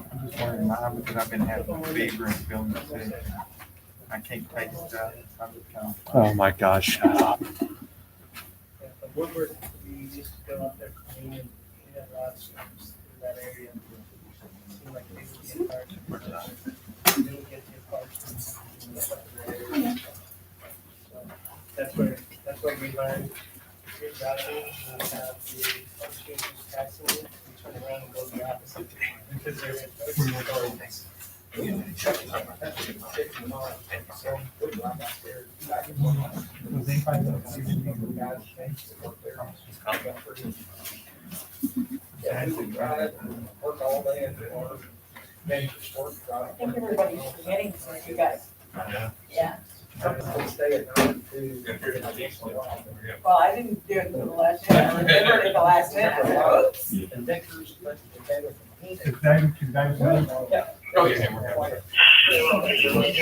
I'm just wearing mine because I've been having a fever and feeling sick. I can't take stuff. I'm just kind of. Oh my gosh, shut up. From Woodward, we used to go up there clean and we had a lot of storms through that area. Seemed like they would get parts. They would get hit parts. So that's where we learned. Good driving, we have the exchanges passing, we turn around and go the opposite. Because they're going things. Was anybody that sees me with guys things that work there? Yeah, we would drive and work all day and work, maybe just work, drive. I think everybody's forgetting some of you guys. Yeah, Stay at night too. well, I didn't do it the last minute, I remembered it the last minute, I said, oops. And Vickers, but together from here. Is David, can David know? Oh, yeah, we're having. Good place,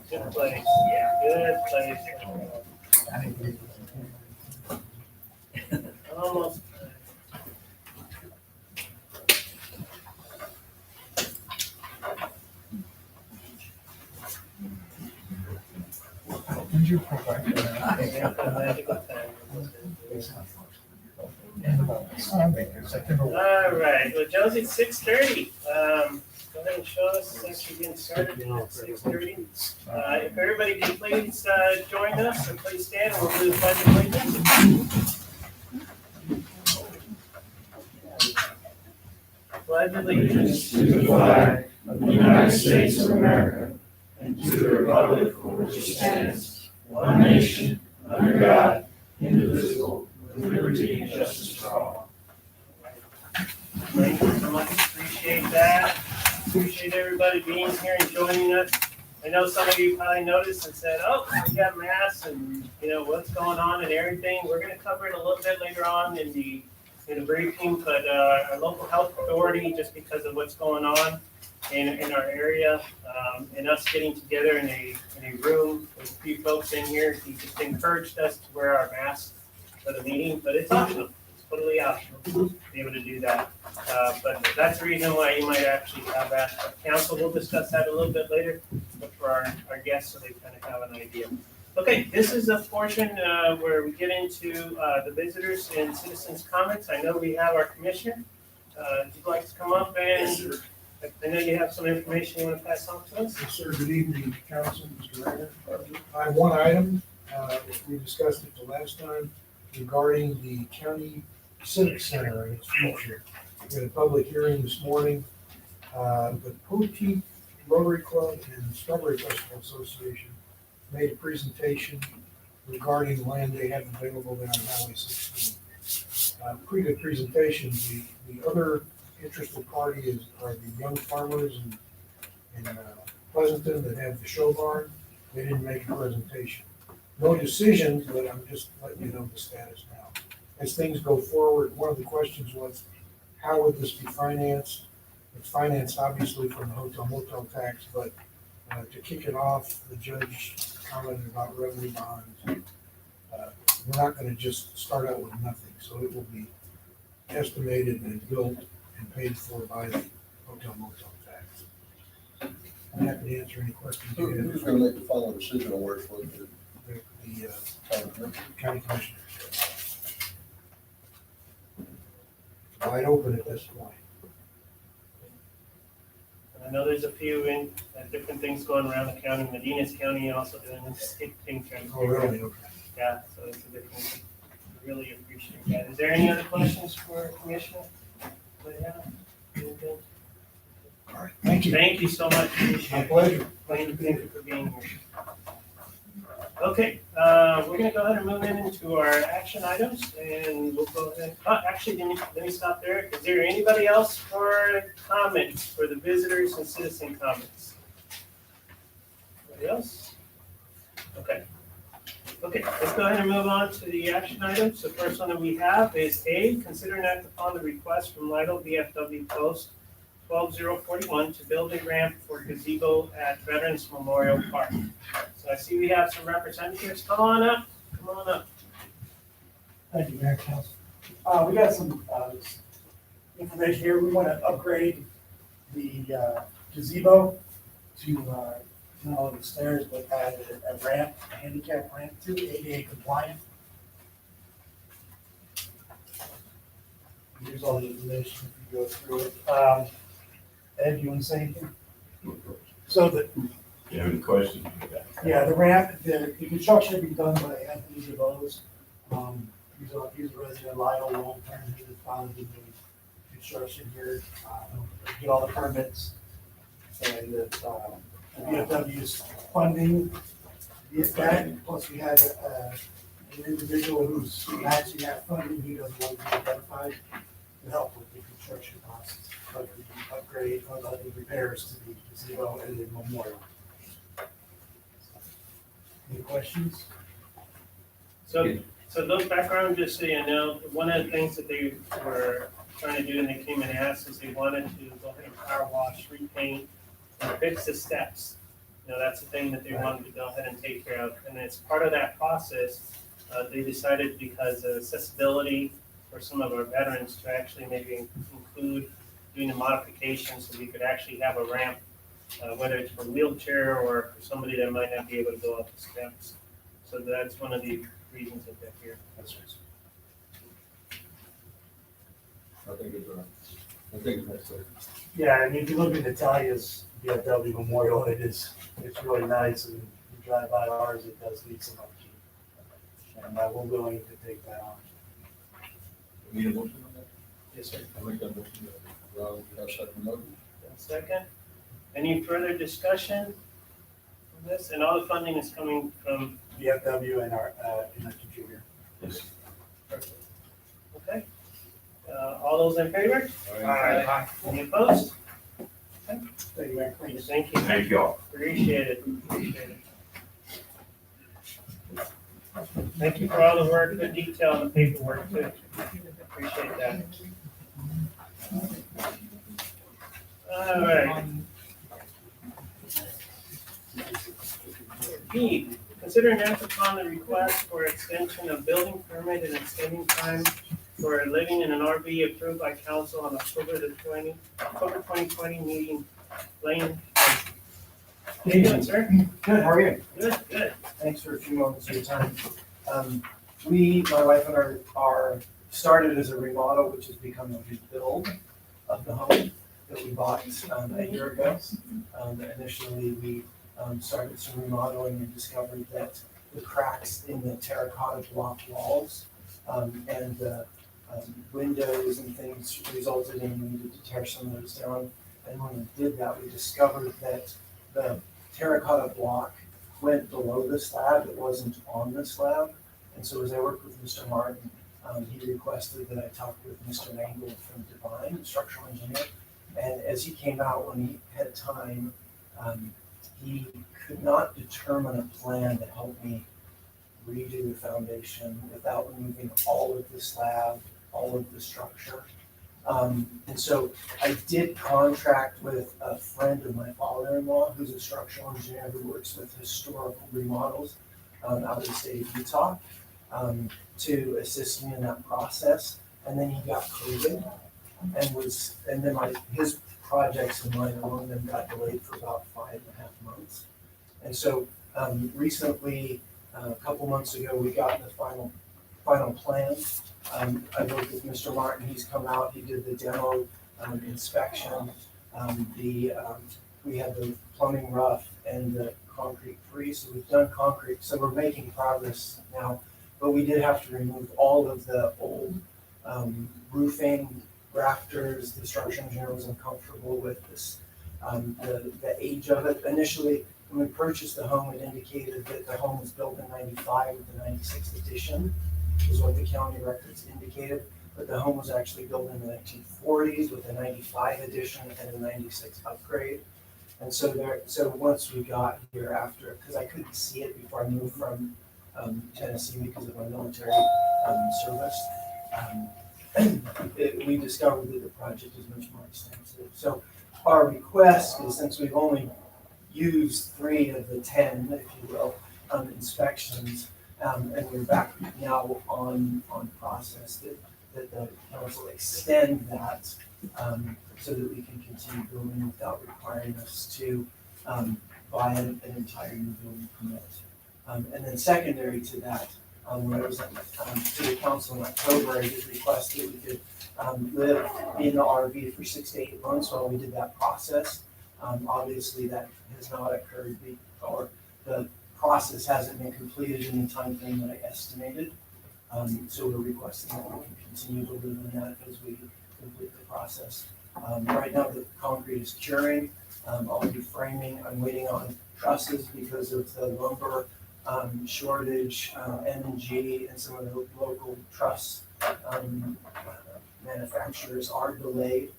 good place. I need to- Almost. When's your probation? Sunday, September. All right, well, Joe's at 6:30. Go ahead and show us, it's actually getting started at 6:30. If everybody can please join us and please stand, and we'll do the pledge of allegiance. Pledge allegiance to the flag of the United States of America and to the republic for which it stands, one nation, under God, indivisible, with liberty and justice for all. Thank you so much, appreciate that. Appreciate everybody being here and joining us. I know some of you probably noticed and said, oh, we got masks and, what's going on and everything. We're gonna cover it a little bit later on in the briefing, but our local health authority, just because of what's going on in our area, and us getting together in a room with a few folks in here, he just encouraged us to wear our masks for the meeting, but it's optional. Totally optional to be able to do that. But that's the reason why you might actually have that. Council, we'll discuss that a little bit later, but for our guests, so they kind of have an idea. Okay, this is a portion where we get into the visitors and citizens' comments. I know we have our commissioner. If you'd like to come up and, I know you have some information you want to pass on to us. Yes, sir. Good evening, Council, Mr. Rayner. I have one item, we discussed it the last time, regarding the county civic center and its future. We had a public hearing this morning. The Poteet Rotary Club and Strawberry Festival Association made a presentation regarding land they have available down Highway 16. Pretty good presentation. The other interested party are the young farmers in Pleasanton that have the show barn. They didn't make a presentation. No decisions, but I'm just letting you know the status now. As things go forward, one of the questions was, how would this be financed? It's financed obviously from the hotel motel tax, but to kick it off, the judge commented about revenue bonds. We're not gonna just start out with nothing, so it will be estimated and built and paid for by the hotel motel tax. I'm happy to answer any questions you have. Who's gonna make the final decision on where it's located? The county commissioner. Wide open at this point. I know there's a few different things going around the county. Medina's County also doing the same thing. Oh, really? Okay. Yeah, so it's a different, really appreciate that. Is there any other questions for Commissioner? Anything? All right, thank you. Thank you so much. My Appreciate it. pleasure. Thank you for being here. Okay, we're gonna go ahead and move into our action items and we'll go ahead. Actually, let me stop there. Is there anybody else for comments for the visitors and citizen comments? Anybody else? Okay. Okay, let's go ahead and move on to the action items. The first one that we have is A, consider and act upon the request from Lidle VFW Post 12041 to build a ramp for gazebo at Veterans Memorial Park. So I see we have some representatives. Come on up. Come on up. Thank you, Mayor and Council. We got some information here. We want to upgrade the gazebo to not only the stairs, but add a ramp, a handicap ramp to ADA compliant. Here's all the information if you go through it. Ed, do you want to say anything? So the, You have any questions? yeah, the ramp, the construction will be done by Anthony DeVos. He's a resident of Lidle, long term, he was founded in the construction here, get all the permits. And the VFW's funding, that, plus we had an individual who's matching that funding, he doesn't want to be identified to help with the construction costs, of the upgrade, or the repairs to the gazebo and the memorial. Any questions? So those background, just so you know, one of the things that they were trying to do and they came and asked is they wanted to go ahead and power wash, repaint, and fix the steps. You know, that's the thing that they wanted to go ahead and take care of. And as part of that process, they decided because of accessibility for some of our veterans to actually maybe include doing a modification so we could actually have a ramp, whether it's for wheelchair or for somebody that might not be able to go up the steps. So that's one of the reasons that they're here. I think it's, I think that's it. Yeah, I mean, if you look at Natalia's VFW Memorial, it's really nice, and you drive by ours, it does need some upkeep. And we're willing to take that on. Need a motion on that? Yes, sir. I make that motion. Well, I'll second the motion. Second, any further discussion on this? And all the funding is coming from, VFW and our, Connected Junior. okay? All those in favor? Aye. Any opposed? Thank you, Mayor. Please. Thank you. Thank you all. Appreciate it. Appreciate it. Thank you for all the work, good detail on the paperwork too. Appreciate that. All right. B, consider an act upon the request for extension of building permit and extending time for living in an RV approved by council on October 2020 meeting. Lane. How you doing, sir? Good, how are you? Good, good. Thanks for a few moments of your time. My wife and I are started as a remodel, which has become a rebuild of the home that we bought a year ago. Initially, we started some remodeling and discovered that the cracks in the terracotta block walls and the windows and things resulted in we needed to tear some of those down. And when we did that, we discovered that the terracotta block went below the slab, it wasn't on the slab. And so as I worked with Mr. Martin, he requested that I talk with Mr. Nangle from Divine, structural engineer. And as he came out, when he had time, he could not determine a plan to help me redo the foundation without removing all of the slab, all of the structure. And so I did contract with a friend of my father-in-law, who's a structural engineer who works with historical remodels out of the state of Utah, to assist me in that process. And then he got COVID and then his projects and mine along them got delayed for about 5.5 months. And so recently, a couple months ago, we got the final plan. I worked with Mr. Martin, he's come out, he did the demo inspection. We had the plumbing rough and the concrete free, so we've done concrete, so we're making progress now. But we did have to remove all of the old roofing, rafters. The structural engineer was uncomfortable with this, the age of it. Initially, when we purchased the home, it indicated that the home was built in 95 with the 96 addition, is what the county records indicated. But the home was actually built in the 1940s with a 95 addition and a 96 upgrade. And so so once we got here after, because I couldn't see it before I moved from Tennessee because of my military service, we discovered that the project is much more extensive. So our request is, since we've only used 3 of the 10, if you will, inspections, and we're back now on process, that the council extend that, so that we can continue building without requiring us to buy an entire new building permit. And then secondary to that, when I was to the council in October, I did request that we could live in the RV for 6 to 8 months while we did that process. Obviously, that has not occurred, or the process hasn't been completed in the timeframe that I estimated. So we're requesting that we can continue to live in that as we complete the process. Right now, the concrete is curing. I'll be framing. I'm waiting on trusses because of the lumber shortage. M&G and some of the local truss manufacturers are delayed.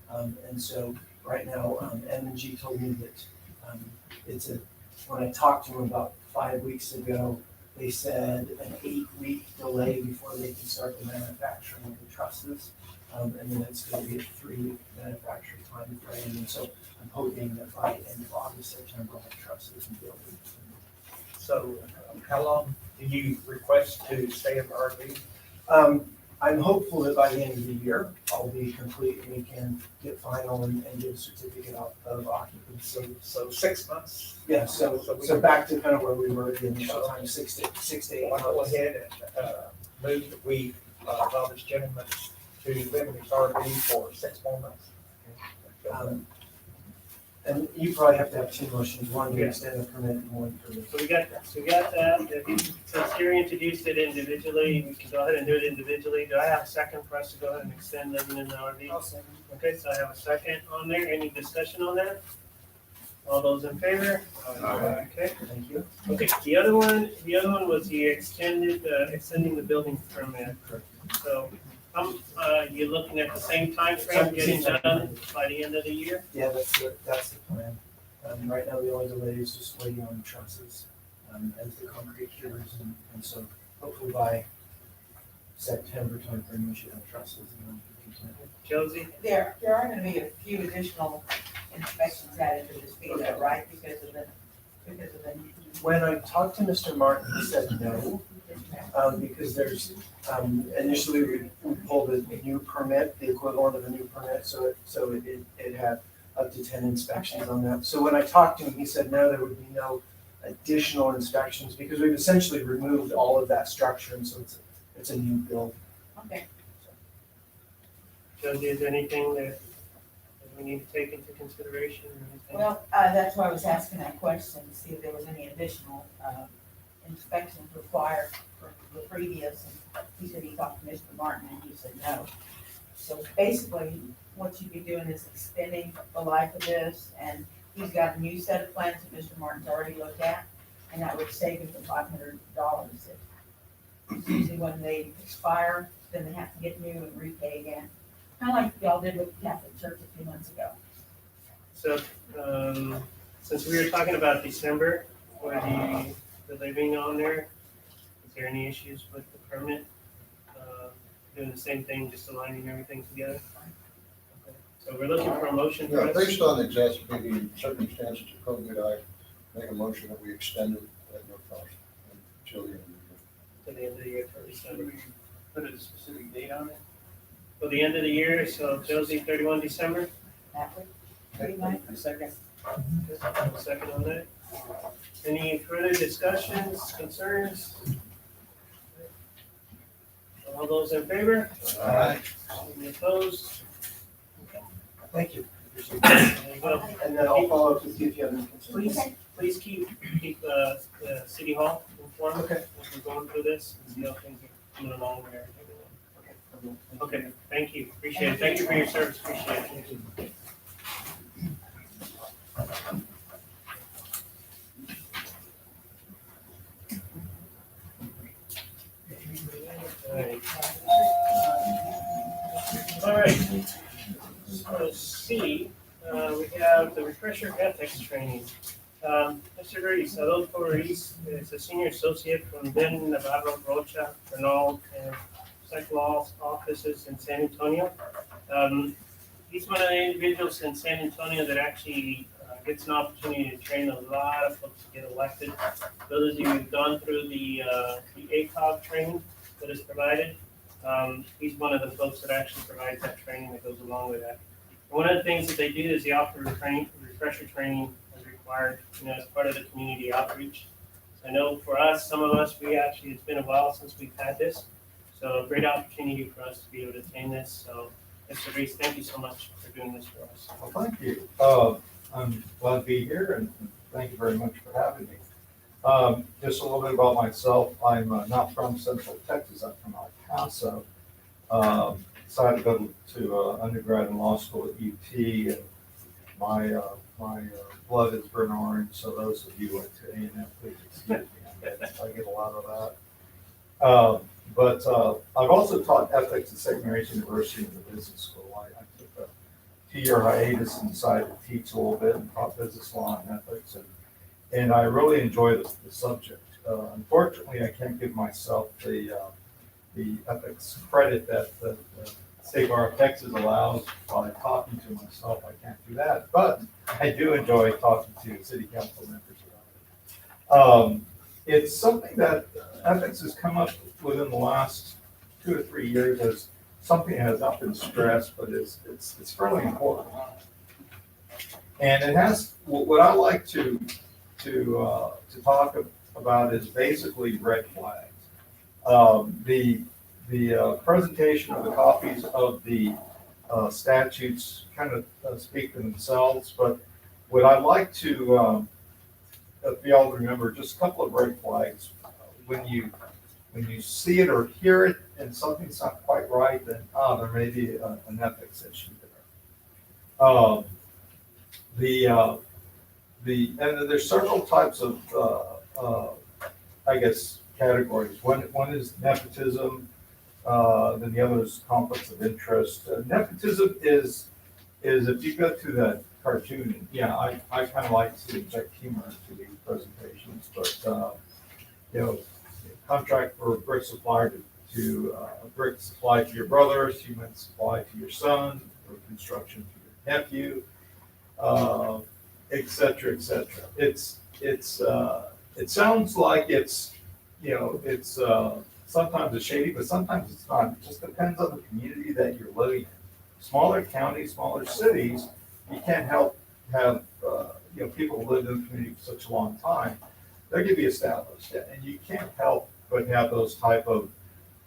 And so right now, M&G told me that when I talked to them about 5 weeks ago, they said an 8-week delay before they can start the manufacturing of the trusses. And then it's going to be a 3-week manufacturing time frame. And so I'm hoping that by the end of August, September, I'll have trusses and buildings. So how long do you request to stay in the RV? I'm hopeful that by the end of the year, I'll be complete and we can get final and get a certificate of occupancy. So 6 months? Yeah, so back to kind of where we were the initial time, 6 to 8 I'll go months. ahead and move that we allow this gentleman to live in his RV for 6 more months. And you probably have to have 2 motions, one to Yeah. extend the permit and one for the. So we got that. Since Gary introduced it individually, we can go ahead and do it individually. Do I have a second for us to go ahead and extend living in the RV? Okay, so I have a second on there. Any discussion on that? All those in favor? Okay, Thank you. okay. The other one was the extending the building permit. So, you're looking at the same time frame getting done by the end of the year? Yeah, that's the plan. Right now, the only delay is just waiting on the trusses, as the concrete cures, and so hopefully by September timeframe, we should have trusses and then we can continue. Josie? There are gonna be a few additional inspections added to this fee, is that right, because of the. When I talked to Mr. Martin, he said no, because there's, initially we pulled a new permit, the equivalent of a new permit, so it had up to 10 inspections on that. So when I talked to him, he said no, there would be no additional inspections because we've essentially removed all of that structure, and so it's a new build. Okay, Josie, is there anything that we need to take into consideration or anything? well, that's why I was asking that question, to see if there was any additional, inspections required for the previous, and he said he talked to Mr. Martin, and he said no. So basically, what you'd be doing is extending the life of this, and he's got a new set of plans that Mr. Martin's already looked at, and that would save him the $500. Usually when they expire, then they have to get new and repay again. Kind of like y'all did with the Catholic Church a few months ago. So, since we were talking about December, for the living on there, is there any issues with the permit? Doing the same thing, just aligning everything together? Okay. So we're looking for a motion for Yeah, this. based on the exacerbating circumstances of COVID, I make a motion that we extend it at no cost until the end of the year. To the end of the year for December. Put a specific date on it? For the end of the year, so Josie, 31 December? That would, pretty much. Second. Second on that. Any further discussions, concerns? All those in favor? Aye. Any opposed? Thank you. There you go. And then I'll follow up with you if you have any concerns. Please keep the city hall informed Okay. as we're going through this and see how things are coming along and everything. Okay, thank you, appreciate it. Thank you for your service, appreciate it. All right. So C, we have the refresher refresher ethics training. Mr. Reese, Adolfo Reese is a senior associate from Ben Navarro Rocha, Renault, and Psych Law offices in San Antonio. He's one of the individuals in San Antonio that actually gets an opportunity to train a lot of folks to get elected. Those of you who've gone through the ACOG training that is provided, he's one of the folks that actually provides that training that goes along with that. And one of the things that they do is they offer refresher training as required, as part of the community outreach. I know for us, some of us, it's been a while since we've had this, so a great opportunity for us to be able to attain this. So, Mr. Reese, thank you so much for doing this for us. Well, thank you. I'm glad to be here, and thank you very much for having me. Just a little bit about myself. I'm not from Central Texas. I'm from El Paso. Decided to go to undergrad and law school at UT, and my blood is burnt orange. So those of you who went to A&M, please excuse me. I get a lot of that. But I've also taught ethics at St. Mary's University in the business school. I took a 2-year hiatus and decided to teach a little bit and taught business law and ethics, and I really enjoy the subject. Unfortunately, I can't give myself the ethics credit that the State Bar of Texas allows by talking to myself. I can't do that, but I do enjoy talking to city council members about it. It's something that ethics has come up within the last 2 or 3 years as something that has not been stressed, but it's fairly important. And it has, what I like to talk about is basically red flags. The presentation of the copies of the statutes kind of speak for themselves, but what I like to, if y'all remember, just a couple of red flags. When you see it or hear it and something's not quite right, then there may be an ethics issue there. And there's several types of I guess categories. One is nepotism. Then the other is conflicts of interest. Nepotism is if you go to that cartoon, and yeah, I kind of like to inject humor into these presentations, but contract for a brick supplier to a brick supply to your brother, cement supply to your son, or construction to your nephew, et cetera, et cetera. It sounds like it's sometimes it's shady, but sometimes it's not. It just depends on the community that you're living in. Smaller counties, smaller cities, you can't help have people who live in the community for such a long time. They're going to be established, and you can't help but have those type of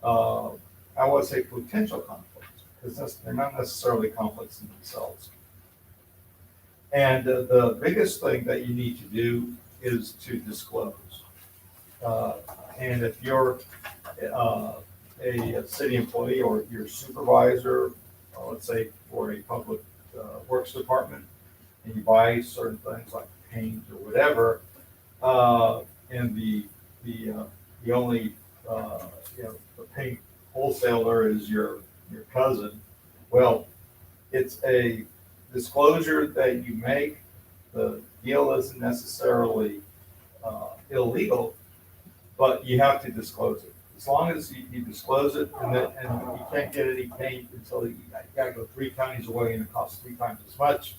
I would say potential conflicts, because they're not necessarily conflicts in themselves. And the biggest thing that you need to do is to disclose. And if you're a city employee or your supervisor, let's say for a public works department, and you buy certain things like paint or whatever, and the only the paint wholesaler is your cousin, well, it's a disclosure that you make. The deal isn't necessarily illegal, but you have to disclose it. As long as you disclose it, and you can't get any paint until you gotta go 3 counties away and it costs 3 times as much,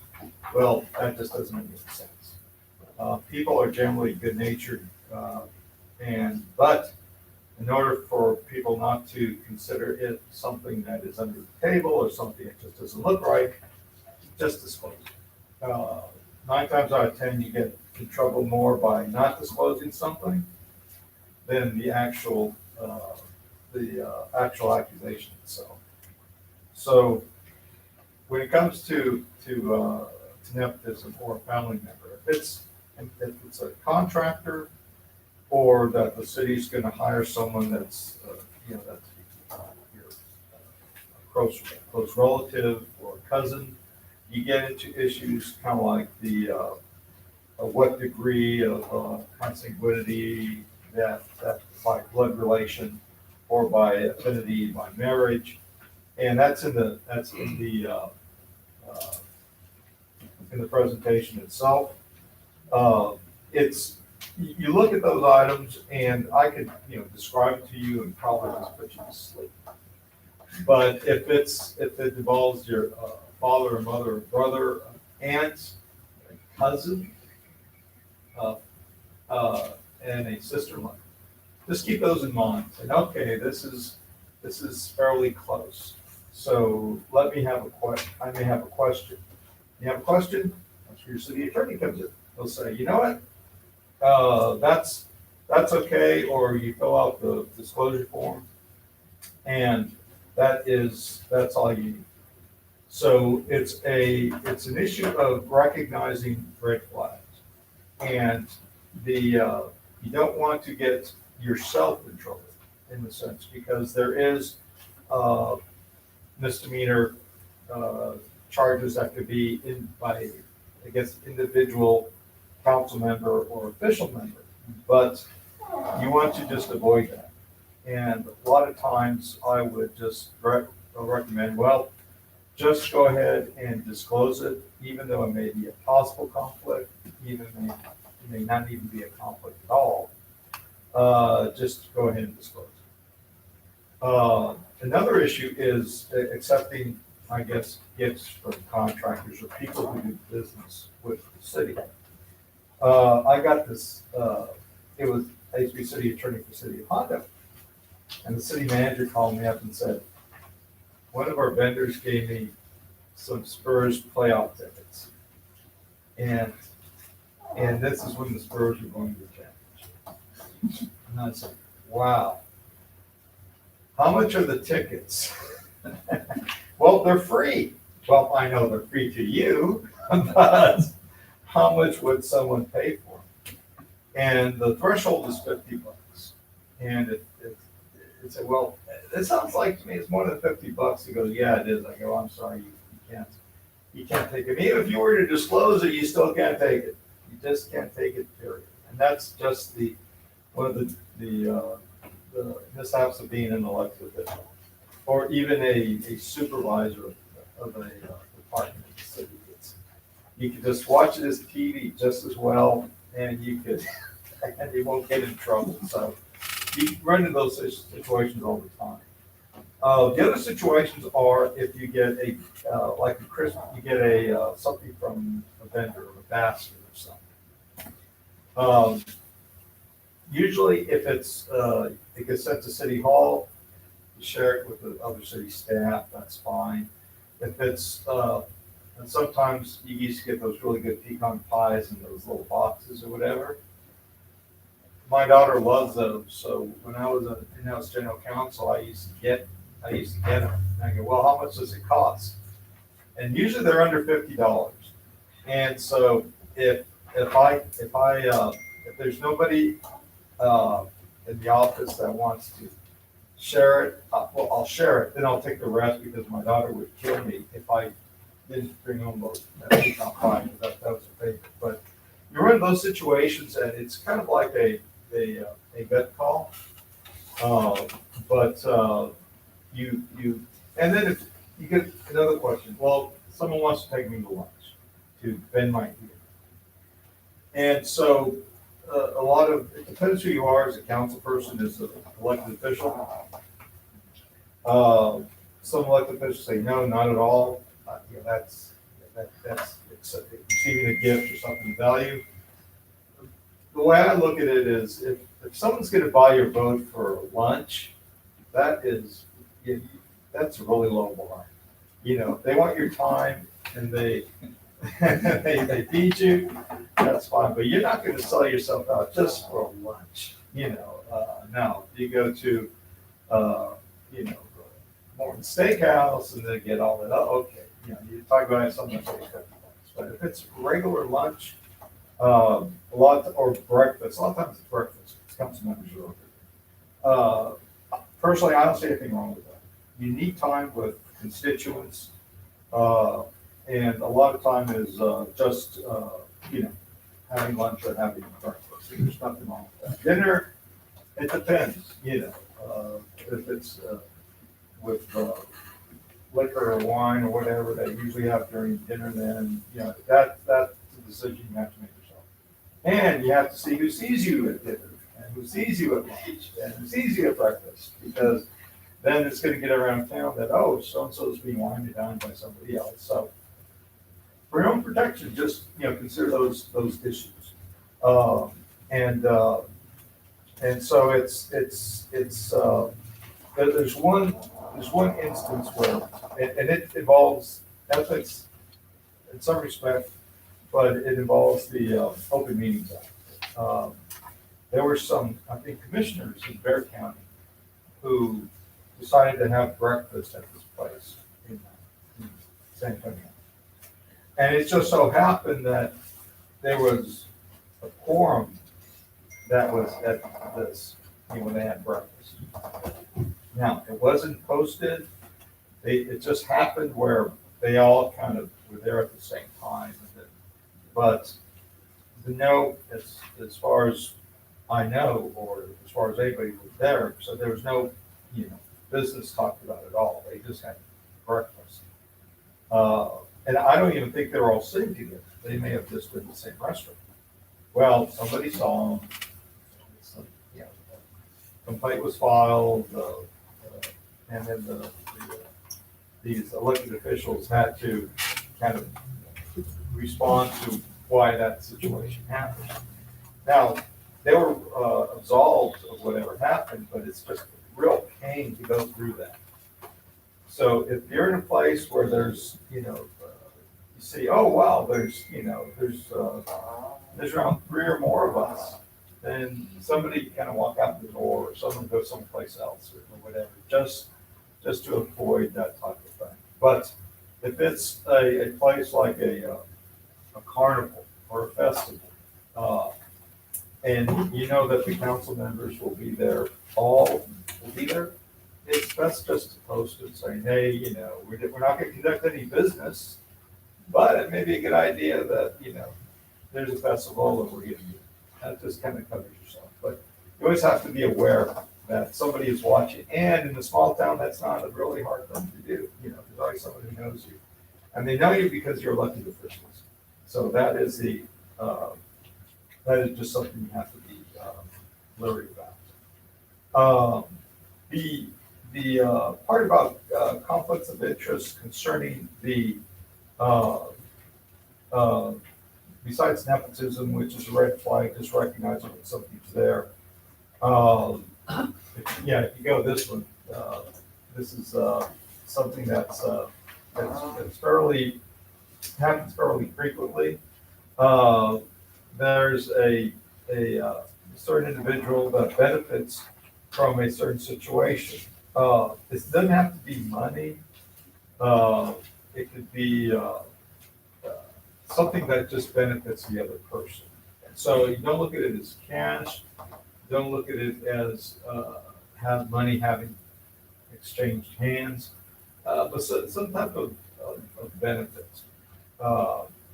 well, that just doesn't make any sense. People are generally good-natured, but in order for people not to consider it something that is under the table or something that just doesn't look right, just disclose it. 9 times out of 10, you get in trouble more by not disclosing something than the actual accusation itself. So when it comes to nepotism or a family member, if it's a contractor, or that the city's going to hire someone that's your close relative or cousin, you get into issues kind of like the what degree of consanguinity that by blood relation or by affinity by marriage, and that's in the in the presentation itself. It's, you look at those items and I could, describe it to you and probably just put you to sleep. But if it involves your father or mother or brother, aunt, cousin, and a sister-in-law, just keep those in mind. And okay, this is fairly close. So let me have a question. I may have a question. You have a question? That's where your city attorney comes in. They'll say, you know what? That's okay, or you fill out the disclosure form, and that's all you need. So it's an issue of recognizing red flags, and you don't want to get yourself in trouble in the sense, because there is misdemeanor charges that could be against individual council member or official member, but you want to just avoid that. And a lot of times I would just recommend, well, just go ahead and disclose it, even though it may be a possible conflict, it may not even be a conflict at all. Just go ahead and disclose it. Another issue is accepting, I guess, gifts from contractors or people who do business with the city. I got this, I used to be city attorney for the city of Hondo. And the city manager called me up and said, one of our vendors gave me some Spurs playoff tickets. And this is when the Spurs were going to the championship. And I said, wow. How much are the tickets? Well, they're free. Well, I know they're free to you, but how much would someone pay for them? And the threshold is $50. And it said, well, it sounds like to me it's more than $50. He goes, yeah, it is. I go, I'm sorry, you can't take it. Even if you were to disclose it, you still can't take it. You just can't take it, period. And that's just one of the mishaps of being an elected official, or even a supervisor of a department in the city. You can just watch it as TV just as well, and you won't get in trouble. So you run into those situations all the time. The other situations are if you get like a Christmas, you get something from a vendor or a basket or something. Usually, if it gets sent to City Hall, you share it with the other city staff. That's fine. If it's and sometimes you used to get those really good pecan pies in those little boxes or whatever. My daughter loves those. So when I was an in-house general counsel, I used to get them. And I go, well, how much does it cost? And usually they're under $50. And so if there's nobody in the office that wants to share it, well, I'll share it. Then I'll take the rest, because my daughter would kill me if I didn't bring home those pecan pie. That was a favorite. But you run those situations, and it's kind of like a vet call. But you and then if you get another question, well, someone wants to take me to lunch to bend my ear, and so it depends who you are as a council person, as an elected official. Some elected officials say no, not at all. That's receiving a gift or something of value. The way I look at it is, if someone's going to buy your vote for lunch, that's a really low bar. They want your time and they feed you. That's fine, but you're not going to sell yourself out just for lunch. No, you go to Morton Steakhouse and then get all that. Oh, okay, you talk about something that's only $50. But if it's regular lunch, or breakfast, a lot of times it's breakfast. Council members are over. Personally, I don't see anything wrong with that. You need time with constituents, and a lot of time is just having lunch or having breakfast. There's nothing wrong with that. Dinner, it depends. If it's with liquor or wine or whatever they usually have during dinner, then, that's a decision you have to make yourself. And you have to see who sees you at dinner, and who sees you at lunch, and who sees you at breakfast, because then it's gonna get around town that, oh, so-and-so's being wined down by somebody else, so. For your own protection, just, consider those issues. And so there's one instance where, and it involves ethics in some respect, but it involves the Open Meetings Act. There were some, I think, commissioners in Bear County who decided to have breakfast at this place in San Antonio. And it just so happened that there was a quorum that was at this, when they had breakfast. Now, it wasn't posted. It just happened where they all kind of were there at the same time. But the note, as far as I know, or as far as anybody was there, so there was no, business talked about at all. They just had breakfast. And I don't even think they were all sitting together. They may have just been in the same restaurant. Well, somebody saw them. Complaint was filed, and then these elected officials had to kind of respond to why that situation happened. Now, they were absolved of whatever happened, but it's just a real pain to go through that. So if you're in a place where there's, you see, oh, wow, there's around 3 or more of us, then somebody kind of walk out the door, or someone go someplace else, or whatever, just to avoid that type of thing. But if it's a place like a carnival or a festival, and that the council members will be there, it's best just to post it saying, hey, we're not going to conduct any business, but it may be a good idea that, there's a festival and we're going to do it. That just kind of covers yourself. But you always have to be aware that somebody is watching. And in a small town, that's not a really hard thing to do. There's always someone who knows you. And they know you because you're elected officials. So that is just something you have to be leery about. The part about conflicts of interest concerning the besides nepotism, which is a red flag, just recognizing that something's there. If you go this one, this is something that's fairly happens fairly frequently. There's a certain individual that benefits from a certain situation. This doesn't have to be money. It could be something that just benefits the other person. And so you don't look at it as cash. Don't look at it as money having exchanged hands, but some type of benefit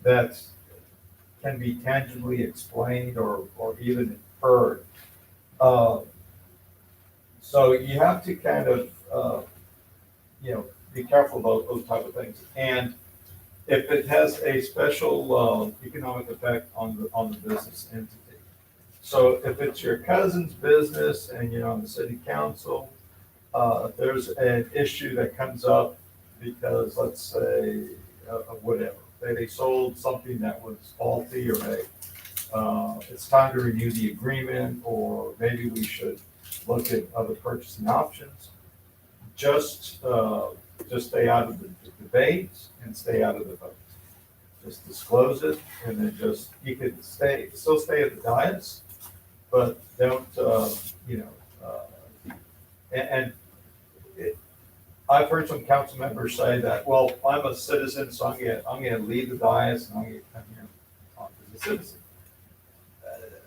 that can be tangibly explained or even inferred. So you have to kind of, be careful about those type of things. And if it has a special economic effect on the business entity. So if it's your cousin's business and you're on the city council, if there's an issue that comes up because, let's say, whatever, they sold something that was faulty, or it's time to renew the agreement, or maybe we should look at other purchasing options. Just stay out of the debate and stay out of the vote. Just disclose it, and then you could still stay at the dais, but don't, I've heard some council members say that, well, I'm a citizen, so I'm gonna leave the dais and I'm gonna come here and talk as a citizen.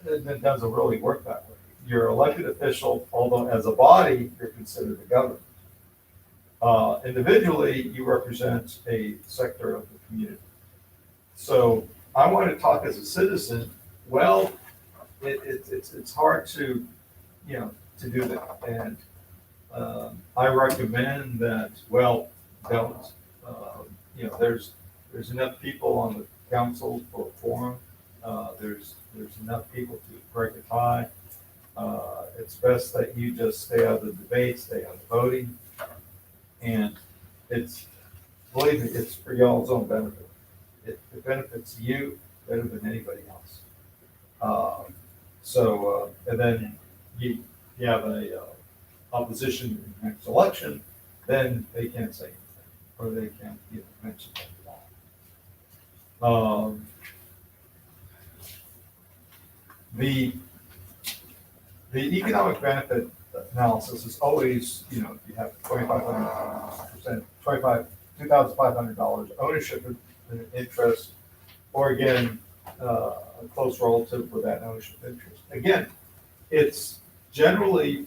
It doesn't really work that way. You're an elected official, although as a body, you're considered the government. Individually, you represent a sector of the community. So I want to talk as a citizen. Well, it's hard to do that. And I recommend that, well, don't. You know, there's enough people on the council for a forum. There's enough people to break a tie. It's best that you just stay out of the debate, stay out of the voting. And it's, believe me, it's for y'all's own benefit. It benefits you better than anybody else. And then you have a opposition in the next election, then they can't say anything, or they can't even mention it at all. The economic benefit analysis is always, you know, you have $2,500 ownership and interest, or again, a close relative with that ownership interest. Again, it's generally,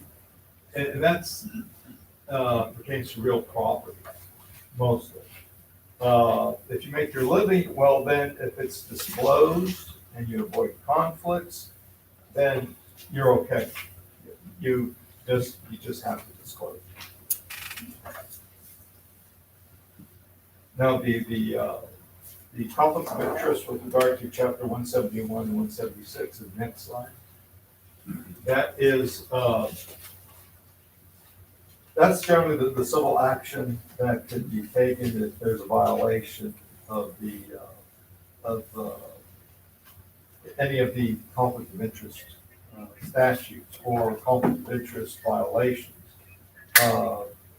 and that's pertains to real property, mostly. If you make your living, well, then if it's disclosed and you avoid conflicts, then you're okay. You just have to disclose. Now, the conflict of interest with regard to chapter 171 and 176 is the next slide. That is, that's generally the civil action that can be taken if there's a violation of any of the conflict of interest statutes or conflict of interest violations.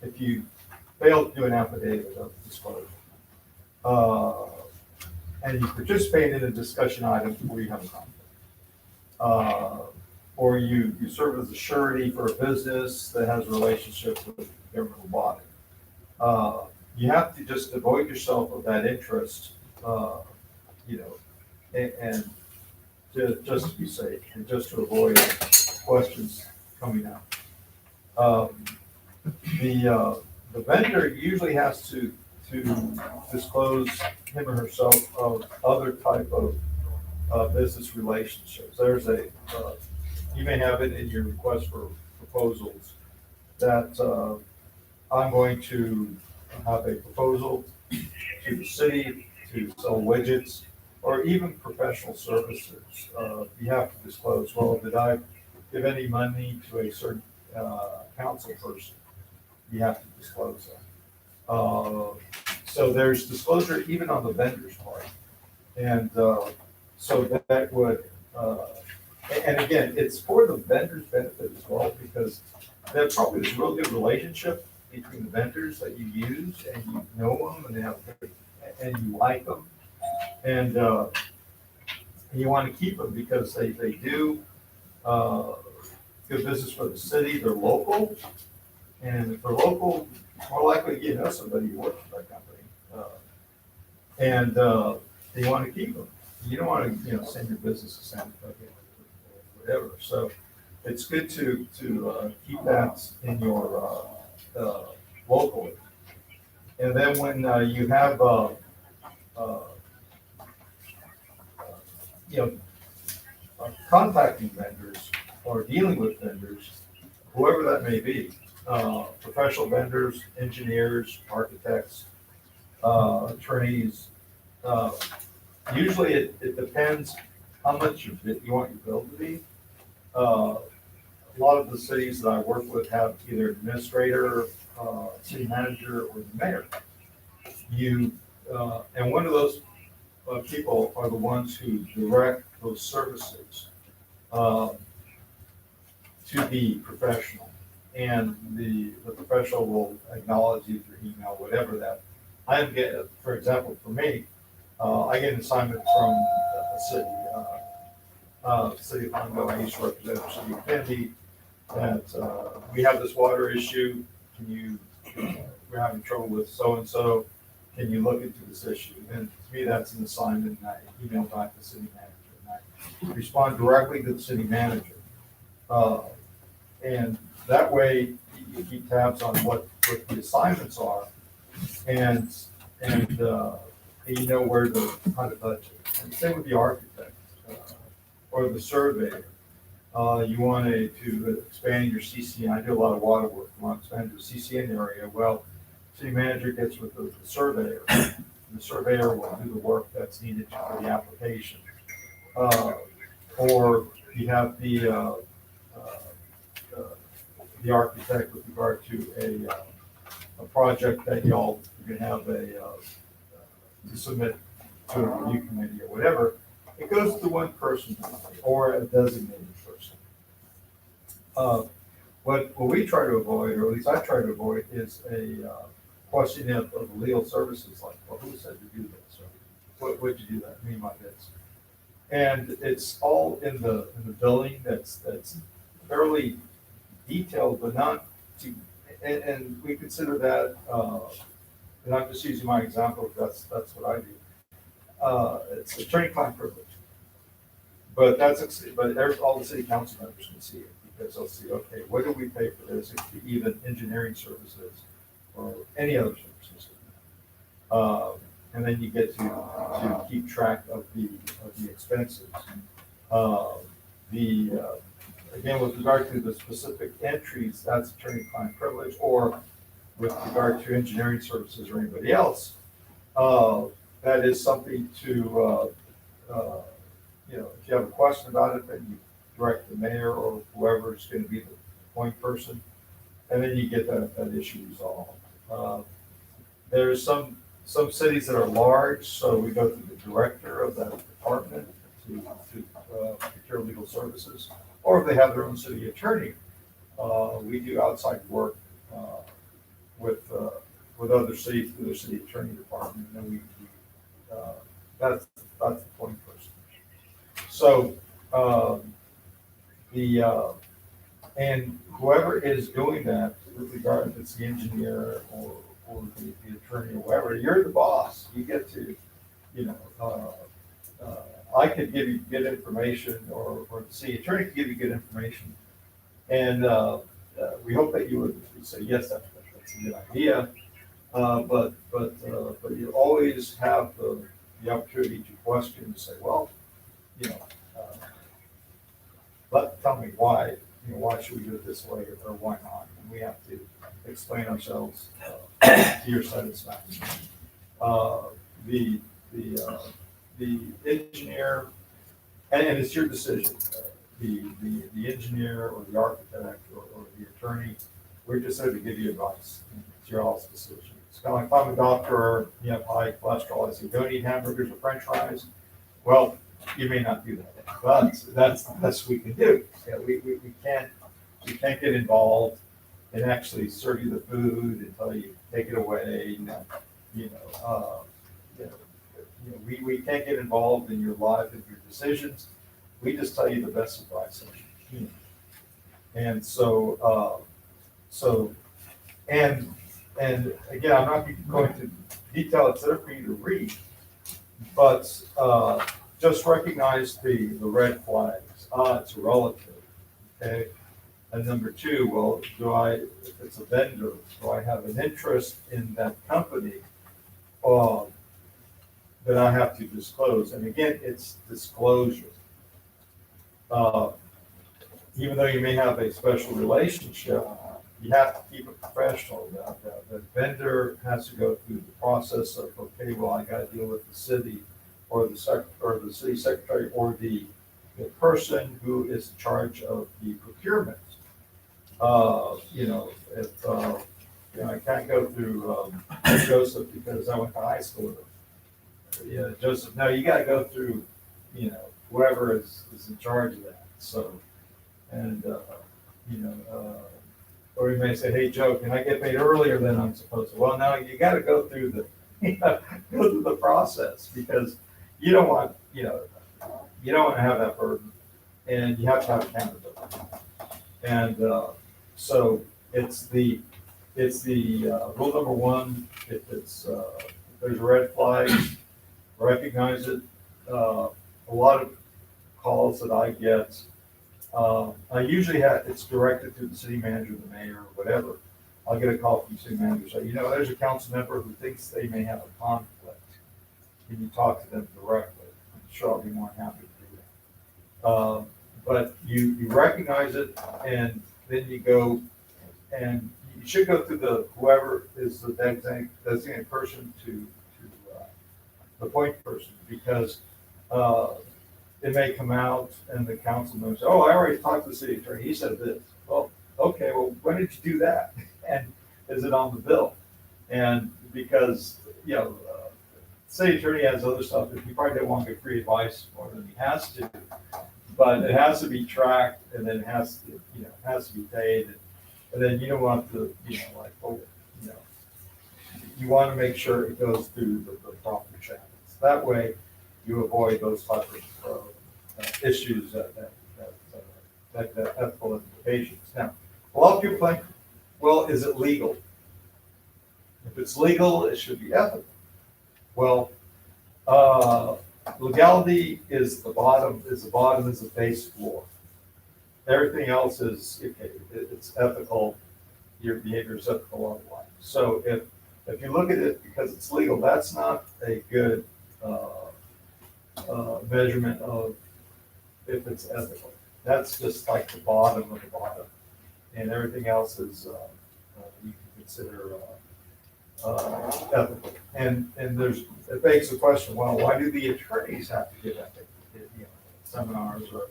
If you fail to do an affidavit of disclosure, and you participate in a discussion item where you have a conflict, or you serve as a surety for a business that has a relationship with a governmental body, you have to just avoid yourself of that interest, you know, and just to be safe and just to avoid questions coming out. The vendor usually has to disclose him or herself of other type of business relationships. There's you may have it in your request for proposals that I'm going to have a proposal to the city to sell widgets or even professional services. You have to disclose, well, did I give any money to a certain council person? You have to disclose that. So there's disclosure even on the vendor's part. And so that would, and again, it's for the vendor's benefit as well, because there's probably this real good relationship between the vendors that you use, and you know them, and they have, and you like them, and you want to keep them because they do good business for the city. They're local, and if they're local, more likely you know somebody who works for that company, and you want to keep them. You don't want to send your business to Santa Fe or whatever. So it's good to keep that in your locally. And then when you have contacting vendors or dealing with vendors, whoever that may be, professional vendors, engineers, architects, attorneys. Usually it depends how much you want your bill to be. A lot of the cities that I work with have either administrator, city manager, or the mayor. And one of those people are the ones who direct those services to be professional. And the professional will acknowledge you through email, whatever that. I am getting, for example, for me, I get an assignment from a city, City of Hondo. I used to represent the city of Kennedy, that we have this water issue. We're having trouble with so-and-so. Can you look into this issue? And to me, that's an assignment, and I email back to the city manager. And I respond directly to the city manager. And that way, you keep tabs on what the assignments are, and you know how to budget. And same with the architect or the surveyor. You want to expand your CCN. I do a lot of water work. You want to expand your CCN area. Well, city manager gets with the surveyor. The surveyor will do the work that's needed for the application. Or you have the architect with regard to a project that y'all, you can have to submit to a review committee or whatever. It goes to one person or a designated person. What we try to avoid, or at least I try to avoid, is a questioning of legal services, like, well, who said to do this? Or what did you do that mean by this? And it's all in the billing that's fairly detailed, but not to, and we consider that, and I'm just using my example, that's what I do. It's attorney-client privilege. But all the city council members can see it, because they'll see, okay, what do we pay for this? It could be even engineering services or any other services. And then you get to keep track of the expenses. Again, with regard to the specific entries, that's attorney-client privilege, or with regard to engineering services or anybody else, that is something to, if you have a question about it, then you direct the mayor or whoever is going to be the point person, and then you get that issue resolved. There's some cities that are large, so we go to the director of that department to procure legal services, or if they have their own city attorney, we do outside work with other cities through their city attorney department, and then that's the point person. So and whoever is doing that, with regard if it's the engineer or the attorney or whoever, you're the boss. You get to, I could give you good information, or the city attorney could give you good information, and we hope that you would say yes, that's a good idea. But you always have the opportunity to question and say, well, tell me why. Why should we do it this way, or why not? And we have to explain ourselves to your satisfaction. The engineer, and it's your decision. The engineer or the architect or the attorney, we're just there to give you advice. It's your all's decision. It's kind of like if I'm a doctor, you have high cholesterol, I say, don't eat hamburgers or french fries. Well, you may not do that, but that's the best we can do. Yeah, we can't get involved and actually serve you the food until you take it away. We can't get involved in your life and your decisions. We just tell you the best advice that we can. And and again, I'm not going to detail it there for you to read, but just recognize the red flags. It's relative, okay? And number two, well, if it's a vendor, do I have an interest in that company that I have to disclose? And again, it's disclosure. Even though you may have a special relationship, you have to keep it professional. The vendor has to go through the process of, okay, well, I got to deal with the city or the city secretary or the person who is in charge of the procurement. If I can't go through Joseph because I went to high school with him. Yeah, Joseph. No, you got to go through, whoever is in charge of that. So, and or you may say, hey Joe, can I get paid earlier than I'm supposed to? Well, no, you got to go through the process, because you don't want to have that burden, and you have to have accountability. And so it's the rule number one. If there's a red flag, recognize it. A lot of calls that I get, I usually it's directed to the city manager, the mayor, or whatever. I'll get a call from the city manager, say, there's a council member who thinks they may have a conflict. Can you talk to them directly? I'm sure I'll be more than happy to do that. But you recognize it, and then you go and you should go through whoever is the designated person to the point person, because it may come out and the council knows, oh, I already talked to the city attorney, he said this. Well, okay, well, when did you do that? And is it on the bill? And because, city attorney has other stuff, that he probably don't want to get free advice more than he has to. But it has to be tracked, and then it has to be paid. And then you don't want to, you want to make sure it goes through the proper channels. That way, you avoid those type of issues that ethical implications. Now, a lot of people think, well, is it legal? If it's legal, it should be ethical. Well, legality is the bottom, is the base floor. Everything else is, okay, it's ethical, your behavior is ethical otherwise. So if you look at it because it's legal, that's not a good measurement of if it's ethical. That's just like the bottom of the bottom. And everything else is, you can consider ethical. And it begs the question, well, why do the attorneys have to give ethical, seminars or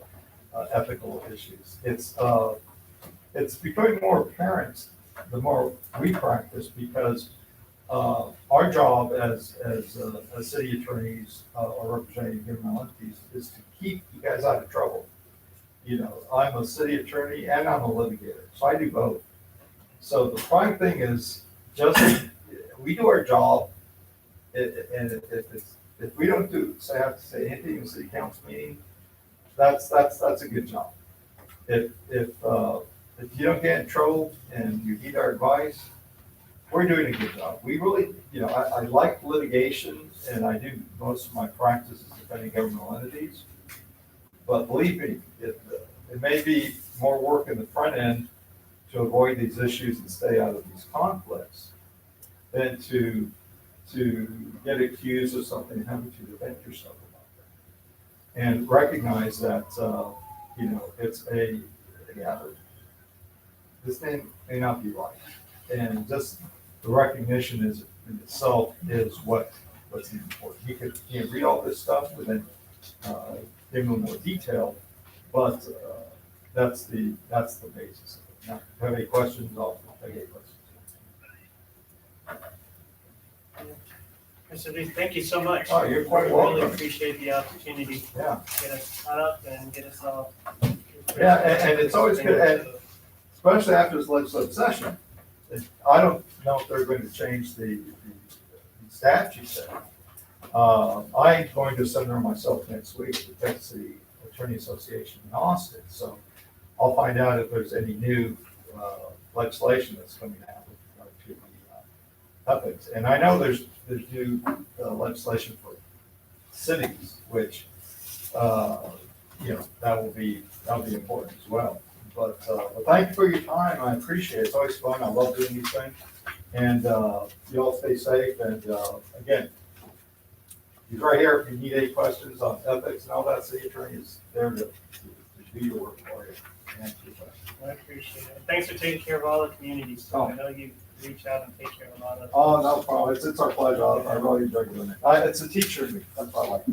ethical issues? It's becoming more apparent the more we practice, because our job as city attorneys or representing governmental entities is to keep you guys out of trouble. I'm a city attorney and I'm a litigator, so I do both. So the prime thing is just we do our job, and if we don't have to say anything in the city council meeting, that's a good job. If you don't get in trouble and you need our advice, we're doing a good job. We really, I like litigation, and I do most of my practices defending governmental entities. But believe me, it may be more work in the front end to avoid these issues and stay out of these conflicts than to get accused of something and having to defend yourself about that. And recognize that, it's this name may not be right. And just the recognition is in itself is what's important. You can read all this stuff within give them more detail, but that's the basis of it. Now, if you have any questions, I'll take any questions. Mr. Lee, thank you so much. Oh, you're quite We welcome. really appreciate the opportunity Yeah. to get us caught up and get us all. Yeah, and it's always good, and especially after this legislative session. I don't know if they're going to change the statute there. I'm going to a seminar myself next week to Texas City Attorney Association in Austin, so I'll find out if there's any new legislation that's coming out with regard to the ethics. And I know there's new legislation for cities, which that'll be important as well. But thank you for your time. I appreciate it. It's always fun. I love doing these things. And you all stay safe. And again, he's right here. If you need any questions on ethics and all that, city attorney is there to do your work for you and answer your questions. I appreciate it. Thanks for taking care of all the communities. Oh. I know you reach out and take care of a lot of. Oh, no problem. It's our pleasure. I really enjoy doing it. It's a teacher in me. That's what I like.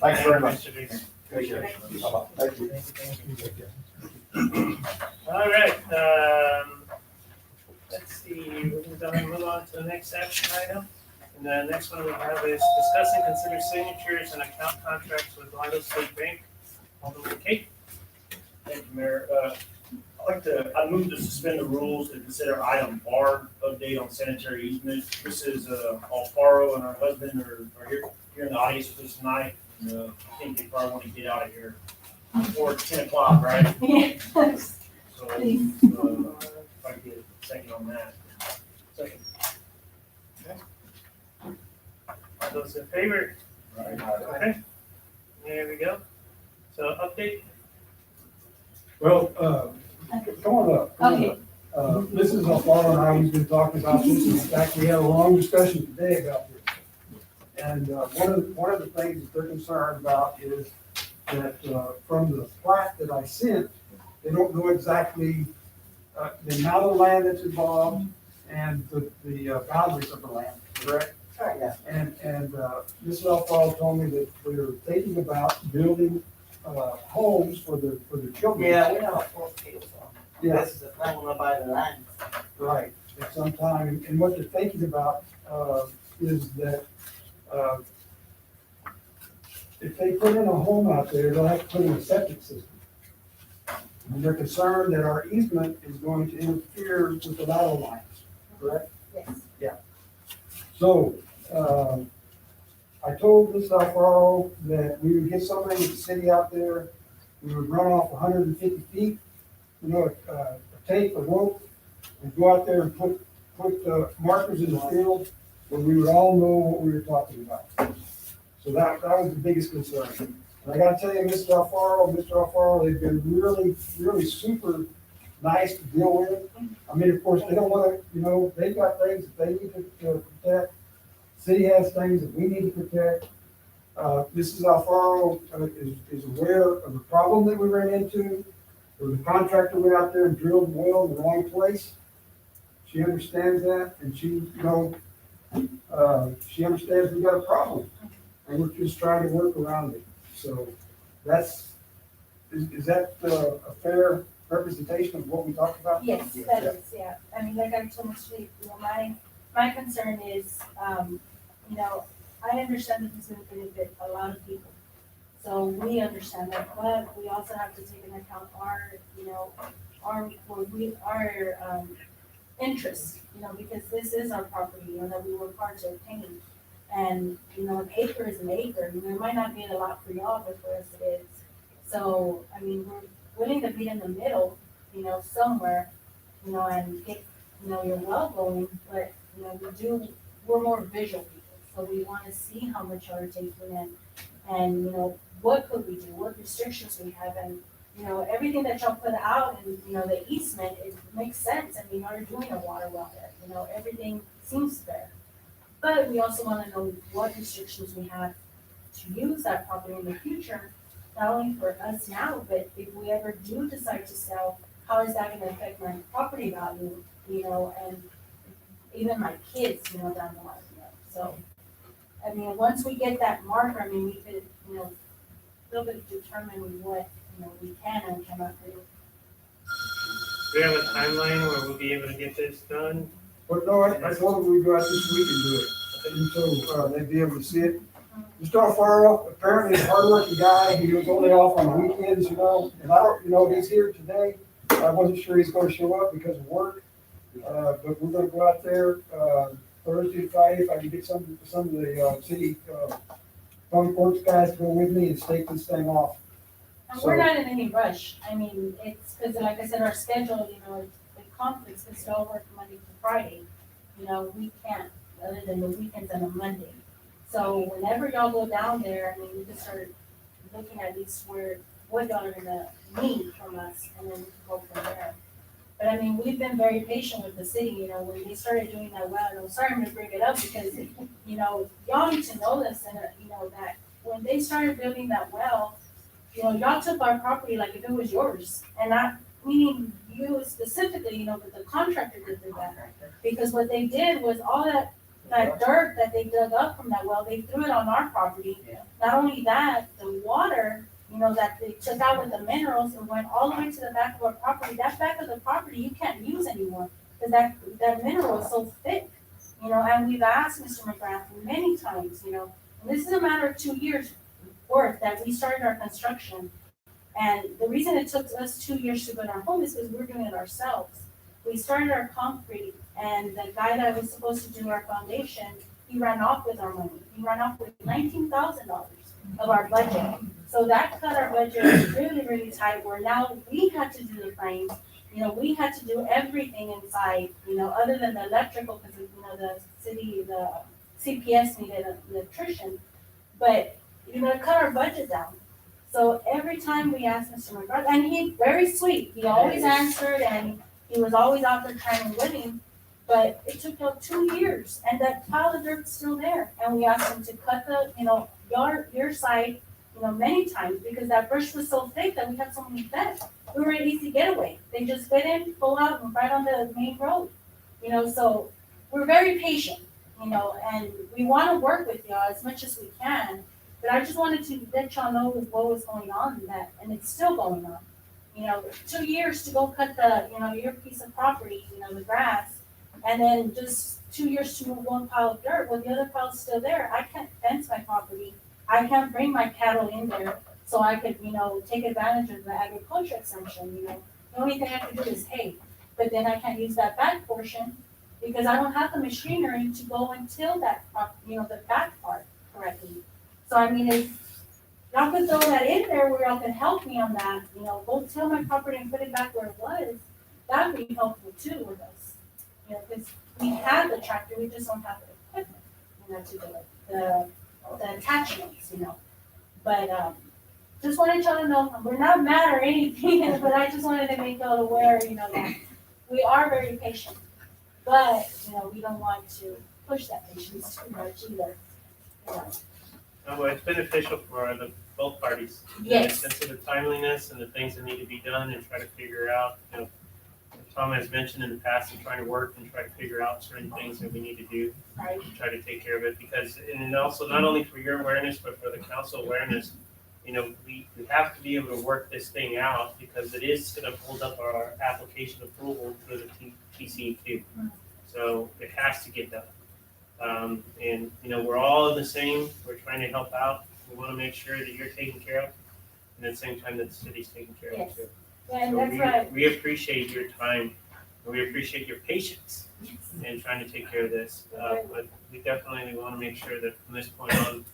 Thanks very much. Mr. Lee. Appreciate it. Bye-bye. Thank you. All right, let's see, we're going to move on to the next action item. And the next one we have is discuss and consider signatures and account contracts with Lido State Bank. Alderman Kate. Thank you, Mayor. I move to suspend the rules to consider item R, update on sanitary easement. This is Alfaro and her husband are here in the audience with us tonight. I think they probably want to get out of here before 10 o'clock, right? Yes. So, if I can get a second on that. Second. All those in favor? Okay, there we go. So update, Well, come on up. Okay. This is Alfaro and I, we've been talking about this. In fact, we had a long discussion today about this. And one of the things that they're concerned about is that from the plat that I sent, they don't know exactly the amount of land that's involved and the boundaries of the land, correct? Correct. And Mrs. Alfaro told me that they're thinking about building, homes for the children. Yeah, we know what fourth fields are. Yeah. This is the thing, when I buy the land. Right, at some time, and what they're thinking about, is that, if they put in a home out there, they'll have to put in a septic system. And they're concerned that our easement is going to interfere with the lateral lines, correct? Yes. So, I told Mrs. Alfaro that we would get somebody with the city out there, we would run off 150 feet, a tape, a rope, and go out there and put markers in the field where we would all know what we were talking about. So that was the biggest concern. And I gotta tell you, Mr. Alfaro, they've been really, really super nice to deal with. I mean, of course, they don't wanna, they've got things that they need to protect. City has things that we need to protect. Mrs. Alfaro is aware of the problem that we ran into. There was a contractor went out there and drilled the well in the wrong place. She understands that, and she understands we got a problem, and we're just trying to work around it. So is that a fair representation of what we talked about? Yes, that is, yeah. I mean, like I told Mr. Lee, my concern is, I understand that this is going to benefit a lot of people. So we understand that, but we also have to take into account our interests, because this is our property, that we work hard to obtain. And, an acre is an acre. It might not be a lot for y'all, but for us it is. So, I mean, we're willing to be in the middle, somewhere, and get, your well going, but, we're more visual people. So we want to see how much y'all are taking in and, what could we do, what restrictions we have, and, everything that y'all put out and, the easement, it makes sense. I mean, y'all are doing a water well there, everything seems fair. But we also want to know what restrictions we have to use that property in the future, not only for us now, but if we ever do decide to sell, how is that going to affect my property value, and even my kids, down the line, So, I mean, once we get that marker, I mean, we could, a little bit determine what, we can and cannot do. Do we have a timeline where we'll be able to get this done? But no, I told them we'd go out this week and do it, and so they'd be able to see it. Mr. Alfaro, apparently a hardworking guy, he was only off on the weekends, and I don't, he's here today. I wasn't sure he's gonna show up because of work, but we're gonna go out there, Thursday and Friday, if I can get some of the city, public works guys to go with me and stake this thing off. And we're not in any rush. I mean, it's because, like I said, our schedule, it conflicts because we all work Monday to Friday. We can't, other than the weekends and a Monday. So whenever y'all go down there, I mean, we can start looking at least what y'all are gonna need from us, and then go from there. But I mean, we've been very patient with the city, when they started doing that well, and I'm sorry I'm gonna bring it up because, y'all need to know this, and, that when they started building that well, y'all took our property like if it was yours, and not meaning you specifically, but the contractor did that. Because what they did was all that dirt that they dug up from that well, they threw it on our property. Not only that, the water, that they took out with the minerals and went all the way to the back of our property. That back of the property you can't use anymore because that mineral is so thick, and we've asked Mr. McGrath many times, and this is a matter of 2 years worth that we started our construction. And the reason it took us 2 years to build our home is because we're doing it ourselves. We started our concrete, and the guy that was supposed to do our foundation, he ran off with our money. He ran off with $19,000 of our budget. So that cut our budget really, really tight, where now we had to do the frames. We had to do everything inside, other than the electrical, because, the CPS needed an electrician. But, it cut our budget down. So every time we asked Mr. McGrath, and he very sweet, he always answered, and he was always out there trying to win him, but it took 2 years, and that pile of dirt's still there. And we asked him to cut the, your side many times, because that brush was so thick that we had so many vets. We were an easy getaway. They just fit in, pull out, and right on the main road. So we're very patient, and we want to work with y'all as much as we can. But I just wanted to let y'all know what was going on in that, and it's still going on. 2 years to go cut your piece of property, the grass, and then just 2 years to move one pile of dirt. Well, the other pile's still there. I can't fence my property. I can't bring my cattle in there so I could, take advantage of the agriculture exemption, The only thing I can do is hay, but then I can't use that back portion because I don't have the machinery to go and till that, the back part correctly. So if y'all could throw that in there where y'all can help me on that, go till my property and put it back where it was, that would be helpful too with us. Because we have the tractor, we just don't have the equipment, to do it, the attachments, But, just wanted y'all to know, we're not mad or anything, but I just wanted to make y'all aware, that we are very patient. But, we don't want to push that patience too much either. No, but it's beneficial for both parties. Yes. In the sense of the timeliness and the things that need to be done and try to figure out, Tom has mentioned in the past, and trying to work and try to figure out certain things that we need to do. Right. To try to take care of it, because, and also not only for your awareness, but for the council awareness, we have to be able to work this thing out, because it is gonna hold up our application approval for the TCEQ. So it has to get done. And, we're all in the same, we're trying to help out, we wanna make sure that you're taken care of, and at the same time that the city's taken care of Yes. too. Yeah, and So that's right. we appreciate your time, and we appreciate your patience in trying to take care of this. But we definitely want to make sure that from this point on,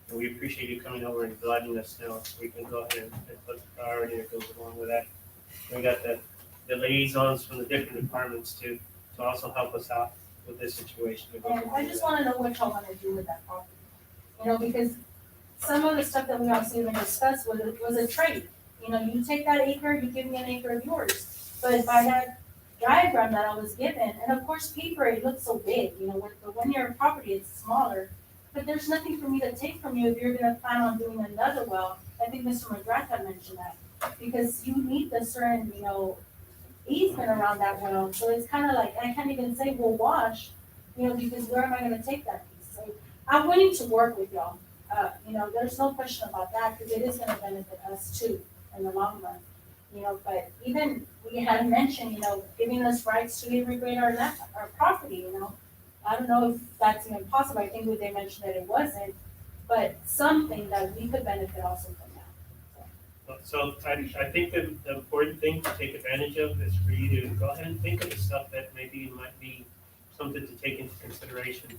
and we appreciate you coming over and letting us know, so we can go ahead and put the priority that goes along with that. We got the liaisons from the different departments to also help us out with this situation. And I just wanna know what y'all wanna do with that property. Because some of the stuff that we also even discussed was a trade. You take that acre, you give me an acre of yours. But by that diagram that I was given, and of course paper, it looks so big, but when you're a property, it's smaller. But there's nothing for me to take from you if you're gonna plan on doing another well. I think Mr. McGrath had mentioned that. Because you need the certain, easement around that well. So it's kind of like, I can't even say we'll wash, because where am I gonna take that piece? So I'm willing to work with y'all. There's no question about that, because it is gonna benefit us too in the long run. But even we had mentioned, giving us rights to irrigate our land, our property, I don't know if that's even possible. I think they mentioned that it wasn't, but something that we could benefit also from that. So I think the important thing to take advantage of is for you to go ahead and think of the stuff that maybe might be something to take into consideration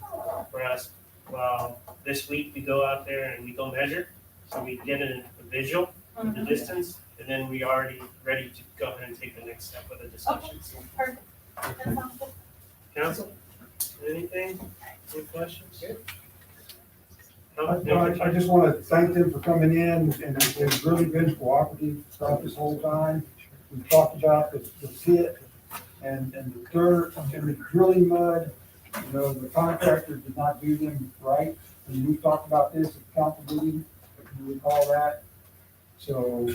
for us. Well, this week we go out there and we go measure, so we get a visual of the distance, and then we already ready to go ahead and take the next step with the discussion. Perfect. That sounds good. Council, anything? Any questions? I just want to thank them for coming in, and they've really been cooperative throughout this whole time. We've talked about the pit and the dirt and the drilling mud. The contractor did not do them right. And we talked about this at the council meeting, if you recall that. So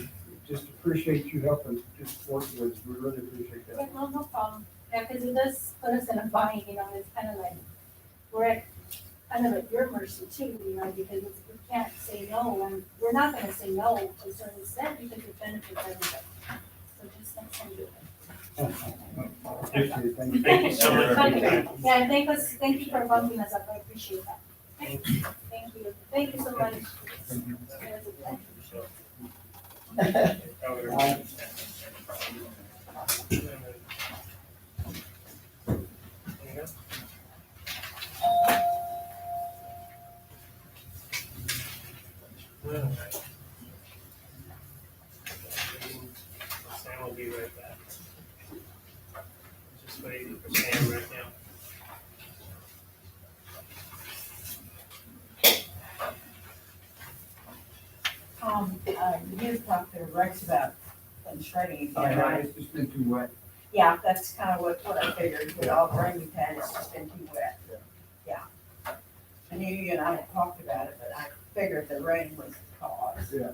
just appreciate you helping just work with us. We really appreciate Yeah, that. no problem. Yeah, because it does put us in a bind, it's kind of like, we're at kind of at your mercy too, because we can't say no, and we're not gonna say no to a certain extent because it benefits everybody. So just next time do it. Appreciate it. Thank you. Thank you so much. Yeah, thank you for bumping us up, I appreciate that. Thank you, thank you so much. Sam will be right back. Just waiting for Sam right now. You talked to Rex about them shredding again, right? It's just been too wet. Yeah, that's kind of what I figured, with all the rain we've had, it's just been too wet. Yeah. I knew you and I had talked about it, but I figured the rain was cause. Yeah.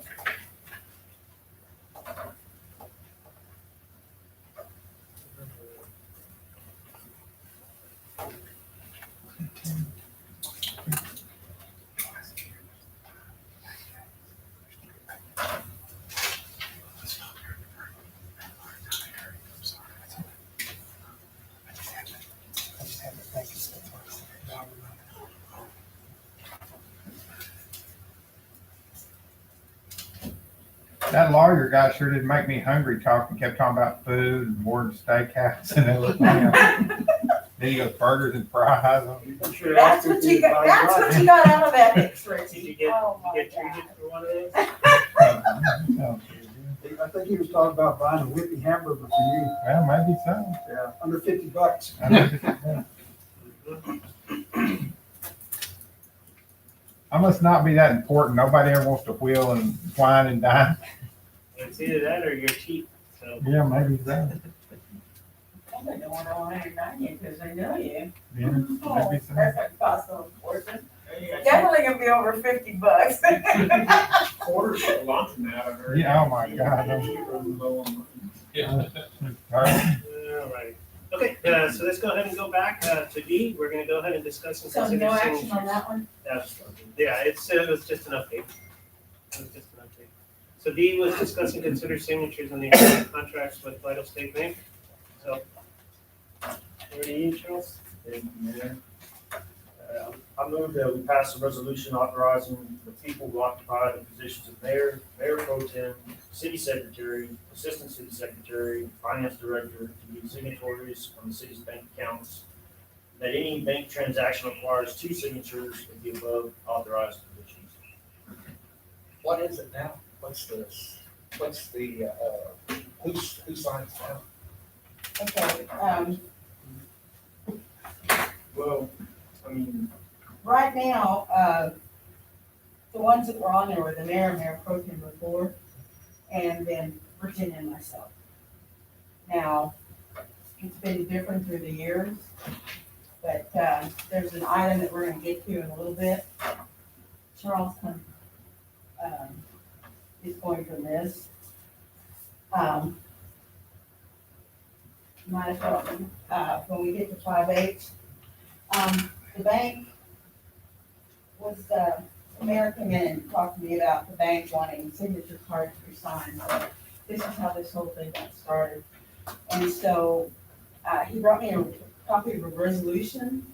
That lawyer guy sure did make me hungry talking, kept talking about food and Ward Steakhouse and everything. Then he goes burgers and fries. I'm sure That's what you got, that's what you got out of ethics, Did you Richie. get, Oh, you my get God. treated for one of those? I think he was talking about buying a Whippy hamburger for you. Well, maybe so. Yeah. Under $50. I must not be that important. Nobody ever wants to wheel and wine and dine. It's either that or you're cheap, so. Yeah, maybe so. Somebody don't want to entertain you because they know you. Yeah, Oh, maybe so. that's gonna cost a fortune. Definitely gonna be over $50. Quarters of a laundromat, I heard. Yeah, oh my God. All right. All right. Okay, so let's go ahead and go back to D. We're gonna go ahead and discuss and So consider no action signatures. on that one? Yeah, it was just an update. It was just an update. So D was discuss and consider signatures on the agreement contracts with Vital State Bank. So, over to you, Charles. Thank you, Mayor. I move that we pass a resolution authorizing the people who occupy the positions of mayor, mayor pro tem, city secretary, assistant city secretary, finance director to be signatories on the city's bank accounts. That any bank transaction requires 2 signatures of the above authorized positions. What is it now? What's the, who signs now? Okay, Well, I mean, right now, the ones that were on there were the mayor, mayor pro tem before, and then Virginia and myself. Now, it's been different through the years, but, there's an item that we're gonna get to in a little bit. Charles is going from this. Might as well, when we get to 5H, the bank was, the mayor came in and talked to me about the bank wanting signature cards to be signed. So this is how this whole thing got started. And so, he brought me a copy of a resolution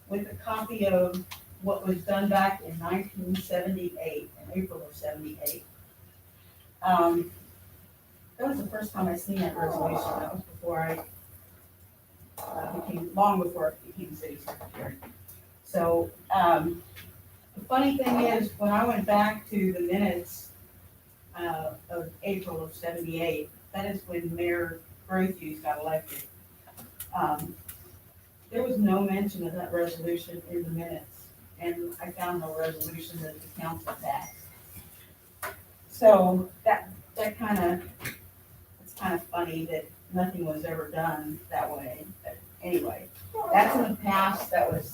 with a copy of what was done back in 1978, in April of 78. That was the first time I seen that resolution. That was before long before I became city secretary. So, the funny thing is, when I went back to the minutes of April of 78, that is when Mayor Matthews got elected. There was no mention of that resolution in the minutes, and I found no resolution that the council passed. So that kind of, it's kind of funny that nothing was ever done that way. But anyway, that's in the past. That was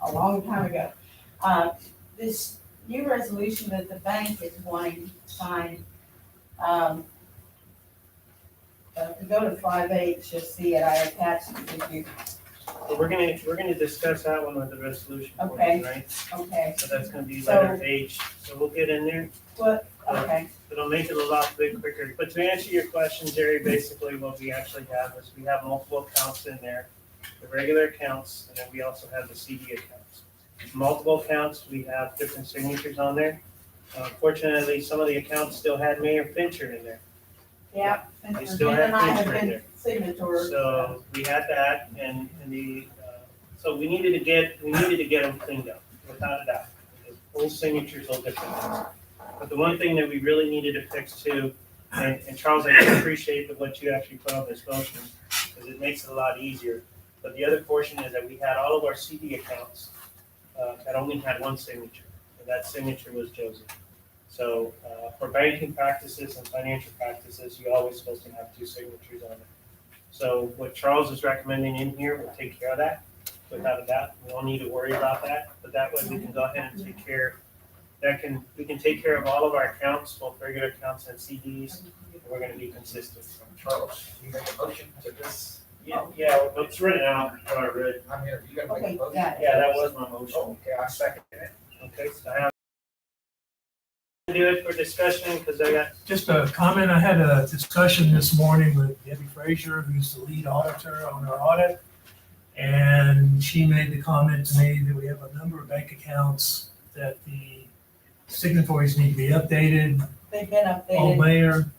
a long time ago. This new resolution that the bank is wanting to sign, if you go to 5H, you'll see it. I attached it to you. Well, we're gonna discuss that one with the resolution Okay. portion, right? Okay. So that's gonna be So- letter H, so we'll get in there. What? Okay. It'll make it a lot bit quicker. But to answer your question, Jerry, basically what we actually have is we have multiple accounts in there. The regular accounts, and then we also have the CD accounts. Multiple accounts, we have different signatures on there. Fortunately, some of the accounts still had Mayor Fincher in there. Yeah. You still Jen have and I have Fincher in been there. signatories. So we had that and so we needed to get them cleaned up, without a doubt. Because full signatures are different things. But the one thing that we really needed to fix too, and Charles, I do appreciate what you actually put on this motion, because it makes it a lot easier. But the other portion is that we had all of our CD accounts that only had one signature, and that signature was Joseph. So for banking practices and financial practices, you're always supposed to have 2 signatures on it. So what Charles is recommending in here will take care of that, without a doubt. We don't need to worry about that, but that way we can go ahead and take care we can take care of all of our accounts, both regular accounts and CDs, and we're gonna be consistent. Charles, you make a motion to this? Yeah, let's run it out, what I read. I'm here, you gotta make Okay, a motion. got it. Yeah, that was my motion. Oh, okay, I second it. Okay, so I have to do it for discussion, because I got, Just a comment, I had a discussion this morning with Debbie Frazier, who's the lead auditor on our audit. And she made the comment to me that we have a number of bank accounts that the signatories need to be updated. They've been Old updated, mayor,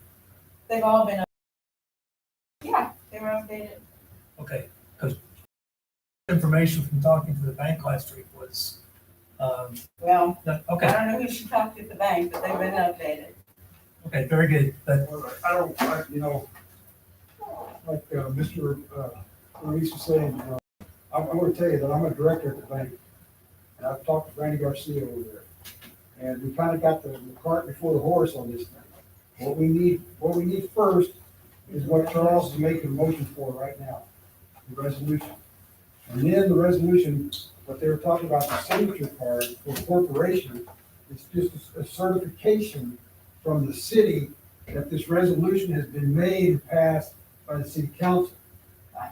they've all been, yeah, they were updated. okay, because information from talking to the bank last week was, Well, I okay, don't know who she talked to at the bank, but they've been updated. okay, very good, but Like Mr. Ruiz was saying, I'm going to tell you that I'm a director at the bank. And I've talked to Randy Garcia over there. And we kind of got the cart before the horse on this thing. What we need first is what Charles is making a motion for right now, the resolution. And then the resolution, what they were talking about, the signature card for corporation, it's just a certification from the city that this resolution has been made and passed by the city council.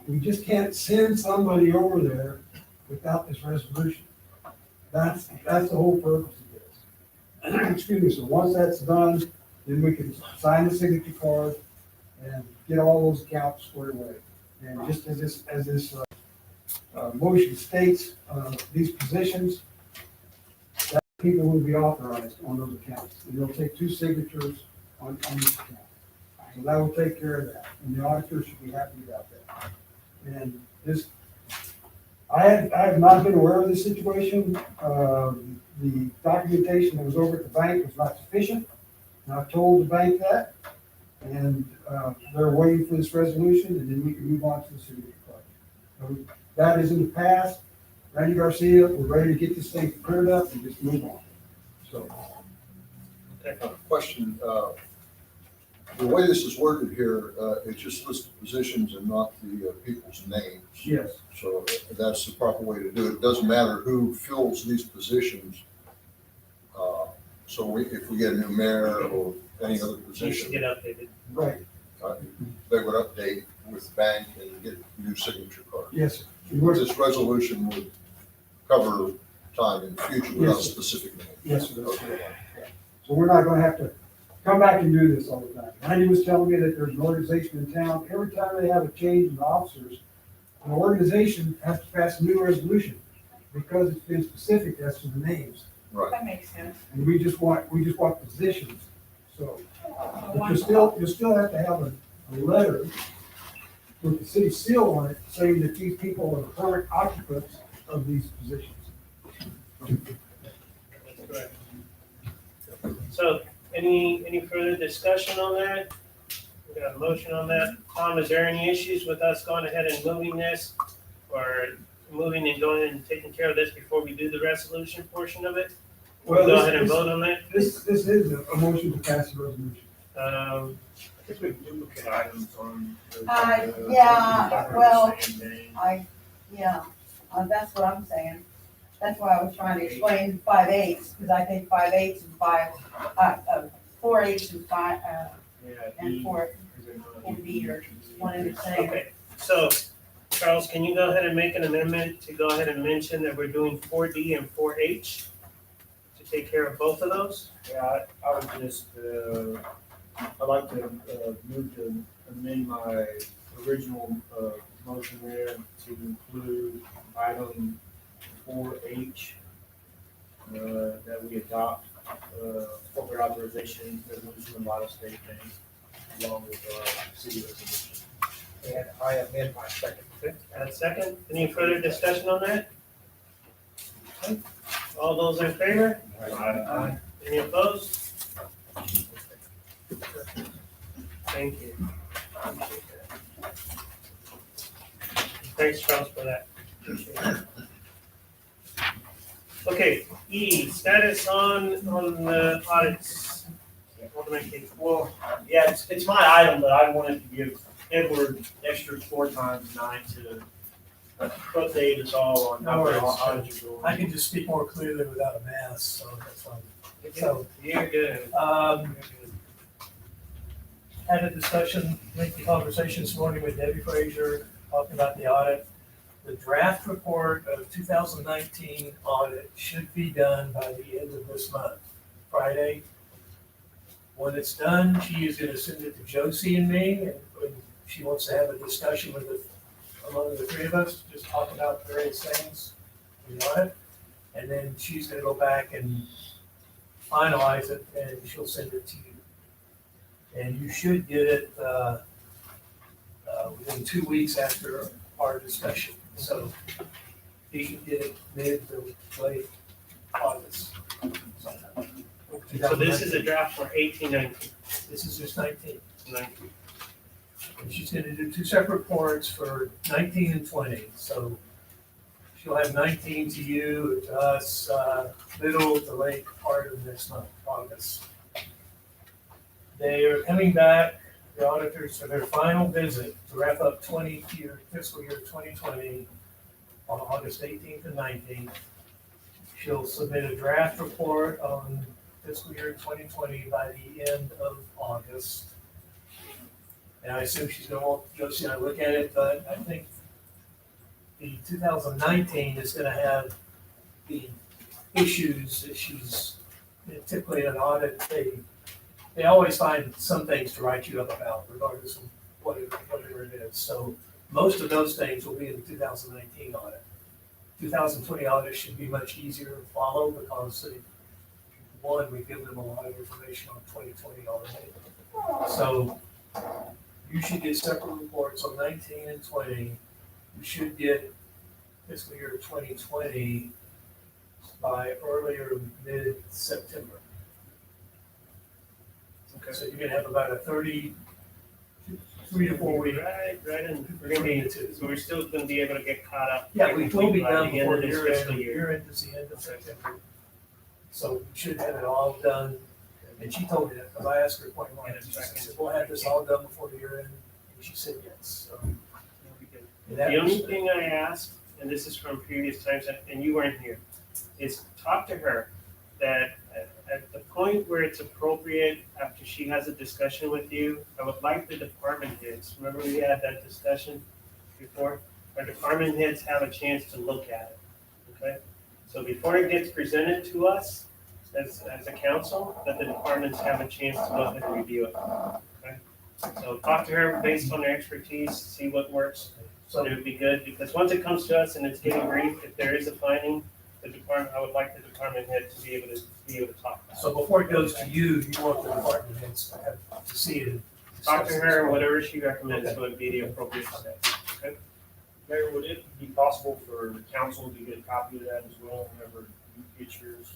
We just can't send somebody over there without this resolution. That's the whole purpose of this. Excuse me, so once that's done, then we can sign the signature card and get all those accounts squared away. And just as this motion states, these positions, that people will be authorized on those accounts. And they'll take 2 signatures on each account. So that will take care of that, and the auditor should be happy about that. And this, I have not been aware of this situation. The documentation that was over at the bank was not sufficient, and I've told the bank that. And they're waiting for this resolution, and then we can move on to the signature card. So that is in the past. Randy Garcia, we're ready to get this thing cleared up and just move on. So. Question, the way this is worded here, it just lists the positions and not the people's names. Yes. So that's the proper way to do it. It doesn't matter who fills these positions. So if we get a new mayor or any other you should position, get updated. Right. they would update with the bank and get new signature cards. Yes, sir. This resolution would cover time in the future without a Yes, sir. specific name. Yes, sir. That's Okay. correct. So we're not gonna have to come back and do this all the time. Randy was telling me that there's an organization in town, every time they have a change in officers, an organization has to pass a new resolution because it's been specific as to the names. Right. That makes sense. And we just want positions. So, but you still have to have a letter with the city seal on it saying that these people are current occupants of these positions. That's correct. So, any further discussion on that? We got a motion on that. Tom, is there any issues with us going ahead and moving this? Or moving and going and taking care of this before we do the resolution portion of it? Well, Go ahead and vote on that. This is a motion to pass the resolution. I think we have duplicate items on. Yeah, well, Same thing. That's what I'm saying. That's why I was trying to explain 5/8, because I think 5/8 and 4/8 and 5, Yeah, and E 4 is another- and B are one and the same. Okay, so Charles, can you go ahead and make an amendment to go ahead and mention that we're doing 4D and 4H? To take care of both of those? Yeah, I would just, I'd like to move to amend my original motion there to include item 4H, that we adopt corporate authorization resolution of Lotto State Bank along with our city resolution. And I amend my second. And a second, any further discussion on that? All those in favor? Aye. Any opposed? Thank you. Appreciate that. Thanks, Charles, for that. Appreciate it. Okay, E, status on the audits. Alderman Kate. Well, yeah, it's my item, but I wanted to give Edward extra floor time tonight to update us all on how our audits are going. I can just speak more clearly without a mask, so that's fine. So, You're good. had a discussion, lengthy conversation this morning with Debbie Frazier, talking about the audit. The draft report of 2019 audit should be done by the end of this month, Friday. When it's done, she is gonna send it to Josie and me, and when she wants to have a discussion with among the three of us, just talk about various things in the audit. And then she's gonna go back and finalize it, and she'll send it to you. And you should get it, within 2 weeks after our discussion. So you can get it mid to late August. So this is a draft for 18, This is just 19. 19. And she's gonna do two separate reports for 19 and 20. So she'll have 19 to you, to us, middle to late part of next month, August. They are coming back, the auditors, for their final visit to wrap up fiscal year 2020 on August 18th and 19th. She'll submit a draft report on fiscal year 2020 by the end of August. And I assume she's gonna want Josie and I look at it, but I think the 2019 is gonna have the issues that she's, typically an audit, they always find some things to write you up about, regardless of whatever it is. So most of those things will be in the 2019 audit. 2020 audit should be much easier to follow because one, we've given them a lot of information on 2020 already. So you should get separate reports on 19 and 20. You should get fiscal year 2020 by earlier mid-September. Okay. So you're gonna have about a 3 to 4 week. Right, and we're gonna be, so we're still gonna be able to get caught up. Yeah, we will be by done the end before of this year fiscal end. year. Year end is the end of September. So we should have it all done. And she told me that, because I asked her point blank. She said, we'll have this all done before the year end. And she said yes, so. and that The only was- thing I asked, and this is from previous times, and you weren't here, is talk to her that at the point where it's appropriate, after she has a discussion with you, I would like the department heads, remember we had that discussion before? Our department heads have a chance to look at it, okay? So before it gets presented to us as a council, that the departments have a chance to look and review it, okay? So talk to her based on their expertise, see what works. So it would be good, because once it comes to us and it's getting briefed, if there is a finding, the department, I would like the department head to be able to talk about it. So before it goes to you, you want the department heads to have to see it. and Talk to discuss it. her, whatever she recommends would be the appropriate step. Mayor, would it be possible for the council to get a copy of that as well, whenever you get yours?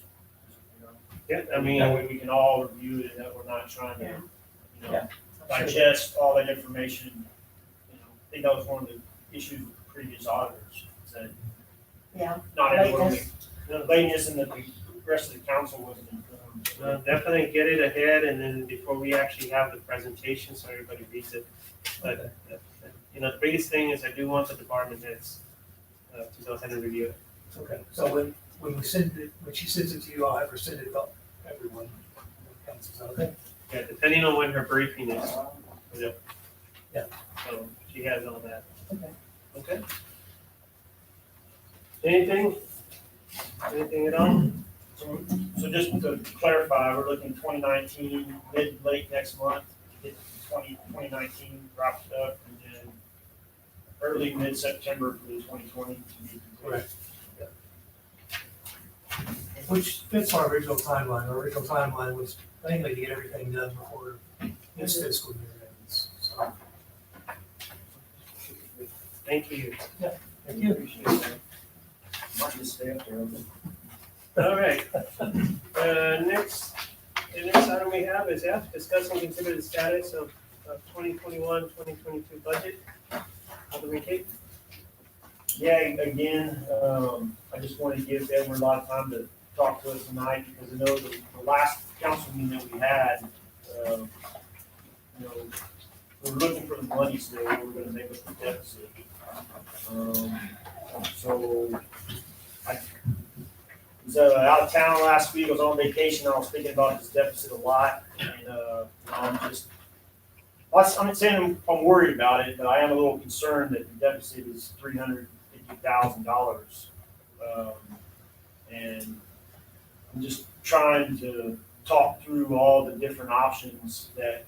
You know, Yeah, I that mean, way we can all review it, and that we're not trying to, you know, Yeah. digest all that information. You know, I think that was one of the issues with the previous auditors, is that Yeah. not everyone, Lateness. lateness and that the rest of the council wasn't informed. definitely get it ahead and then before we actually have the presentation, so everybody reads it. But, you know, the biggest thing is I do want the department heads to go ahead and review it. Okay, so when we send it, when she sends it to you, I'll have her send it to everyone. Okay. Yeah, depending on when her briefing is. Yep. Yeah. So she has all that. Okay. Okay. Anything at all? So just to clarify, we're looking 2019, late next month, to get 2019 wrapped up, and then early, mid-September for the 2020 to be complete. Correct. Which fits our original timeline. Our original timeline was mainly to get everything done before this fiscal year ends. So, Thank you. thank you. Appreciate that. Might just stay up there. All right. The next item we have is F, discuss and consider the status of 2021-2022 budget. Alderman Kate? Yeah, again, I just want to give Edward a lot of time to talk to us tonight, because I know the last council meeting that we had, you know, we were looking for the money still, we were gonna make up the deficit. So, I was was out of town last week, I was on vacation, I was thinking about this deficit a lot, and, I'm just, well, I'm not saying I'm worried about it, but I am a little concerned that the deficit is $350,000. And I'm just trying to talk through all the different options that,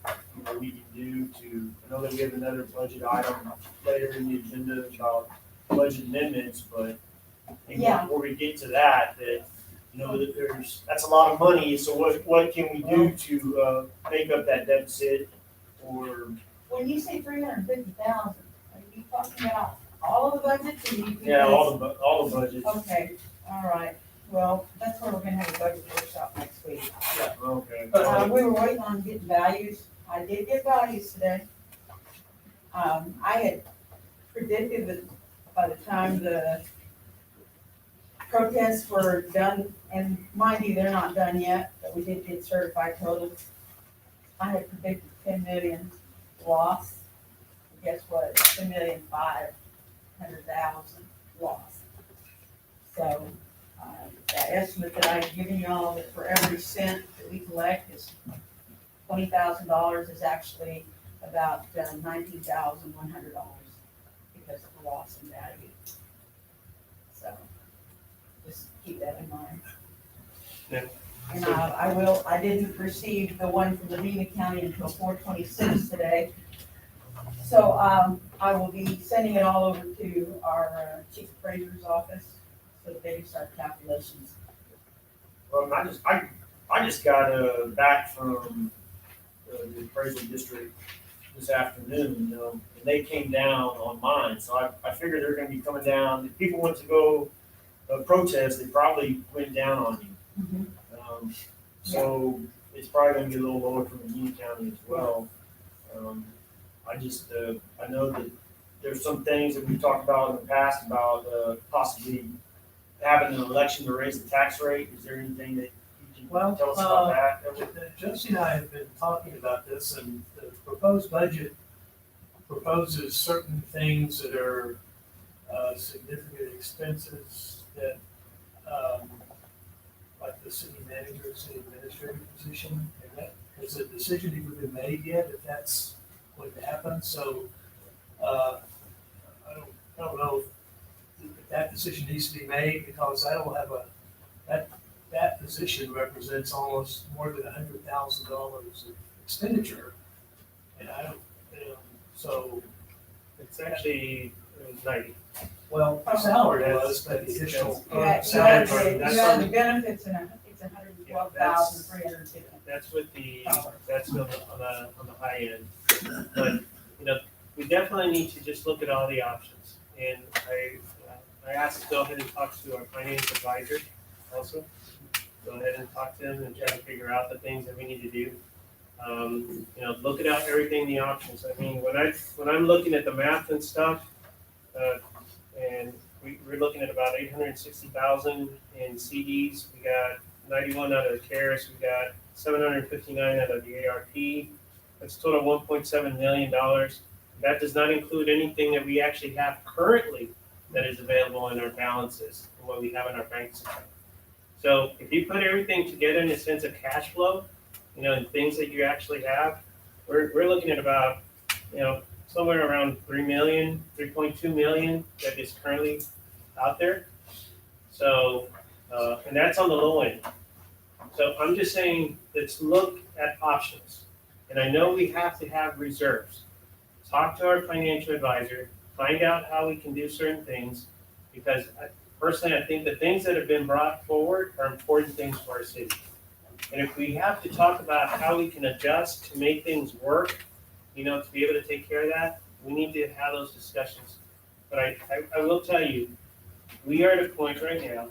we can do to, I know that we have another budget item later in the agenda about budget amendments, but I think Yeah. before we get to that, that that's a lot of money, so what can we do to, make up that deficit? Or, When you say 350,000, are you talking about all of the budgets or you? yeah, all the budgets. Okay, all right. Well, that's where we're gonna have a budget workshop next week. Okay. We were waiting on getting values. I did get values today. I had predicted that by the time the protests were done, and mind you, they're not done yet, but we did get certified totals. I had predicted 10 million loss. Guess what? 10,500,000 loss. So, that estimate that I've given y'all that for every cent that we collect is $20,000 is actually about $19,100 because of the loss in value. So, just keep that in mind. Yeah. And I didn't receive the one from Levina County until 4/26 today. So, I will be sending it all over to our chief appraiser's office so that they can start calculations. Well, I just got, back from, the appraisal district this afternoon, and they came down on mine, so I figured they're gonna be coming down. If people went to go, protest, they probably went down on you. So it's probably gonna be a little lower from the Union County as well. I just, I know that there's some things that we've talked about in the past about, possibly having an election to raise the tax rate. Is there anything that you can tell us about that? Josie and I have been talking about this, and the proposed budget proposes certain things that are significant expenses that, like the city manager, city administrator position, and that, has a decision even been made yet if that's going to happen? So, I don't know if that decision needs to be made, because I don't have that position represents almost more than $100,000 of expenditure. And I don't, so. It's actually, it was 90. Well, the salary was, but the additional. You had salary the part, you that's had on- the benefits and it's $112,350. That's with that's on the high end. But, we definitely need to just look at all the options. And I asked to go ahead and talk to our finance advisor also. Go ahead and talk to them and try to figure out the things that we need to do. Look at everything, the options. I mean, when I'm looking at the math and stuff, and we're looking at about 860,000 in CDs. We got 91 out of the CARES. We got 759 out of the ARP. That's a total of $1.7 million. That does not include anything that we actually have currently that is available in our balances and what we have in our bank account. So if you put everything together in a sense of cash flow, and things that you actually have, we're looking at about, somewhere around 3 million, 3.2 million that is currently out there. So, and that's on the low end. So I'm just saying, let's look at options. And I know we have to have reserves. Talk to our financial advisor, find out how we can do certain things, because personally, I think the things that have been brought forward are important things for our city. And if we have to talk about how we can adjust to make things work, to be able to take care of that, we need to have those discussions. But I will tell you, we are at a point right now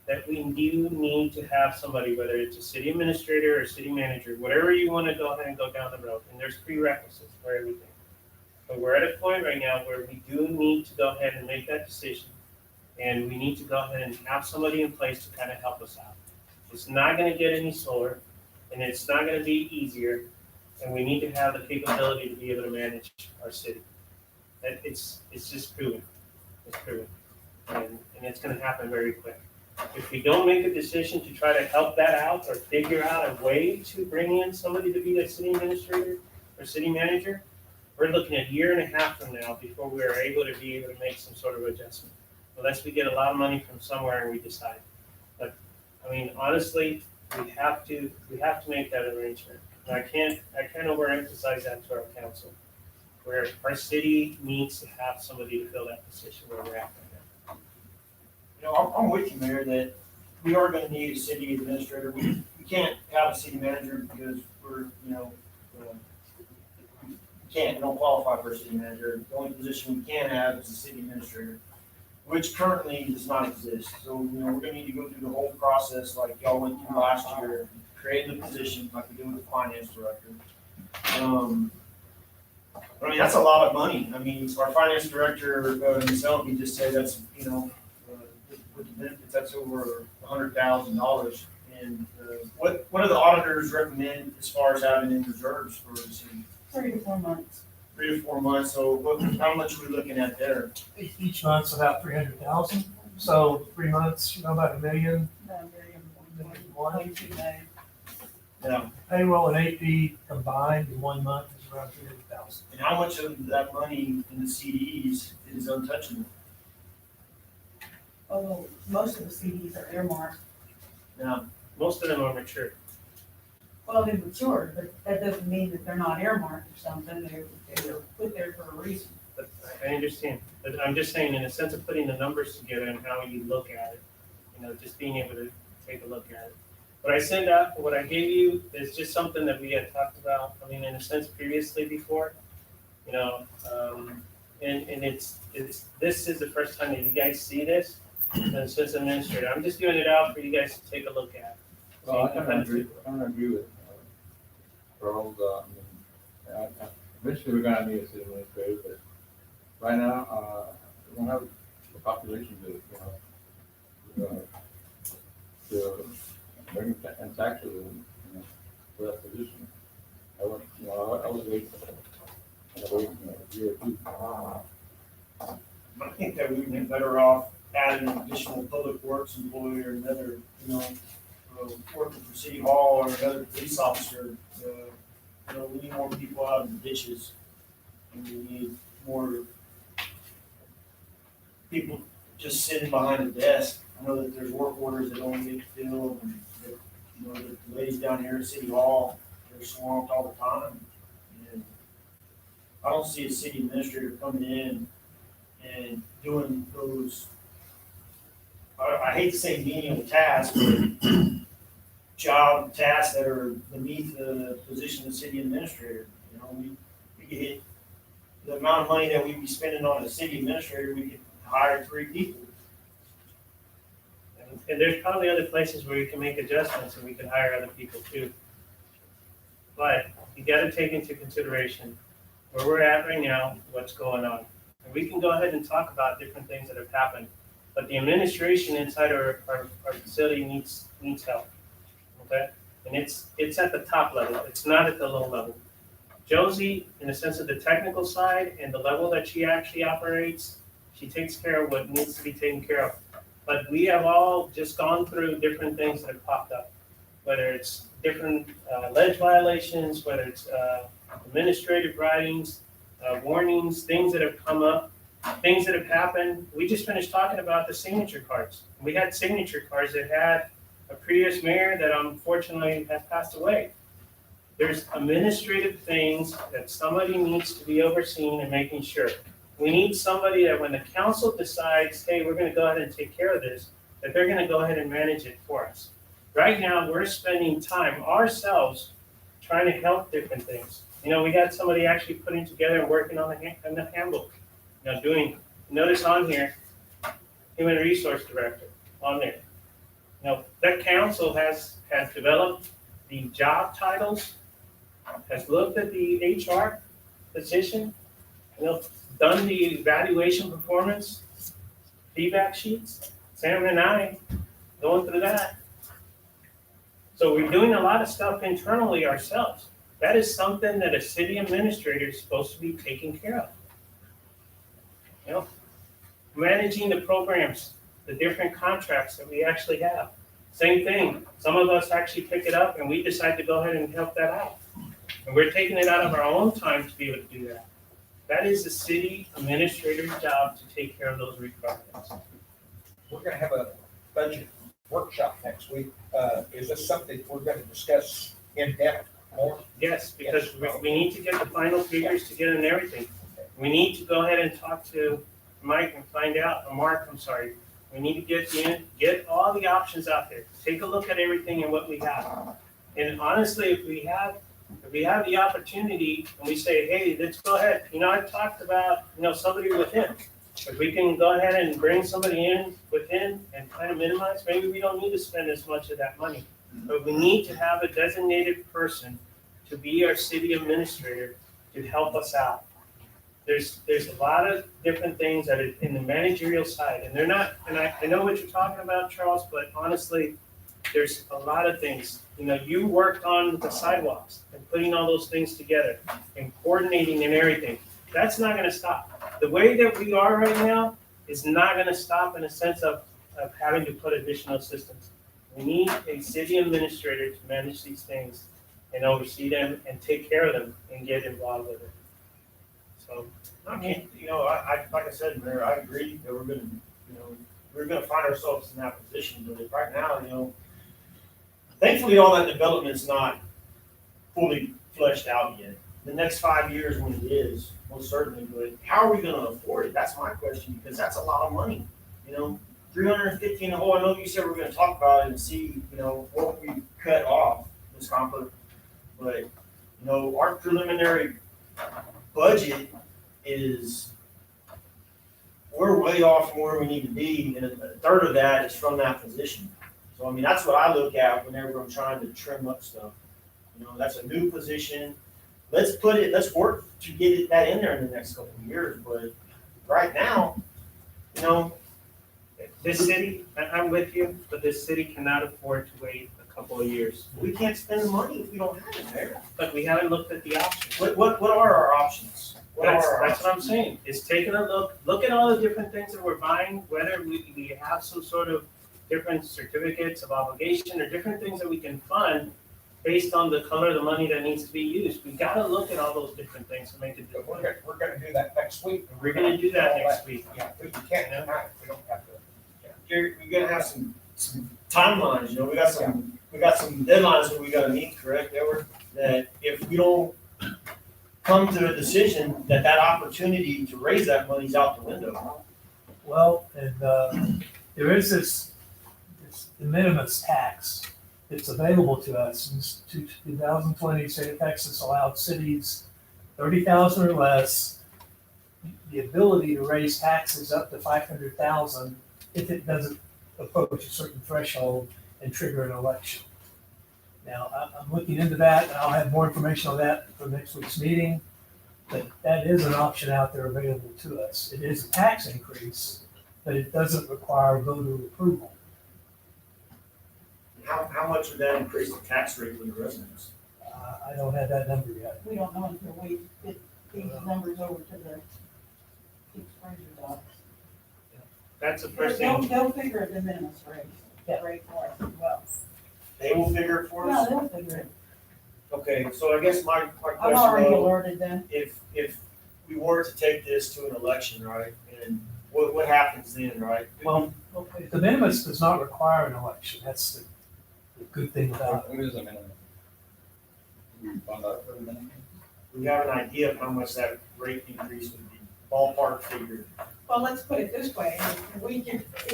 that we do need to have somebody, whether it's a city administrator or city manager, whatever you want to go ahead and go down the road, and there's prerequisites for everything. But we're at a point right now where we do need to go ahead and make that decision, and we need to go ahead and have somebody in place to kind of help us out. It's not going to get any slower, and it's not going to be easier, and we need to have the capability to be able to manage our city. It's just proven. It's proven. And it's going to happen very quick. If we don't make a decision to try to help that out or figure out a way to bring in somebody to be the city administrator or city manager, we're looking at a year and a half from now before we are able to make some sort of adjustment. Unless we get a lot of money from somewhere and we decide. But, I mean, honestly, we have to make that arrangement. And I can't overemphasize that to our council, where our city needs to have somebody to fill that position where we're at right now. You know, I'm with you, Mayor, that we are gonna need a city administrator. We can't have a city manager because we're, you know, we don't qualify for a city manager. The only position we can have is a city administrator, which currently does not exist. So, you know, we're gonna need to go through the whole process like y'all went through last year, creating the position like we did with the finance director. I mean, that's a lot of money. I mean, our finance director, himself, he just said that's, you know, with the benefits, that's over $100,000. And what do the auditors recommend as far as having in reserves for the city? 3 to 4 months. 3 to 4 months. So how much are we looking at there? Each month's about 300,000, so 3 months, about $1 million. Yeah. Payroll and AP combined in 1 month is around 300,000. And how much of that money in the CDs is untouchable? Although most of the CDs are earmarked, Now, Most of them are mature. well, they're matured, but that doesn't mean that they're not earmarked or something, they're put there for a reason. But I understand, but I'm just saying, in a sense of putting the numbers together and how you look at it, you know, just being able to take a look at it. What I sent out, what I gave you is just something that we had talked about, I mean, in a sense previously before, you know, and it's, this is the first time that you guys see this, and it says administrator, I'm just giving it out for you guys to take a look at. Well, I kind of agree with Charles. Eventually, we're gonna need a city administrator, but right now, we don't have the population to bring and taxes for that position. I was waiting a year or two. I think that we'd be better off adding an additional public works employee or another, you know, working for City Hall or another police officer. You know, we need more people out in the ditches. And we need more people just sitting behind a desk. I know that there's work orders that don't get filled, and that, you know, the ladies down here at City Hall, they're swamped all the time. And I don't see a city administrator coming in and doing those, I hate to say menial tasks, but job tasks that are beneath the position of city administrator. You know, we could hit the amount of money that we'd be spending on a city administrator, we could hire 3 people. And there's probably other places where we can make adjustments and we can hire other people too. But you gotta take into consideration where we're at right now, what's going on. And we can go ahead and talk about different things that have happened, but the administration inside our facility needs help, okay? And it's at the top level, it's not at the low level. Josie, in the sense of the technical side and the level that she actually operates, she takes care of what needs to be taken care of. But we have all just gone through different things that have popped up, whether it's different ledge violations, whether it's administrative writings, warnings, things that have come up, things that have happened. We just finished talking about the signature cards. We had signature cards that had a previous mayor that unfortunately has passed away. There's administrative things that somebody needs to be overseeing and making sure. We need somebody that when the council decides, hey, we're gonna go ahead and take care of this, that they're gonna go ahead and manage it for us. Right now, we're spending time ourselves trying to help different things. You know, we got somebody actually putting together and working on the handbook. You know, notice on here, Human Resource Director on there. You know, that council has developed the job titles, has looked at the HR position, you know, done the evaluation performance, feedback sheets. Sam and I going through that. So we're doing a lot of stuff internally ourselves. That is something that a city administrator is supposed to be taking care of. You know, managing the programs the different contracts that we actually have. Same thing, some of us actually pick it up and we decide to go ahead and help that out. And we're taking it out of our own time to be able to do that. That is the city administrator's job to take care of those requirements. We're gonna have a budget workshop next week. Is this something we're gonna discuss in depth more? Yes, because we need to get the final figures together and everything. We need to go ahead and talk to Mike and find out, or Mark, I'm sorry. We need to get all the options out there. Take a look at everything and what we have. And honestly, if we have the opportunity and we say, hey, let's go ahead, I talked about, somebody within. If we can go ahead and bring somebody in within and kind of minimize, maybe we don't need to spend as much of that money. But we need to have a designated person to be our city administrator to help us out. There's a lot of different things that are in the managerial side, and they're not, and I know what you're talking about, Charles, but honestly, there's a lot of things. You worked on the sidewalks and putting all those things together and coordinating and everything. That's not gonna stop. The way that we are right now is not gonna stop in a sense of having to put additional assistance. We need a city administrator to manage these things and oversee them and take care of them and get involved with it. So, I like I said, Mayor, I agree that we're gonna find ourselves in that position, but right now, thankfully, all that development's not fully fleshed out yet. The next 5 years when it is, most certainly, but how are we gonna afford it? That's my question, because that's a lot of money, 350 in the hole. I know you said we're gonna talk about it and see, what we cut off, Ms. Comfort, but, our preliminary budget is, we're way off from where we need to be, and a third of that is from that position. So, that's what I look at whenever I'm trying to trim up stuff. That's a new position. Let's work to get that in there in the next couple of years, but right now, this city, I'm with you, but this city cannot afford to wait a couple of years. we can't spend the money if we don't have it there. But we haven't looked at the options. What are our options? That's what I'm saying, is taking a look at all the different things that we're buying, whether we have some sort of different certificates of obligation or different things that we can fund based on the color of the money that needs to be used. We gotta look at all those different things to make it. But we're gonna do that next week. We're gonna do that next week. Yeah, we can't tonight, we don't have to. We're gonna have some timelines, we got some deadlines that we gotta meet, correct, Edward? That if we don't come to a decision that opportunity to raise that money's out the window. Well, and, there is this de minimis tax. It's available to us. Since 2020, state of Texas allowed cities 30,000 or less the ability to raise taxes up to 500,000 if it doesn't approach a certain threshold and trigger an election. Now, I'm looking into that, and I'll have more information on that for next week's meeting. But that is an option out there available to us. It is a tax increase, but it doesn't require voter approval. How much would that increase the tax rate for the residents? I don't have that number yet. We don't know until we get these numbers over to the appraiser docs. That's the first thing. They'll figure the minimum rate for us as well. They will figure it for No, us? they'll figure it. Okay, so I guess my I'm question already though, alerted them. if we were to take this to an election, right, and what happens then, right? Well, the minimus does not require an election. That's the good thing about it. What is the minimum? We found out for the minimum? We have an idea of how much that rate increase would be, ballpark figure. Well, let's put it this way, if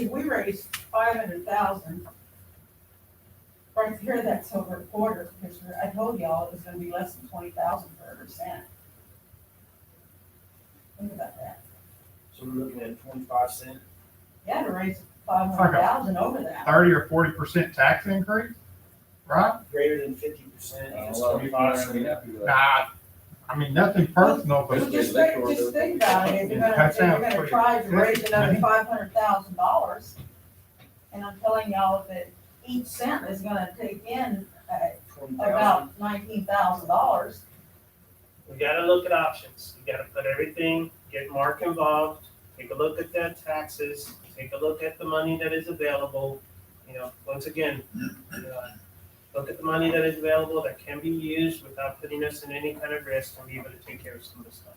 we raise 500,000, right here, that's over a quarter, because I told y'all it was gonna be less than 20,000 for every cent. Think about that. So we're looking at 25 cents. Yeah, to raise 500,000 over that. 30 or 40% tax increase, right? Greater than 50%, it's Well, people 25 aren't gonna be cents. happy with that. Nothing personal, Well, but just think about it, if you're That sounds gonna pretty try to raise another good. $500,000, and I'm telling y'all that each cent is gonna take in, 20,000. about $19,000. We gotta look at options. We gotta put everything, get Mark involved, take a look at the taxes, take a look at the money that is available. Once again, look at the money that is available that can be used without putting us in any kind of risk and be able to take care of some of the stuff.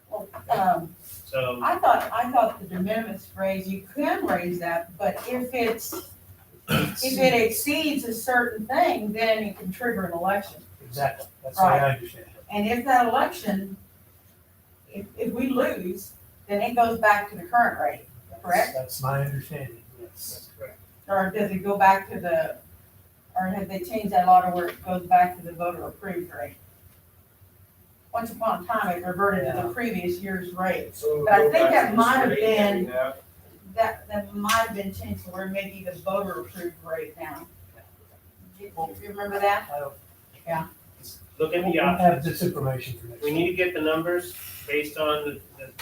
Well, So, I thought the de minimis raise, you can raise that, but if it exceeds a certain thing, then it can trigger an election. Exactly, that's the way I understand it. And if that election, if we lose, then it goes back to the current rate, correct? That's my understanding, yes. that's correct. Or does it go back to or have they changed that law to where it goes back to the voter approved rate? Once upon a time, it reverted to the previous year's rate. So But I go think back that to might this have rate that we been- have. That might have been changed to where maybe the voter approved rate now. Do you remember that? I don't Look at the we'll have options. this information for next We week. need to get the numbers based on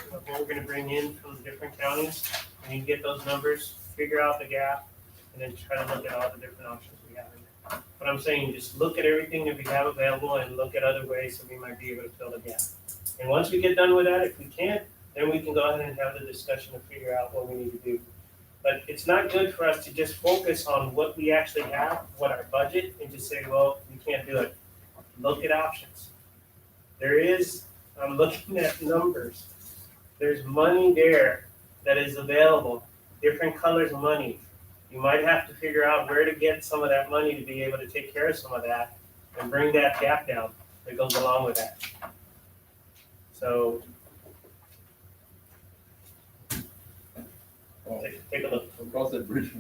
what we're gonna bring in from the different counties. We need to get those numbers, figure out the gap, and then try to look at all the different options we have in there. But I'm saying, just look at everything that we have available and look at other ways that we might be able to fill the gap. And once we get done with that, if we can't, then we can go ahead and have the discussion and figure out what we need to do. But it's not good for us to just focus on what we actually have, what our budget, and just say, well, we can't do it. Look at options. I'm looking at numbers. There's money there that is available, different colors of money. You might have to figure out where to get some of that money to be able to take care of some of that and bring that gap down that goes along with that. So take a look. We'll cross that bridge.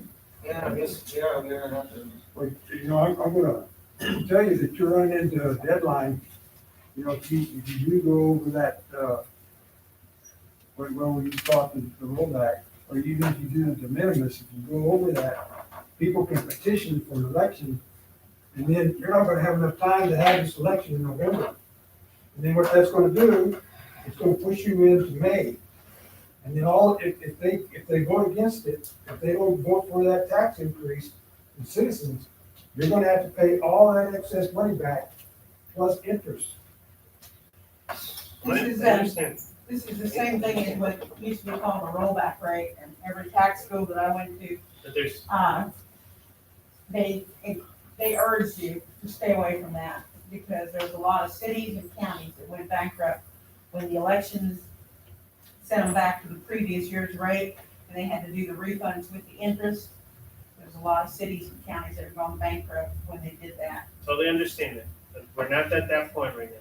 Yeah, I guess, yeah, we're gonna have to. Well, I'm gonna tell you that you're running into a deadline. If you do go over that, when we start the rollback, or even if you do the de minimis, if you go over that, people can petition for an election, and then you're not gonna have enough time to have this election in November. And then what that's gonna do, it's gonna push you into May. And then if they vote against it, if they don't vote for that tax increase in citizens, you're gonna have to pay all that excess money back plus interest. This is the same thing as what used to be called a rollback rate, and every tax school that I went to, But there's, they urged you to stay away from that, because there's a lot of cities and counties that went bankrupt when the elections sent them back to the previous year's rate, and they had to do the refunds with the interest. There's a lot of cities and counties that have gone bankrupt when they did that. totally understand it, but we're not at that point right now.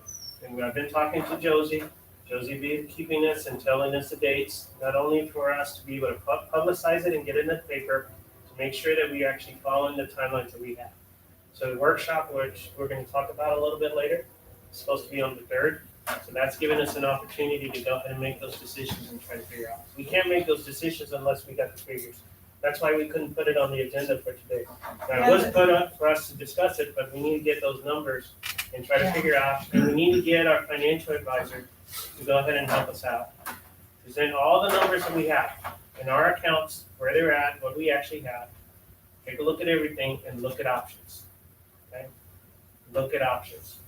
And I've been talking to Josie be keeping us and telling us the dates, not only for us to be able to publicize it and get it in the paper, to make sure that we actually follow in the timelines that we have. So the workshop, which we're gonna talk about a little bit later, is supposed to be on the 3rd. So that's giving us an opportunity to go ahead and make those decisions and try to figure out. We can't make those decisions unless we got the figures. That's why we couldn't put it on the agenda for today. Now, it was put up for us to discuss it, but we need to get those numbers and try to figure out, and we need to get our financial advisor to go ahead and help us out. Present all the numbers that we have in our accounts, where they're at, what we actually have. Take a look at everything and look at options. Okay? Look at options.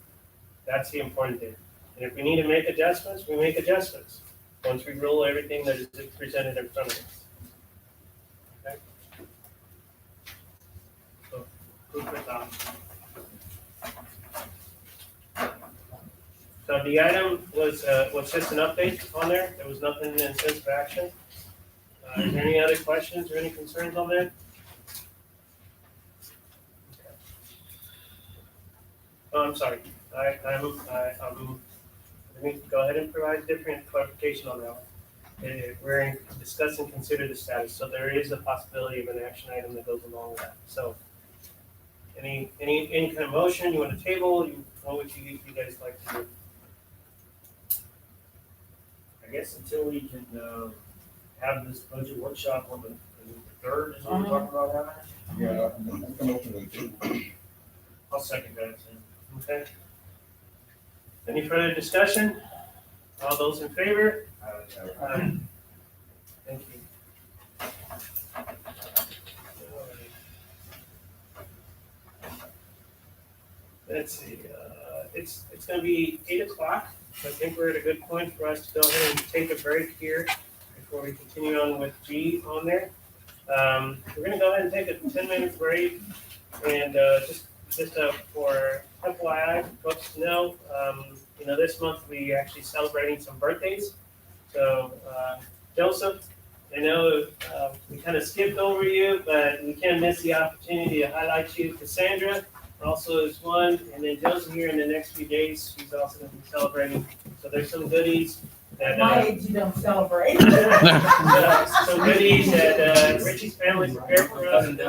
That's the important thing. And if we need to make adjustments, we make adjustments, once we rule everything that is presented in front of us. Okay? So, food for thought. So the item was just an update on there. There was nothing in sense of action. Is there any other questions or any concerns on that? Oh, I'm sorry. Let me go ahead and provide different clarification on that one. We're discussing consider the status, so there is a possibility of an action item that goes along with that. So any kind of motion you want to table, what would you guys like to do? I guess until we can, have this budget workshop on the 3rd is what we're talking about having. Yeah, I'm gonna open it. I'll second that, Tim. Okay. Any further discussion? All those in favor? Aye. Thank you. Let's see, it's gonna be 8 o'clock. I think we're at a good point for us to go ahead and take a break here before we continue on with G on there. We're gonna go ahead and take a 10-minute break, and just for FYI, folks to know, this month we actually celebrating some birthdays. So Joseph, I know we kind of skipped over you, but we can't miss the opportunity to highlight you. Cassandra also is one, and then Joseph here in the next few days, she's also going to be celebrating. So there's some goodies that My age, you don't celebrate. some goodies that Richie's family prepared for us. And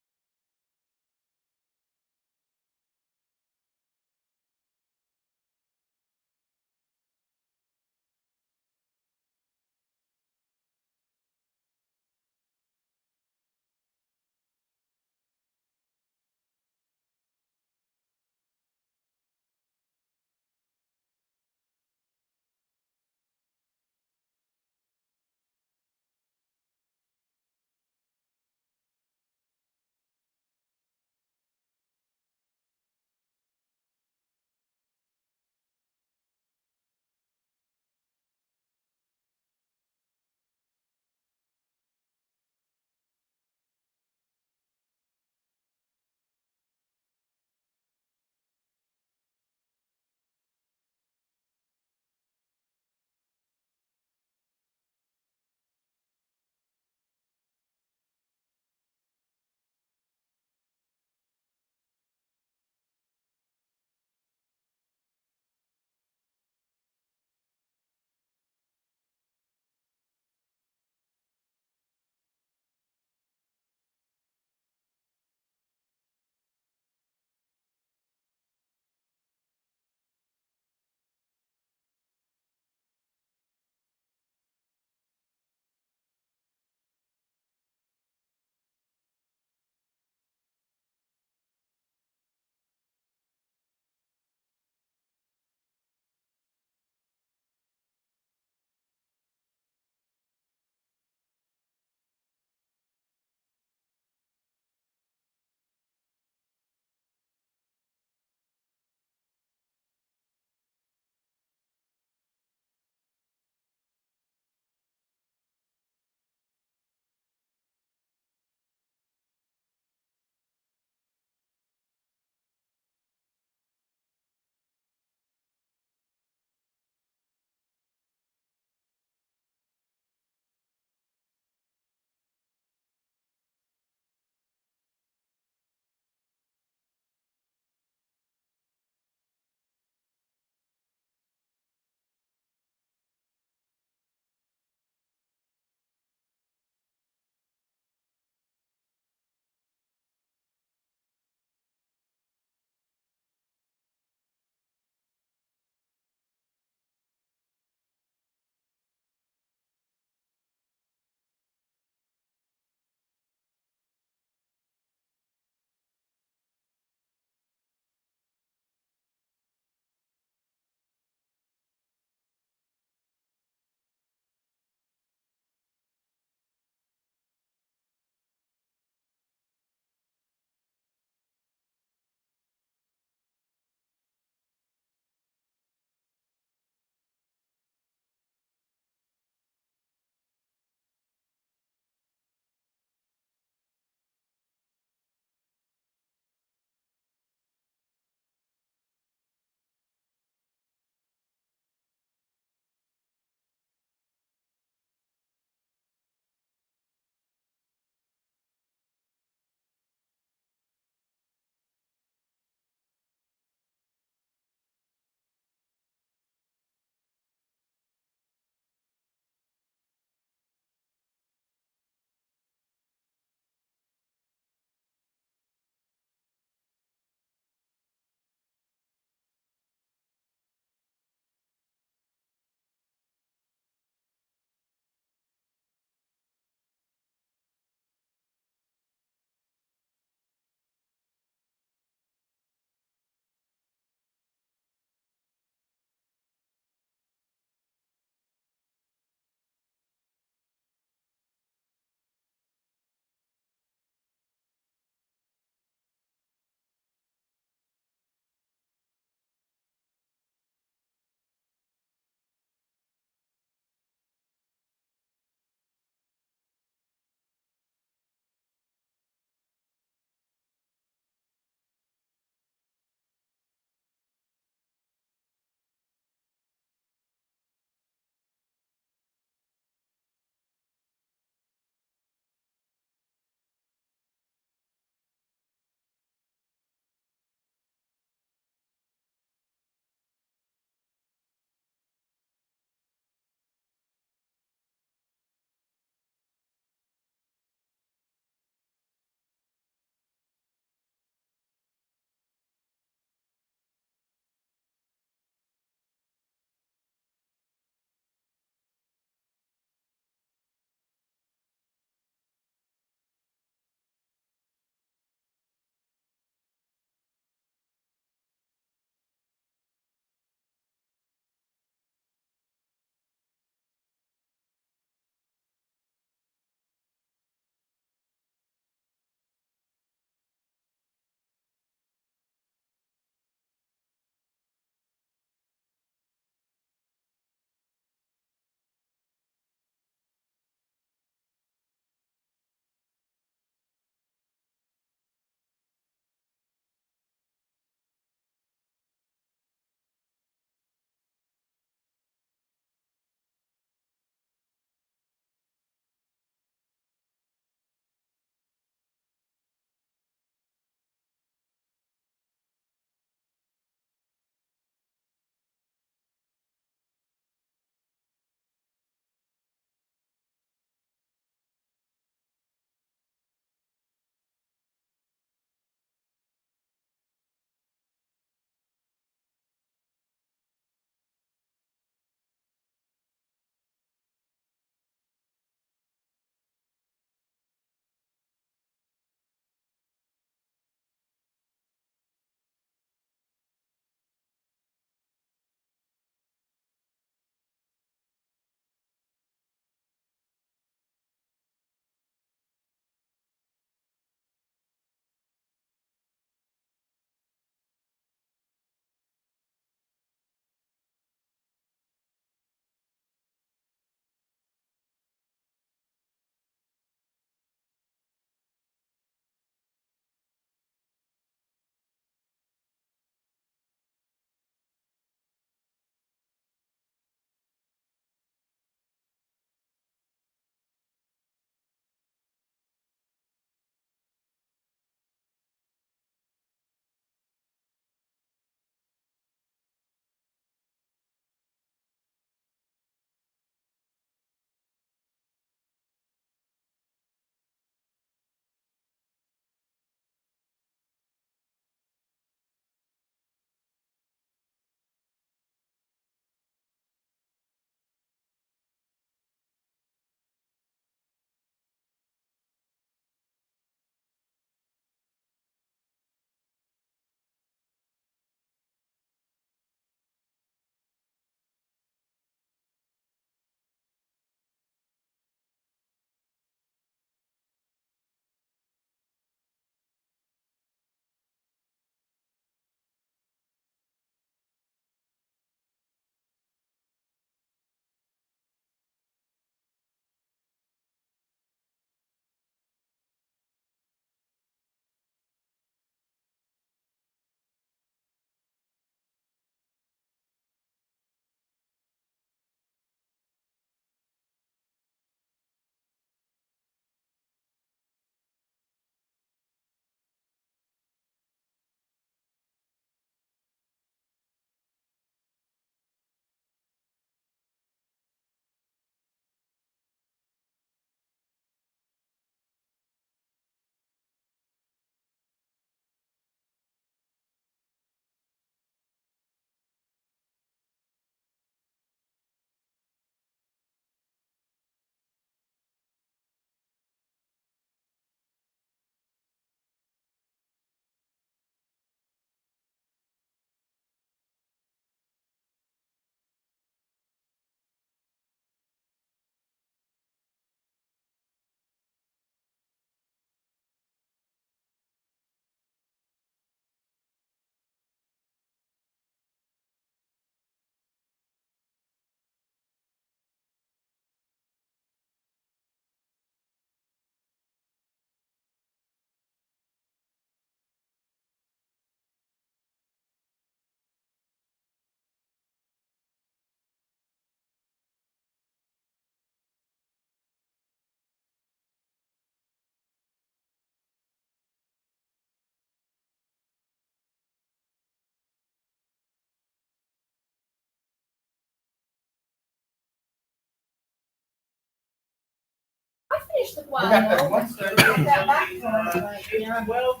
finished the We got that well. one. So get that back to us, but, yeah. 8:12.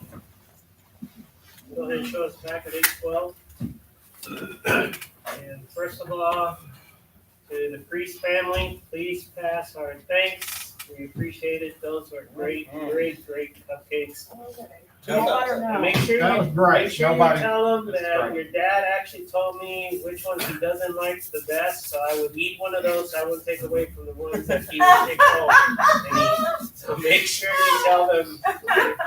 Go ahead and show us back at 8:12. And first of all, to the Priest family, please pass our thanks. We appreciate it. Those were great cupcakes. And make sure That you, was great. make sure you Nobody- tell them That's that great. your dad actually told me which ones he doesn't like the best, so I would eat one of those. I would take away from the ones that he would take home and eat. So make sure you tell them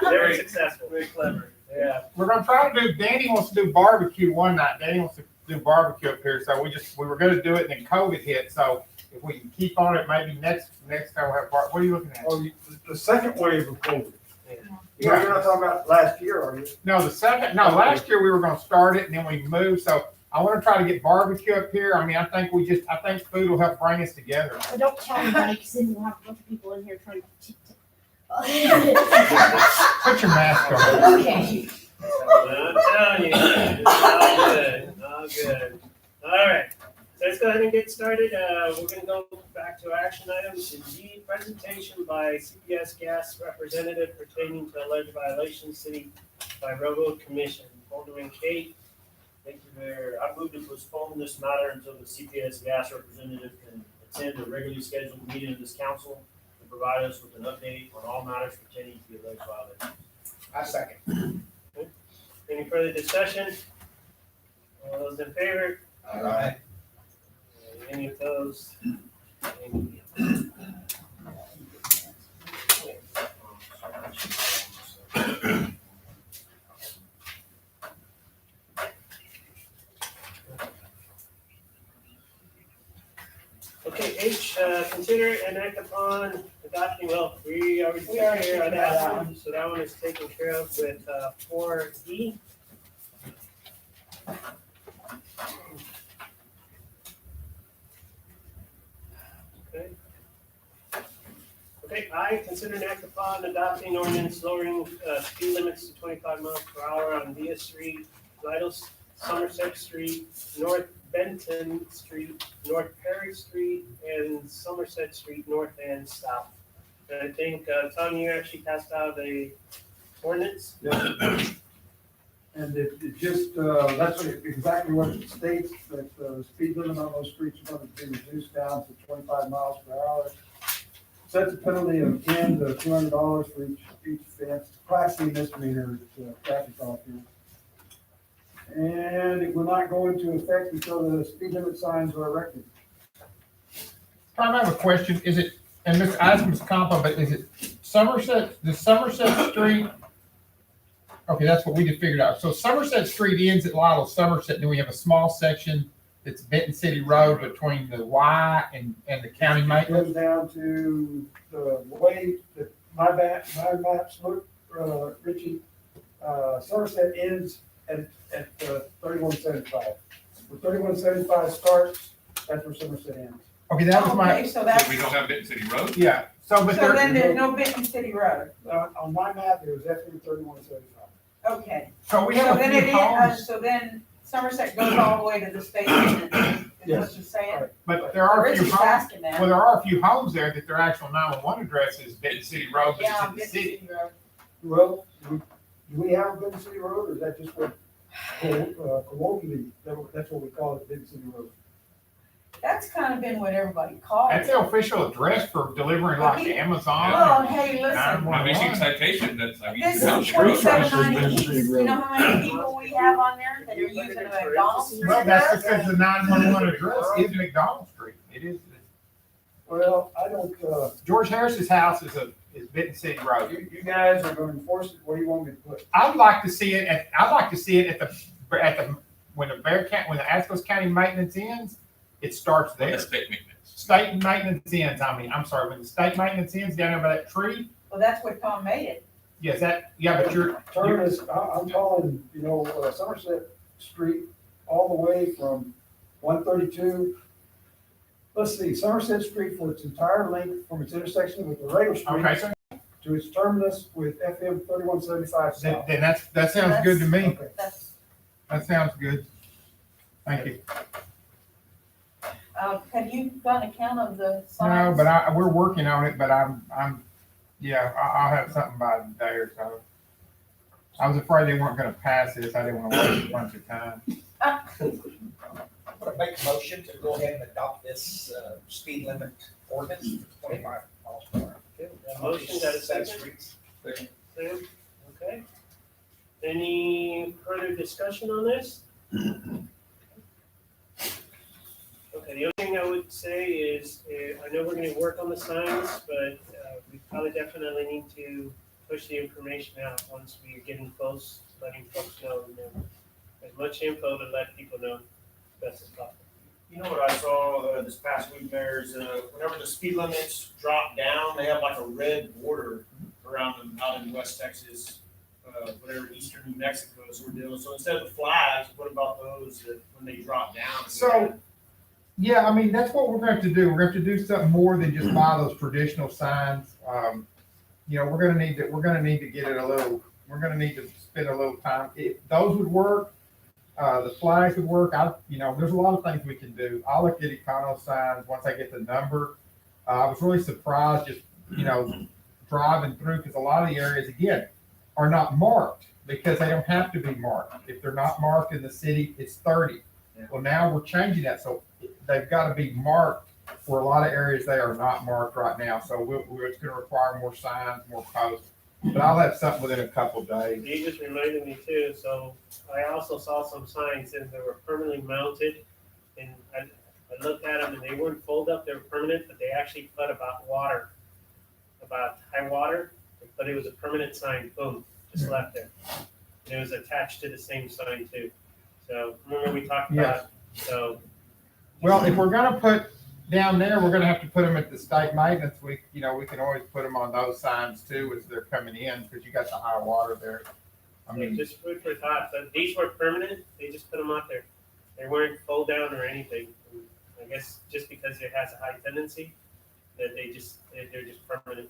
they were successful. Very clever. Yeah. We're gonna try to do, Danny wants to do barbecue one night. Danny wants to do barbecue up here, so we were gonna do it and then COVID hit, so if we can keep on it, maybe next time we'll have what are you looking at? Oh, the second wave of COVID. Yeah. You're not talking about last year, are you? No, last year we were gonna start it and then we moved, so I wanna try to get barbecue up here. I mean, I think food will help bring us together. But don't tell anybody, because then we'll have a bunch of people in here trying to. Put your mask on. Okay. I'm telling you, it's all good, all good. All right, so let's go ahead and get started. We're gonna go back to action items. Indeed, presentation by CPS Gas representative pertaining to alleged violation city by Railroad Commission. Alderman Kate. Thank you, Mayor. I move to postpone this matter until the CPS Gas representative can attend a regularly scheduled meeting of this council and provide us with an update on all matters pertaining to the alleged violation. I second. Any further discussion? All those in favor? All right. Any opposed? Any- Okay, H, consider and act upon adopting, well, we already took care of that one, so that one is taken care of with 4D. Okay. Okay, I consider and act upon adopting ordinance lowering speed limits to 25 miles per hour on Via Street, Lytle, Somerset Street, North Benton Street, North Perry Street, and Somerset Street, north and south. And I think, Tom, you actually passed out a ordinance? And it just, that's exactly what it states, that the speed limit on those streets is going to be reduced down to 25 miles per hour. Sets a penalty of $10 to $200 for each offense, Class C misdemeanor, traffic offense. And it will not go into effect until the speed limit signs are erected. Tom, I have a question. Is it, and Mr. Eisman's compa, but is it the Somerset Street? Okay, that's what we just figured out. So Somerset Street ends at Lytle, Somerset, and then we have a small section that's Benton City Road between the Y and the county It maintenance. goes down to the way that my maps look, Richie, Somerset ends at 3175. Where 3175 starts, that's where Somerset ends. Okay, that was my, Okay, so that's, We don't have Benton City Road? yeah. So, but so then there, there's no Benton City Road. On my map, it was definitely 3175. Okay. so we So have a then few it is, homes, so then Somerset goes all the way to the state limit, is what Yes. you're saying? but there are a few Richie's homes. asking that. Well, there are a few homes there that their actual 911 address is Benton City Road, but Yeah, it's in Benton the city. City Road. Well, do we have a Benton City Road, or is that just what, colloquially, that's what we call it, Benton City Road? That's kind of been what everybody calls That's it. the official address for delivering like Okay. Amazon. Oh, hey, listen, I'm issuing 911. citation, that's, I mean. this sounds is gross. 2790, you know how many people we have on there that are using the McDonald's Street Well, that's address? because the 911 address is McDonald Street. It is, Well, I don't, George Harris's house is Benton City Road. you guys are going to enforce it, where do you want me to put it? I'd like to see it at the, when the Ascos County maintenance ends, it starts there. That's state maintenance. State maintenance ends, I'm sorry, when the state maintenance ends down there by that tree, Well, that's what Tom made it. yes, but Turn is, I'm calling, Somerset Street all the way from 132. Let's see, Somerset Street for its entire length from its intersection with the regular okay, street so to its terminus with FM 3175 south. then that sounds good to me. Okay. That's, That sounds good. Thank you. have you gotten a count of the No, signs? but we're working on it, but Yeah, I'll have something by the day or so. I was afraid they weren't gonna pass this. I didn't wanna waste a bunch of time. I'm gonna make a motion to go ahead and adopt this, speed limit ordinance, 25 miles per hour. Okay, we got a motion, got a second? Streets. Sam, okay. Any further discussion on this? Okay, the only thing I would say is, I know we're gonna work on the signs, but, we probably definitely need to push the information out once we're getting close, letting folks know, as much info to let people know as best as possible. You know what I saw this past week, Mayor, is whenever the speed limits drop down, they have like a red border around them out in West Texas, whatever, eastern New Mexico is we're doing. So instead of the flags, what about those that when they drop down? So, yeah, I mean, that's what we're going to have to do. We're going to have to do something more than just buy those traditional signs. You know, we're going to need to get it a little, we're going to need to spend a little time. If those would work, the flags would work. There's a lot of things we can do. I'll look at econo signs once I get the number. I was really surprised just, driving through, because a lot of the areas, again, are not marked because they don't have to be marked. If they're not marked in the city, it's 30. Yeah. Well, now we're changing that. So they've got to be marked. For a lot of areas, they are not marked right now. So it's going to require more signs, more posts. But I'll have something within a couple of days. You just reminded me too, so I also saw some signs and they were permanently mounted. And I looked at them and they weren't fold up, they were permanent, but they actually put about high water, but it was a permanent sign, boom, just left there. And it was attached to the same sign too. So remember we talked about, so. Well, if we're going to put down there, we're going to have to put them at the state maintenance. We can always put them on those signs too as they're coming in, because you got the high water there. I mean, Just food for thought, but these were permanent, they just put them out there. They weren't fold down or anything. I guess just because it has a high tendency, that they're just permanent.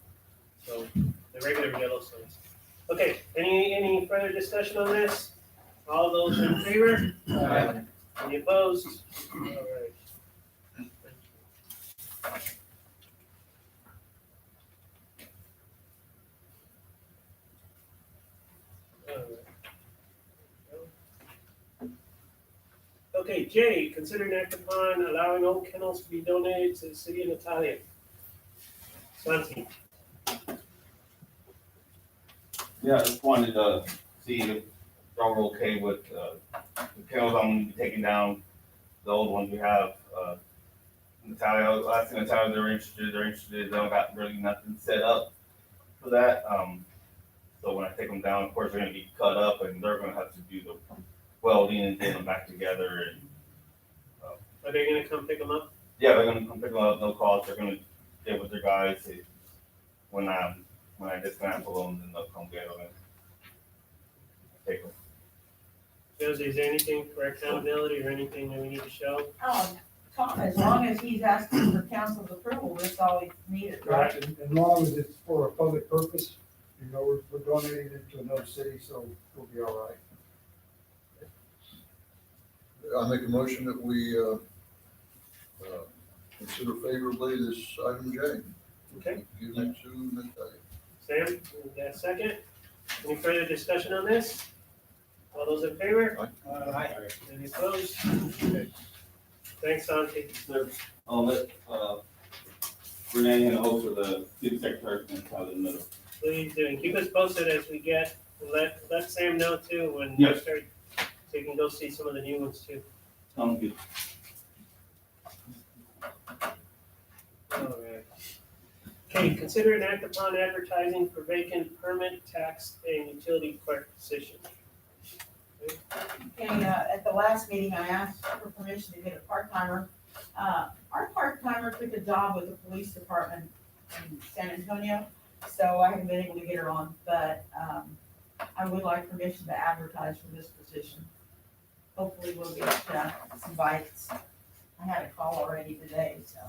So the regular yellow signs. Okay, any further discussion on this? All those in favor? Any opposed? All right. Okay, J, consider an act upon allowing old kennels to be donated to the city of Natalia. Santi. Yeah, I just wanted to see if y'all were okay with the kennels I'm gonna be taking down, the old ones we have. Natalia, last thing Natalia, they're interested, they don't got really nothing set up for that. So when I take them down, of course, they're gonna be cut up and they're gonna have to do the welding and get them back together. And Are they gonna come pick them up? yeah, they're gonna come pick them up, no cost. They're gonna get with their guys. When I dismantle them, then they'll come get them and take them. Josie, is there anything for accountability or anything that we need to show? Tom, as long as he's asking for council's approval, that's all we needed, right? Right, and as long as it's for a public purpose, we're donating it to another city, so we'll be all right. I make a motion that we, consider favorably this item J. Okay, Give it to Natalia. Sam, is that second? Any further discussion on this? All those in favor? Aye. Any opposed? Okay. Thanks, Santi. I'll let Renee and also the city secretary can tell in the middle. Please do, and keep us posted as we get, let Sam know too when we Yes. start, so you can go see some of the new ones too. Sounds good. Alright. Okay, consider an act upon advertising for vacant permit, tax, and utility clerk position. Okay, at the last meeting, I asked for permission to get a part-timer. Our part-timer took a job with the police department in San Antonio, so I haven't been able to get her on, but, I would like permission to advertise for this position. Hopefully we'll get, some bites. I had a call already today, so.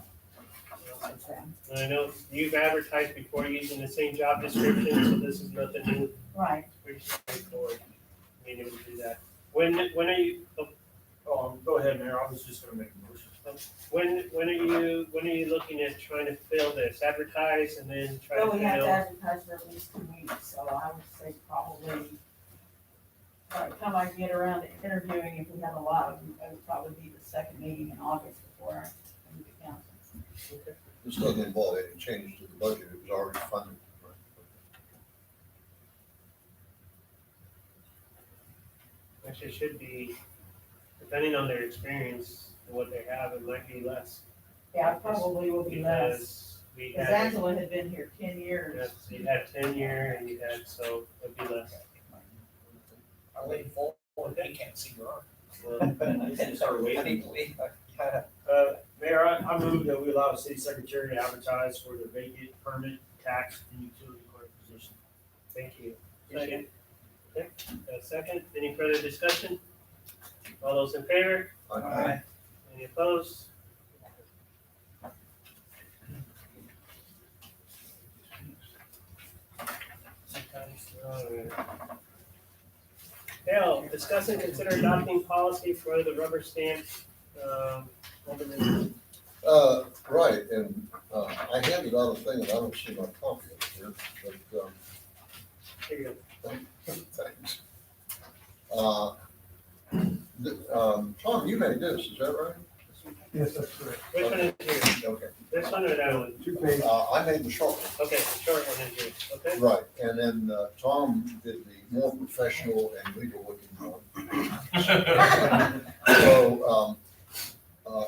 I know you've advertised before using the same job description, so this is nothing new, Right. pretty straightforward. Being able to do that. When are you, Go ahead, Mayor, I was just gonna make a motion. When are you looking at trying to fill this? Advertise and then try to Well, we have to fill? advertise for at least 2 weeks, so I would say probably, by the time I get around to interviewing, if we have a lot, it would probably be the second meeting in August before I come to council. This doesn't involve any change to the budget, it was already funded. Right? Actually, it should be, depending on their experience and what they have, it might be less. Yeah, it probably will be less. Because we Because had, Angela had been here 10 years. yes, you had tenure and you had, so it'd be less. I lean forward, they can't see your arm. Start I waiting. need to leave. Mayor, I move that we allow the city secretary to advertise for the vacant permit, tax, and utility clerk position. Thank you. Second. Okay, second, any further discussion? All those in favor? Aye. Any opposed? Alright. L, discuss and consider adopting policy for the rubber stamp, Alderman. Right, and, I handed out a thing, and I don't see my copy of it here, but, Here you go. thanks. Tom, you made this, is that right? Yes, that's correct. Which one is yours? Okay. This one or that one? 2 pages. I made the short one. Okay, the short one is yours, okay? Right, and then, Tom did the more professional and legal looking one. So,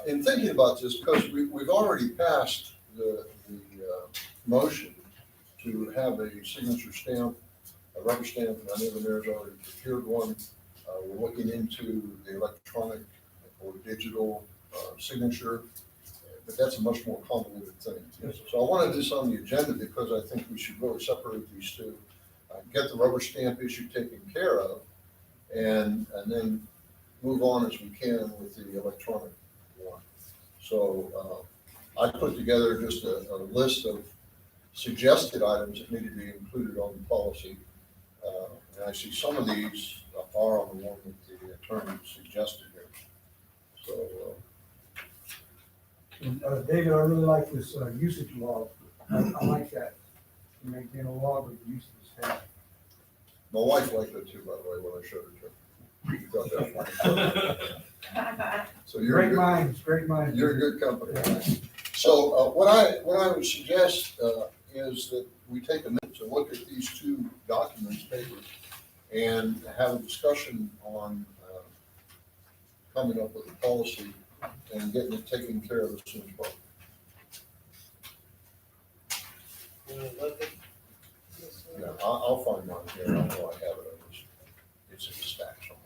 in thinking about this, because we've already passed the motion to have a signature stamp, a rubber stamp, and I know the mayor's already procured one. We're looking into the electronic or digital signature, but that's a much more convoluted thing. So I wanted this on the agenda because I think we should really separate these two. Get the rubber stamp issue taken care of, and then move on as we can with the electronic one. So I put together just a list of suggested items that need to be included on the policy. And I see some of these are on the one that the attorney suggested here. So, And, David, I really like this usage log. I like that. To maintain a log of the use of the staff. my wife liked it too, by the way, when I showed it to her. She thought that was funny. So you're Great good. minds, great minds. You're in good company. So what I would suggest is that we take a minute to look at these two documents, papers, and have a discussion on coming up with a policy and getting it taken care of as soon as possible. You wanna look at this one? Yeah, I'll find mine here. I know I have it. It's in the stack somewhere.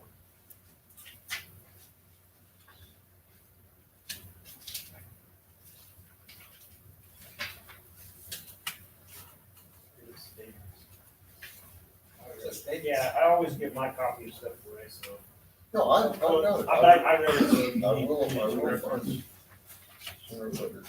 Yeah, I always give my copy of stuff away, so. No, I've got it. I read it, so. I will find it. Sooner or later.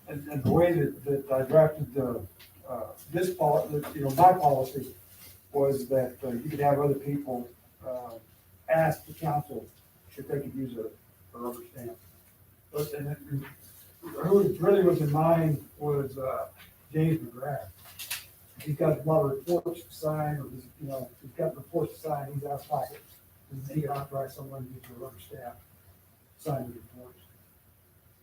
And the way that I drafted this policy, my policy was that you could have other people ask the council if they could use a rubber stamp. But, who it really was in mind was James McGrath. He's got a lot of reports to sign, or he's got reports to sign, he's out of pocket. And he can authorize someone to use a rubber stamp, sign the reports.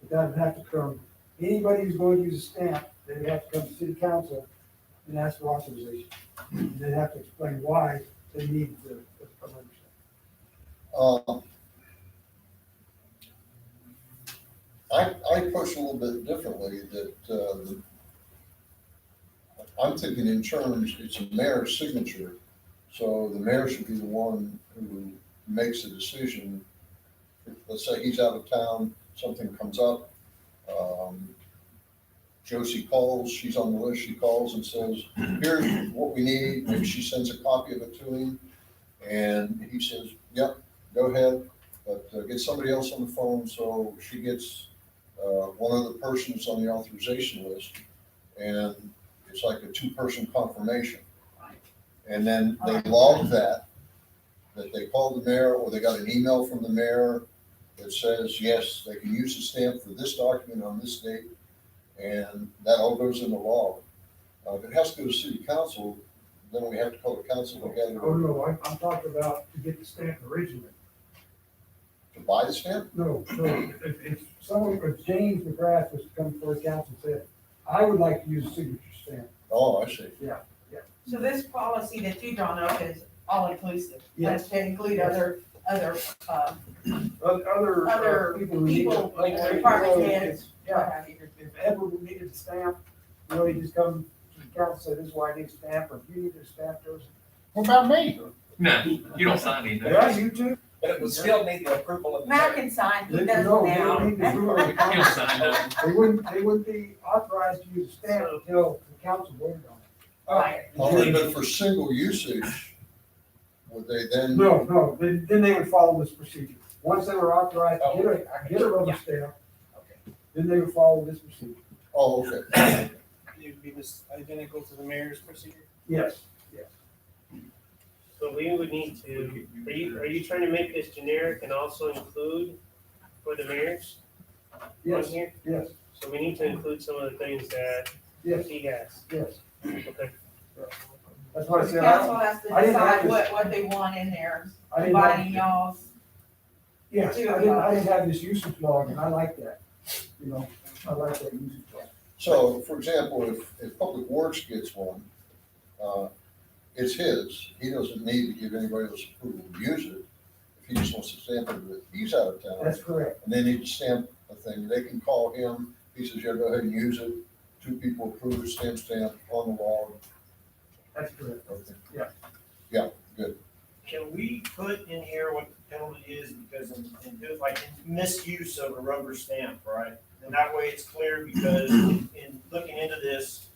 But that would have to come, anybody who's going to use a stamp, they'd have to come to city council and ask for authorization. And they'd have to explain why they need the rubber stamp. I push a little bit differently that, I'm thinking in terms, it's a mayor's signature. So the mayor should be the one who makes the decision. Let's say he's out of town, something comes up, Josie calls, she's on the list, she calls and says, here's what we need, maybe she sends a copy of it to him, and he says, yep, go ahead, but get somebody else on the phone, so she gets one of the persons on the authorization list, and it's like a two-person confirmation. And then they log that they called the mayor, or they got an email from the mayor that says, yes, they can use the stamp for this document on this date, and that all goes in the log. If it has to go to city council, then we have to call the council together Oh, no, I'm talking about to get the stamp originally. to buy the stamp. No, if someone, if James McGrath was to come before the council and said, I would like to use a signature stamp. Oh, I see. So this policy that you drawn up is all inclusive? Yes. That's to include other, Other Other people who need it. people, Like, department heads. Yeah, if Edward needed a stamp, he just come to the council, say, this is why I need a stamp, or if you need a stamp, there's. What about me? No, you don't sign anything. Yeah, you too. But it would still need the approval of the Matt mayor. can sign, he No, doesn't they don't need the approval of the You don't council. sign nothing. They wouldn't be authorized to use a stamp until the council voted on it. Right. Only but for single usage, would they then? No, then they would follow this procedure. Once they were authorized to get a rubber stamp, then they would follow this procedure. Oh, okay. It'd be this identical to the mayor's procedure? Yes. So we would need to, are you trying to make this generic and also include for the mayors on Yes, here? yes, So we need to include some of the things that yes, he has. yes. Okay. That's what I The said. council has to I didn't have decide this- what they want in there, I didn't have- combining y'all's. Yes, I didn't have this usage log, and I like that. You know, I like that usage log. So, for example, if Public Works gets one, it's his. He doesn't need to give anybody else approval to use it. If he just wants to stamp it, but he's out of town. That's correct. And they need to stamp a thing. They can call him. He says, yeah, go ahead and use it. Two people approve it, stamp on the log. That's correct. Okay. Yeah. Can we put in here what the penalty is because like misuse of a rubber stamp, right? And that way it's clear because in looking into this,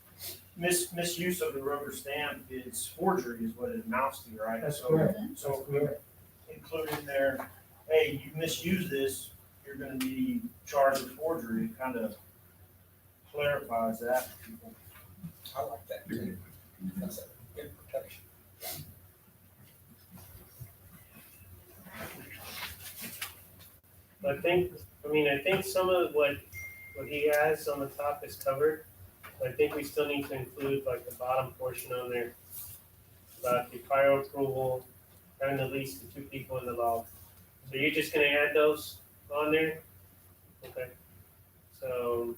misuse of the rubber stamp is forgery is what it amounts to, right? That's So- correct. So if we include in there, hey, you misuse this, you're gonna be charged with forgery, it kind of clarifies that for people. I like that too. That's a good protection. I think some of what he has on the top is covered. I think we still need to include like the bottom portion on there. About the prior approval, having at least the two people in the log. So you're just gonna add those on there? Okay. So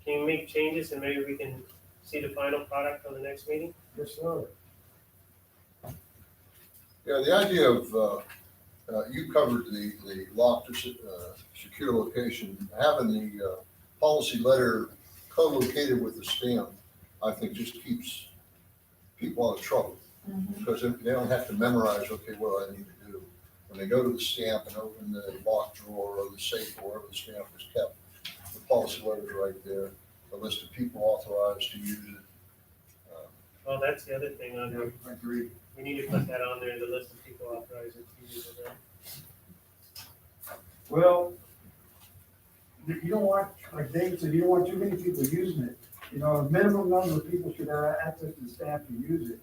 can you make changes and maybe we can see the final product on the next meeting? Yes, sir. Yeah, the idea of, you covered the locked or secure location, having the policy letter co-located with the stamp, I think just keeps people out of trouble. Because they don't have to memorize, okay, what do I need to do? When they go to the stamp and open the locked drawer or the safe or wherever the stamp is kept, the policy letter's right there, the list of people authorized to use it. Oh, that's the other thing on here. I agree. We need to put that on there, the list of people authorized to use it, right? Well, you don't want, like David said, you don't want too many people using it. You know, a minimum number of people should have access to the stamp to use it.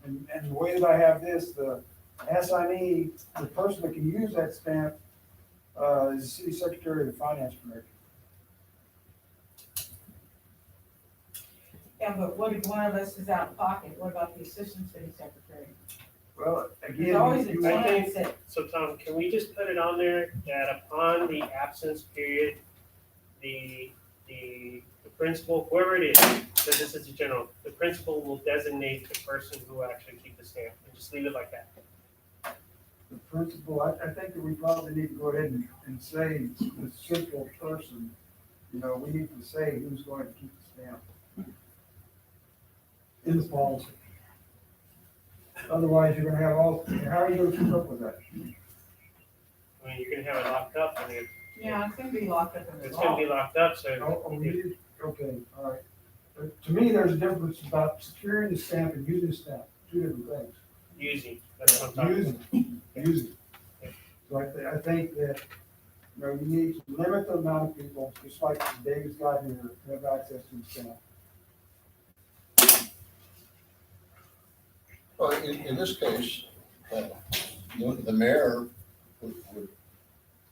And the way that I have this, the assignee, the person that can use that stamp, is the city secretary or the finance director. Yeah, but what if one of us is out of pocket? What about the assistant city secretary? Well, again. There's always a you- chance that, So Tom, can we just put it on there that upon the absence period, the principal, whoever it is, so this is the general, the principal will designate the person who will actually keep the stamp, and just leave it like that. The principal, I think that we probably need to go ahead and say the central person, you know, we need to say who's going to keep the stamp in the policy. Otherwise, you're gonna have all, how are you gonna keep up with that? I mean, you're gonna have it locked up, and Yeah, it's gonna be locked up in the it's gonna be locked up, so. Oh, okay, all right. But to me, there's a difference about securing the stamp and using the stamp, two different things. Using, that's what I'm talking about. Using. So I think that, you know, you need to limit the amount of people, just like David's got here, who have access to the stamp. Well, in this case, the mayor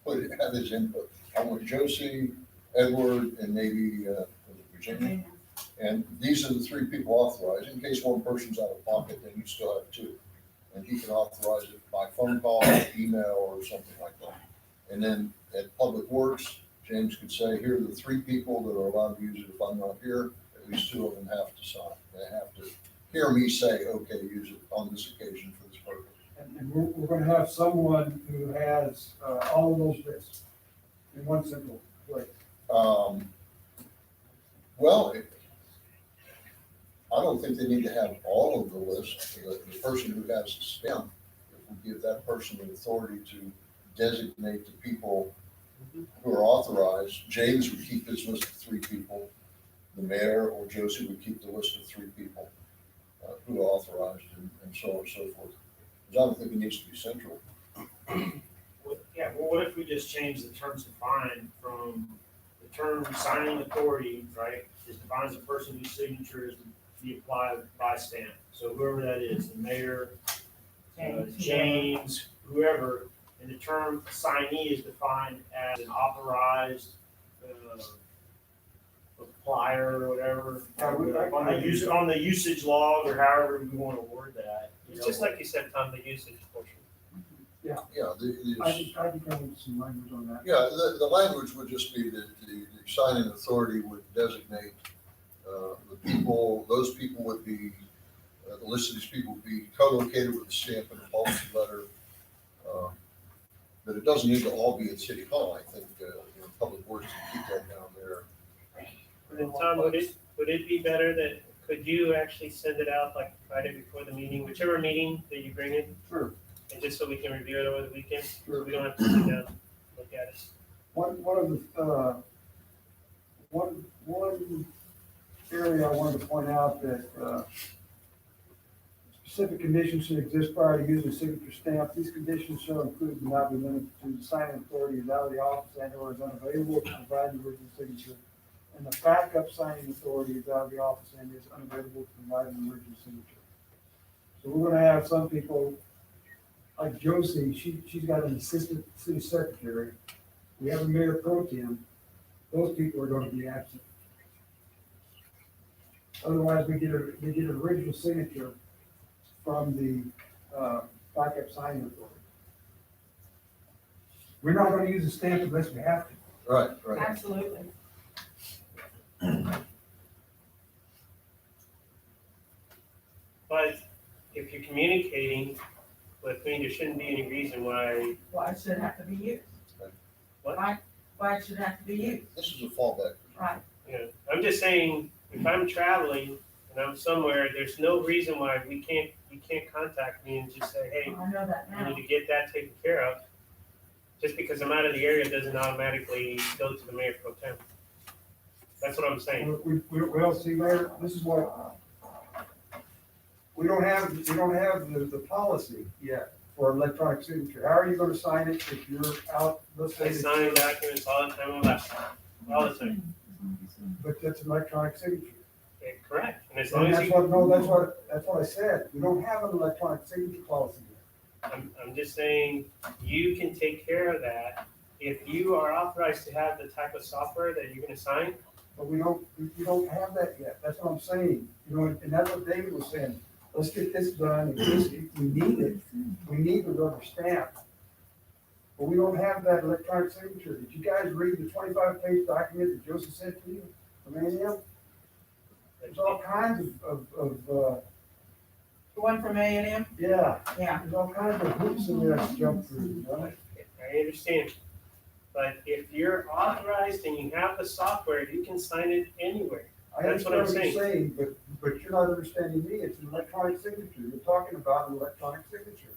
would have his input. I want Josie, Edward, and maybe Virginia. And these are the three people authorized. In case one person's out of pocket, then you still have two. And he can authorize it by phone call, email, or something like that. And then at Public Works, James could say, here are the three people that are allowed to use it. If I'm not here, at least two of them have to sign. They have to hear me say, okay, use it on this occasion for this purpose. And we're gonna have someone who has, all of those lists in one simple place. Well, I don't think they need to have all of the list. The person who has the stamp, if we give that person the authority to designate the people who are authorized, James would keep his list of three people. The mayor or Josie would keep the list of three people who are authorized and so on and so forth. Because I don't think it needs to be central. Yeah, well, what if we just change the terms defined from the term signing authority, right? It defines a person whose signature is to be applied by stamp. So whoever that is, the mayor, James, whoever, and the term signee is defined as an authorized applier or whatever. On the usage log or however we want to word that. It's just like you said, Tom, the usage portion. Yeah, I can come with some language on that. yeah, the language would just be that the signing authority would designate the people, those people would be, the list of these people would be co-located with a stamp and a policy letter. But it doesn't need to all be at City Hall. I think, Public Works can keep that down there. And then Tom, would it be better that, could you actually send it out like Friday before the meeting, whichever meeting that you bring in? Sure. And just so we can review it over the weekend? Sure. We don't have to sit down and look at it. One of the, one area I wanted to point out that, specific conditions should exist prior to using a signature stamp. These conditions shall include but not be limited to the signing authority is out of the office and or is unavailable to provide the original signature. And the backup signing authority is out of the office and is unavailable to provide an original signature. So we're gonna have some people, like Josie, she's got an assistant city secretary. We have a mayor pro tem. Those people are gonna be absent. Otherwise, we get an original signature from the backup signing authority. We're not gonna use a stamp unless we have to. Right, right. Absolutely. But if you're communicating with me, there shouldn't be any reason why. Why should it have to be used? What? Why it should have to be used? This is a fallback. Right. I'm just saying, if I'm traveling and I'm somewhere, there's no reason why you can't contact me and just say, hey, I know that you now. need to get that taken care of. Just because I'm out of the area doesn't automatically go to the mayor pro tem. That's what I'm saying. Well, see, Mayor, this is what, we don't have the policy yet for electronic signature. How are you gonna sign it if you're out, let's say. I sign documents all the time on laptop, all the time. But that's electronic signature. Yeah, correct. And as long And as that's you, what, no, that's what I said. We don't have an electronic signature policy yet. I'm just saying, you can take care of that. If you are authorized to have the type of software that you're gonna sign, But we don't have that yet. That's what I'm saying. You know, and that's what David was saying. Let's get this done. If we need it, we need the rubber stamp. But we don't have that electronic signature. Did you guys read the 25-page document that Joseph sent to you from A&M? There's all kinds of The one from A&M? yeah, Yeah. there's all kinds of hoops in there to jump through, right? I understand. But if you're authorized and you have the software, you can sign it anywhere. I That's what I'm understand you're saying, but you're not understanding me. It's an electronic signature. You're talking about an electronic signature.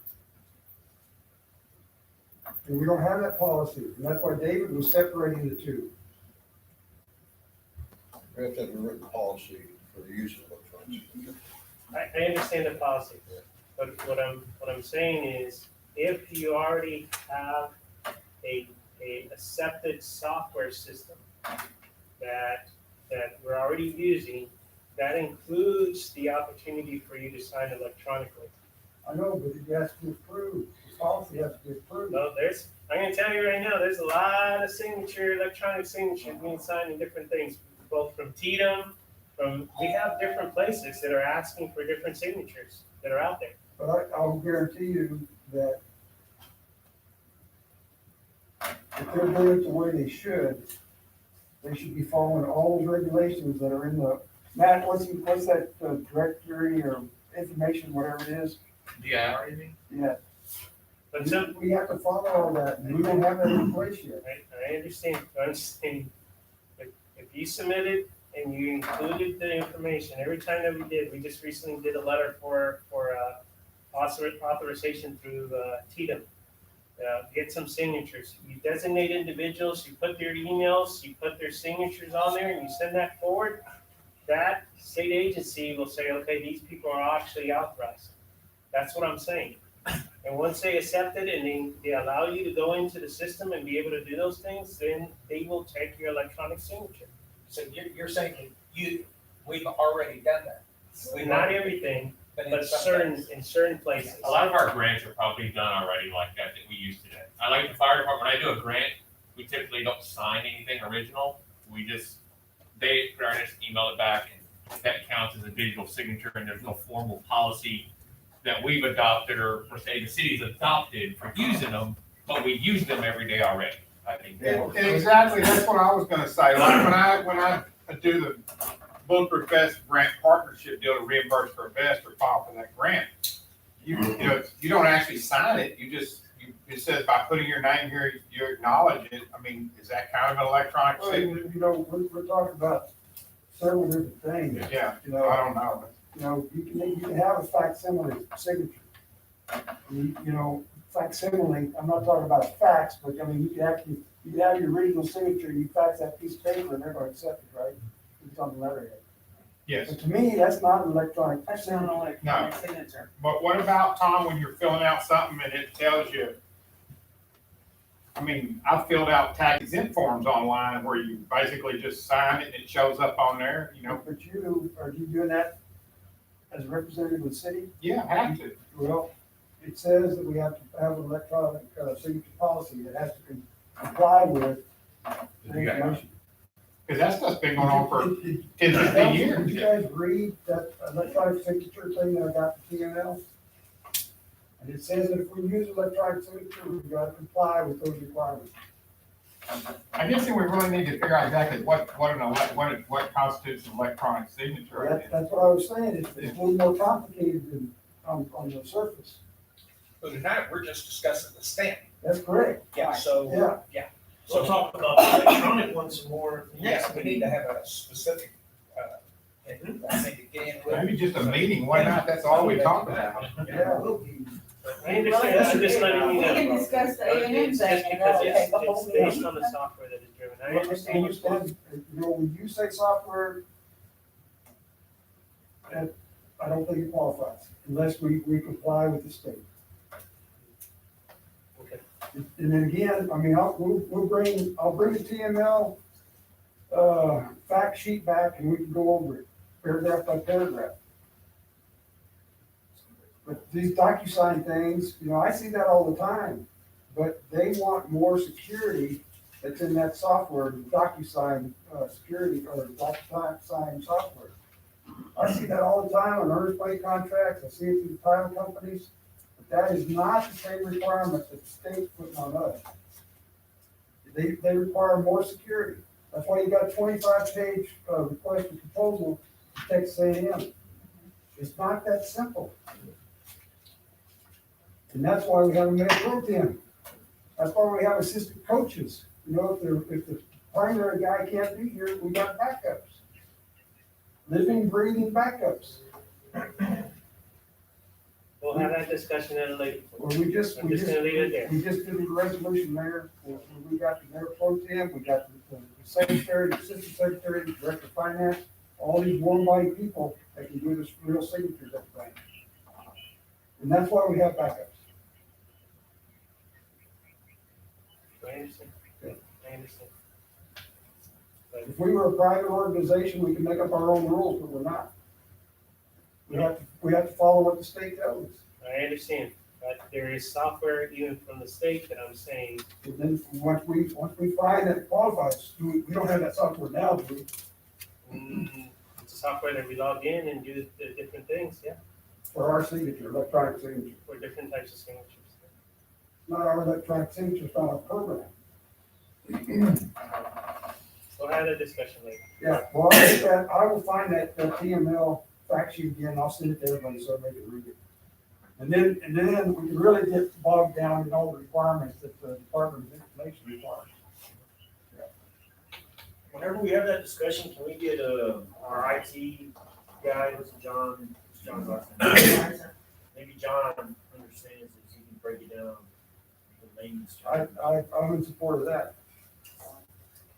And we don't have that policy, and that's why David was separating the two. We have to have a written policy for the use of electronic signature. I understand the policy, but what I'm saying is, if you already have a accepted software system that we're already using, that includes the opportunity for you to sign electronically. I know, but it has to be approved, the policy has to be approved. No, I'm gonna tell you right now, there's a lot of electronic signature being signed in different things, both from TDM, we have different places that are asking for different signatures that are out there. But I'll guarantee you that if they're doing it the way they should be following all those regulations that are in the, Matt, what's that directory or information, whatever it is? DIR, you mean? Yeah, But some, we have to follow all that, and we don't have that in place yet. I understand, I'm saying, if you submitted and you included the information, every time that we just recently did a letter for authorization through TDM. Get some signatures. You designate individuals, you put their emails, you put their signatures on there, and you send that forward. That state agency will say, okay, these people are actually authorized. That's what I'm saying. And once they accept it and they allow you to go into the system and be able to do those things, then they will take your electronic signature. So you're saying we've already done that? Not everything, in but some cases. in certain places. A lot of our grants are probably done already like that we use today. I like the fire department, when I do a grant, we typically don't sign anything original. They just email it back, and that counts as a digital signature, and there's no formal policy that we've adopted or per se the city's adopted for using them, but we use them every day already. I think. And exactly, that's what I was gonna say, like, when I do the Bulletproof Vest grant partnership deal to reimburse for a vest or file for that grant, you don't actually sign it, it says by putting your name here, you acknowledge it. I mean, is that kind of an electronic Well, signature? we're talking about several different things. Yeah, You know, I don't know. you can have a facsimile signature. Facsimile, I'm not talking about a fax, but I mean, you can have your original signature, you fax that piece of paper and they're gonna accept it, right? It's on the letterhead. Yes, But to me, that's not an electronic That's not an signature. electronic signature. but what about, Tom, when you're filling out something and it tells you, I mean, I've filled out tax exempt forms online where you basically just sign it and it shows up on there, But are you doing that as a representative of the city? Yeah, I have to. Well, it says that we have to have an electronic signature policy that has to comply with the information. Because that stuff's been going on for Did 10, 15 you years. guys read that electronic signature thing that I got from TNL? And it says that if we use electronic signature, we've got to comply with those requirements. I guess we really need to figure out exactly what constitutes an electronic signature. That's what I was saying, it's a little more complicated than on the surface. So tonight, we're just discussing the stamp. That's correct. Yeah, so, Yeah. So talk about the electronic one some more. yes, we need to have a specific, and I think to get into it. Maybe just a meeting, why not? That's all we talk about. Yeah. I understand, I'm just letting you We know. can discuss the A and M It's thing just and because that'll take the it's whole based meeting. on the software that is driven. I understand your point. When you say software, I don't think it qualifies unless we comply with the state. Okay. And then again, I mean, I'll bring the TML, fact sheet back and we can go over it paragraph by paragraph. But these DocuSign things, I see that all the time, but they want more security that's in that software, the DocuSign, security or DocuSign software. I see that all the time on earnest money contracts, I see it through the title companies, but that is not the same requirement that the state's putting on us. They require more security. That's why you got a 25-page request for proposal to Texas A&M. It's not that simple. And that's why we have a mayor pro tem. That's why we have assistant coaches. If the primary guy can't be here, we got backups. Living, breathing backups. Well, we'll have that discussion at a later point. Well, we just I'm just gonna leave it there. We just did the resolution, Mayor. We got the mayor pro tem, we got the secretary, the assistant secretary, the director of finance, all these warm body people that can give us real signatures at the bank. And that's why we have backups. I understand. I understand. If we were a private organization, we could make up our own rules, but we're not. We have to follow what the state tells us. I understand, but there is software even from the state that I'm saying, And then once we find that it qualifies, we don't have that software now, do we? it's a software that we log in and do the different things, yeah, For our signature, electronic signature. for different types of signatures. Not our electronic signature, it's not our program. We'll have a discussion later. Yeah, well, I will find that TML fact sheet again, I'll send it to everybody so they can read it. And then we can really get bogged down in all the requirements that the Department of Information requires. Whenever we have that discussion, can we get, our IT guy, what's it, John Larson? Maybe John understands this, he can break it down. The maintenance. I'm in support of that.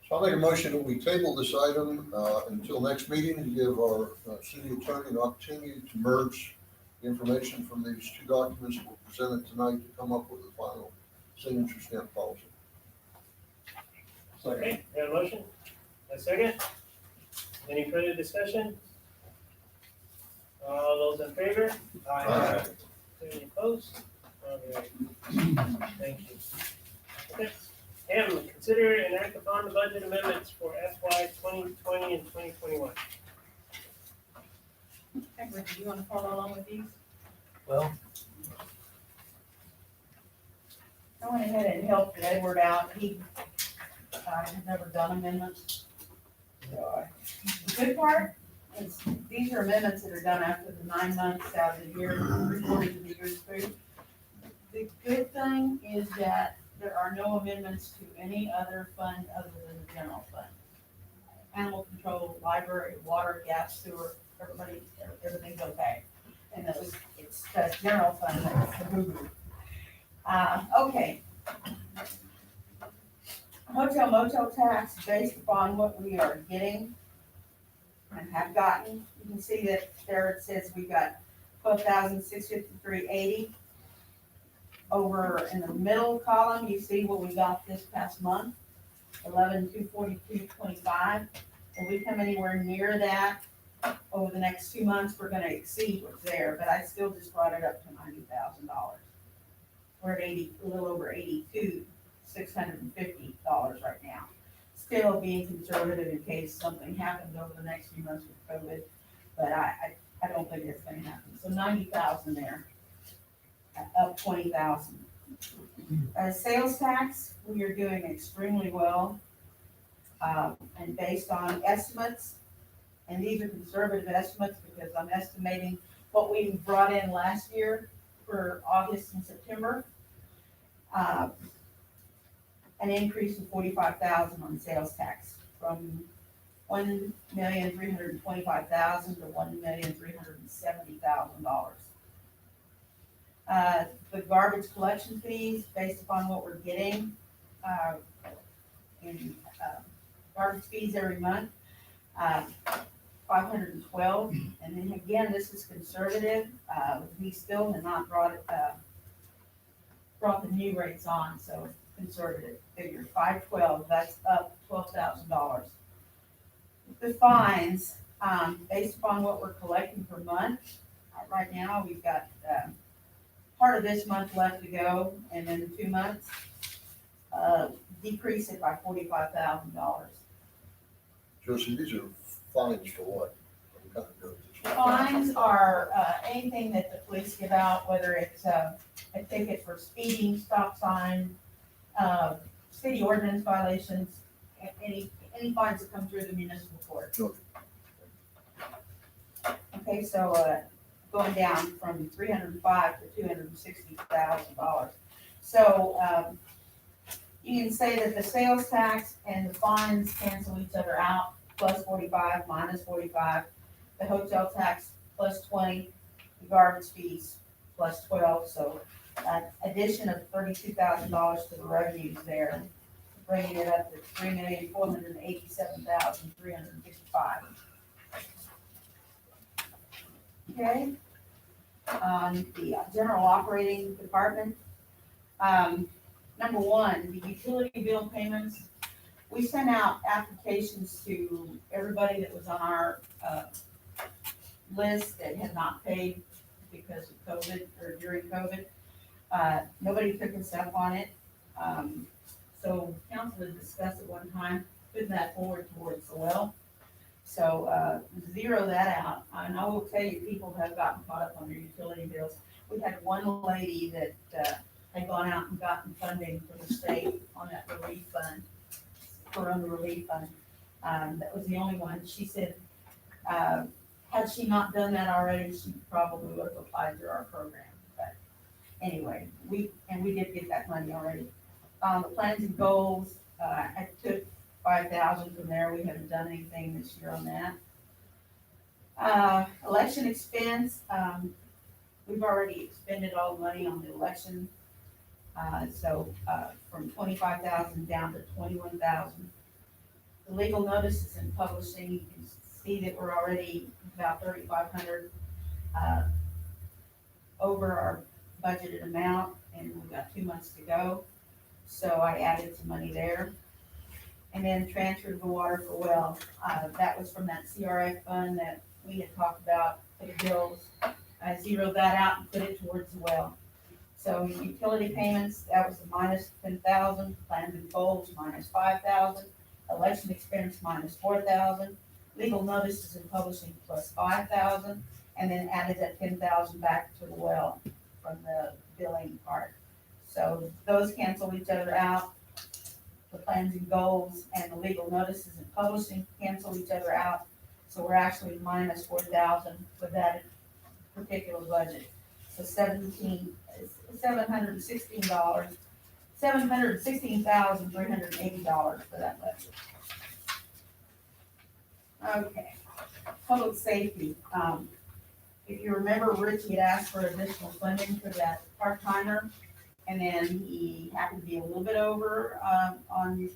So I'll make a motion that we table this item until next meeting and give our city attorney an opportunity to merge the information from these two documents that were presented tonight to come up with a final signature stamp policy. Okay, we have a motion? A second? Any further discussion? All those in favor? Aye. Any opposed? Okay. Thank you. Okay. M, consider and act upon the budget amendments for FY 2020 and 2021. Edward, do you want to follow along with these? Well, I went ahead and helped Edward out. He, had never done amendments. The good part is these are amendments that are done after the 9 months out of the year, reported to the year's food. The good thing is that there are no amendments to any other fund other than the general fund. Animal control, library, water, gas, sewer, everything's okay. And it's the general fund that's the boo-boo. Okay. Hotel motel tax based upon what we are getting and have gotten. You can see that there it says we got 12,653.80. Over in the middle column, you see what we got this past month, 11,242.25. If we come anywhere near that over the next 2 months, we're gonna exceed what's there, but I still just brought it up to $90,000. We're at a little over $82,650 right now. Still being conservative in case something happens over the next few months with COVID, but I don't think it's gonna happen. So 90,000 there, up 20,000. Sales tax, we are doing extremely well. And based on estimates, and these are conservative estimates because I'm estimating what we brought in last year for August and September. An increase of 45,000 on sales tax from $1,325,000 to $1,370,000. The garbage collection fees, based upon what we're getting, in garbage fees every month, 512. And then again, this is conservative. We still have not brought the new rates on, so it's conservative figure. 512, that's up $12,000. The fines, based upon what we're collecting per month, right now we've got part of this month left to go, and then 2 months, decrease it by $45,000. Josie, these are fines for what? What kind of goods? Fines are anything that the police give out, whether it's a ticket for speeding, stop sign, city ordinance violations, any fines that come through the municipal court. Okay, so going down from $305,000 to $260,000. So you can say that the sales tax and the fines cancel each other out, plus 45, minus 45. The hotel tax plus 20, the garbage fees plus 12, so addition of $32,000 to the revenues there, bringing it up to $3,487,355. Okay. The general operating department. Number one, the utility bill payments. We sent out applications to everybody that was on our list that had not paid because of COVID or during COVID. Nobody took us up on it. So council had discussed at one time, putting that forward towards the well. So, zero that out. And I will tell you, people have gotten caught up on their utility bills. We had one lady that, had gone out and gotten funding from the state on that relief fund, Corona relief fund. That was the only one. She said, had she not done that already, she probably would have applied through our program. But anyway, we did get that money already. The plans and goals, I took 5,000 from there. We haven't done anything this year on that. Election expense, we've already expended all the money on the election. From 25,000 down to 21,000. The legal notices and publishing, you can see that we're already about 3,500 over our budgeted amount, and we've got 2 months to go. So I added some money there. And then transferred the water for well. That was from that CRF fund that we had talked about for the bills. I zeroed that out and put it towards the well. So utility payments, that was a minus 10,000, plans and goals minus 5,000, election expense minus 4,000, legal notices and publishing plus 5,000, and then added that 10,000 back to the well from the billing part. So those cancel each other out. The plans and goals and the legal notices and publishing cancel each other out. So we're actually minus 4,000 for that particular budget. So $716,380 for that budget. Okay, public safety. If you remember, Richie had asked for additional funding for that part-timer, and then he happened to be a little bit over on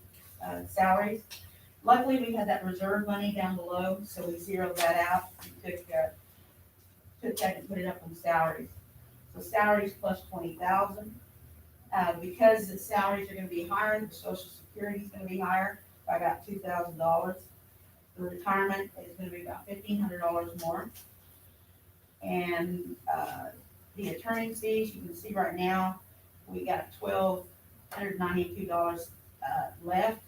salaries. Luckily, we had that reserve money down below, so we zeroed that out and took that and put it up on salaries. So salaries plus 20,000. Because the salaries are gonna be higher, the social security is gonna be higher by about $2,000. The retirement is gonna be about $1,500 more. And the attorney's fees, you can see right now, we got $1,292 left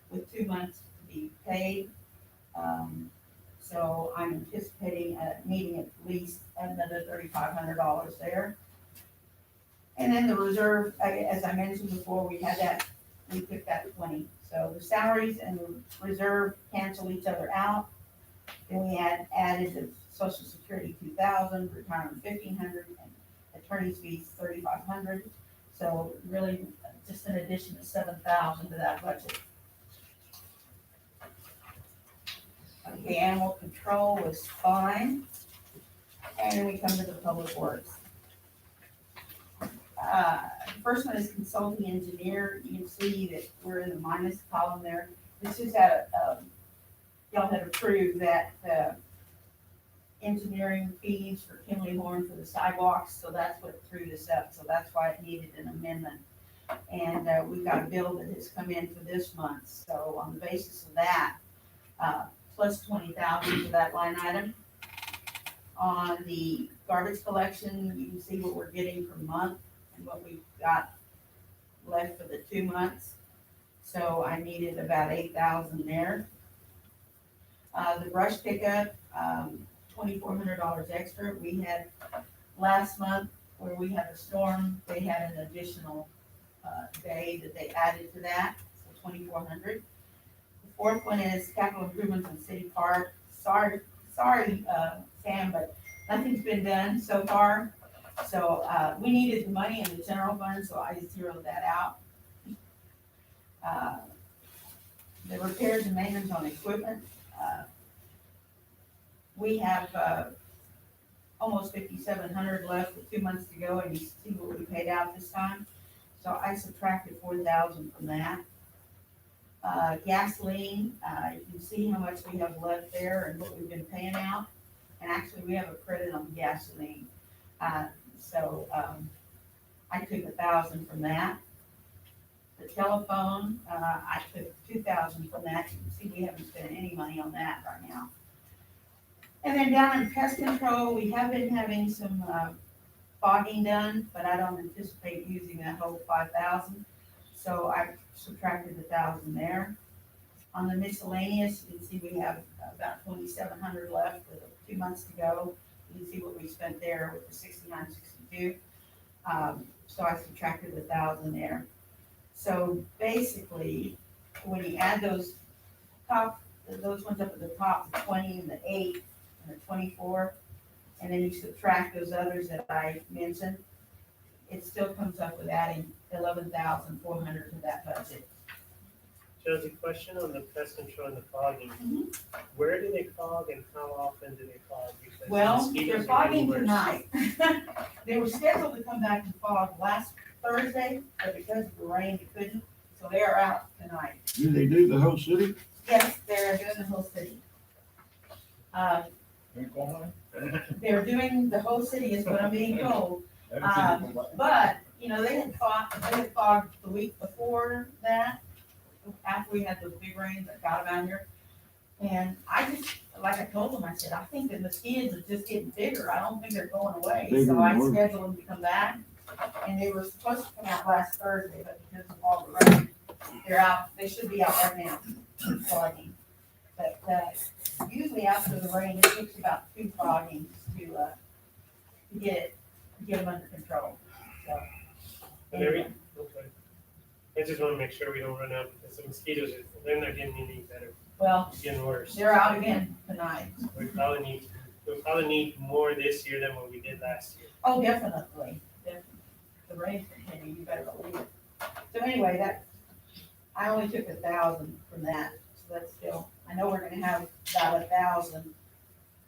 with 2 months to be paid. So I'm anticipating needing at least another $3,500 there. And then the reserve, as I mentioned before, we took that 20. So the salaries and the reserve cancel each other out. Then we added the social security 2,000, retirement 1,500, and attorney's fees 3,500. So really just an addition of 7,000 to that budget. Okay, animal control was fine. And then we come to the public works. The first one is consulting engineer. You can see that we're in the minus column there. This is y'all had approved that engineering fees for Kimley Horn for the sidewalks, so that's what threw this up. So that's why it needed an amendment. And we've got a bill that has come in for this month. So on the basis of that, plus 20,000 for that line item. On the garbage collection, you can see what we're getting per month and what we've got left for the 2 months. So I needed about 8,000 there. The brush pickup, $2,400 extra. We had last month where we had a storm, they had an additional day that they added to that, so $2,400. The fourth one is capital improvements in City Park. Sorry, Sam, but nothing's been done so far. So we needed the money in the general fund, so I zeroed that out. The repairs and maintenance on equipment. We have almost 5,700 left with 2 months to go, and you see what we paid out this time. So I subtracted 4,000 from that. Gasoline, you can see how much we have left there and what we've been paying out. And actually, we have a credit on gasoline. So I took 1,000 from that. The telephone, I took 2,000 from that. You can see we haven't spent any money on that right now. And then down in pest control, we have been having some fogging done, but I don't anticipate using that whole 5,000. So I subtracted 1,000 there. On the miscellaneous, you can see we have about 2,700 left with 2 months to go. You can see what we spent there with the 6962. So I subtracted 1,000 there. So basically, when you add those ones up at the top, the 20 and the 8 and the 24, and then you subtract those others that I mentioned, it still comes up with adding 11,400 to that budget. Josie, question on the pest control and the fogging. Where do they fog and how often do they fog? Because Well, mosquitoes they're are fogging getting worse. tonight. They were scheduled to come back and fog last Thursday, but because of the rain, they couldn't, so they are out tonight. Do they do the whole city? Yes, they're doing the whole city. They're doing the whole city is what I'm being told. But, you know, they had fogged the week before that, after we had those big rains that got them out here. And I just, like I told them, I said, I think the mosquitoes are just getting bigger. I don't think they're going away. Bigger So I and worse. scheduled them to come back. And they were supposed to come out last Thursday, but because of all the rain, they're out, they should be out right now, fogging. But, usually after the rain, it takes about 2 foggings to get them under control, so. And okay. I just want to make sure we don't run out because the mosquitoes, they're not getting any better. Well, It's getting worse. they're out again tonight. We probably need more this year than what we did last year. Oh, definitely. The rain's continuing, you better believe it. So anyway, I only took 1,000 from that, so that's still, I know we're gonna have about 1,000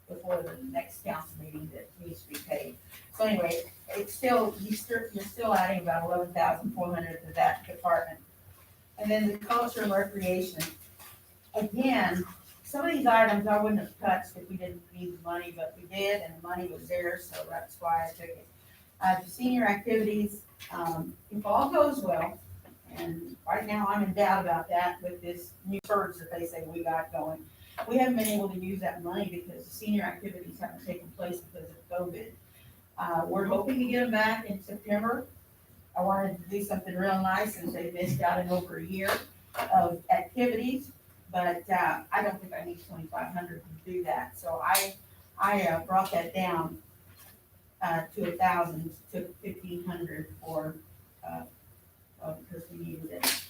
before the next council meeting that needs to be paid. So anyway, it's still, you're still adding about 11,400 to that department. And then the culture and recreation, again, some of these items I wouldn't have touched if we didn't need the money, but we did, and the money was there, so that's why I took it. The senior activities, if all goes well, and right now I'm in doubt about that with this new surge that they say we got going. We haven't been able to use that money because the senior activities haven't taken place because of COVID. We're hoping to get them back in September. I wanted to do something real nice since they missed out in over a year of activities, but I don't think I need 2,500 to do that. So I brought that down to 1,000, to 1,500 for, because we needed it.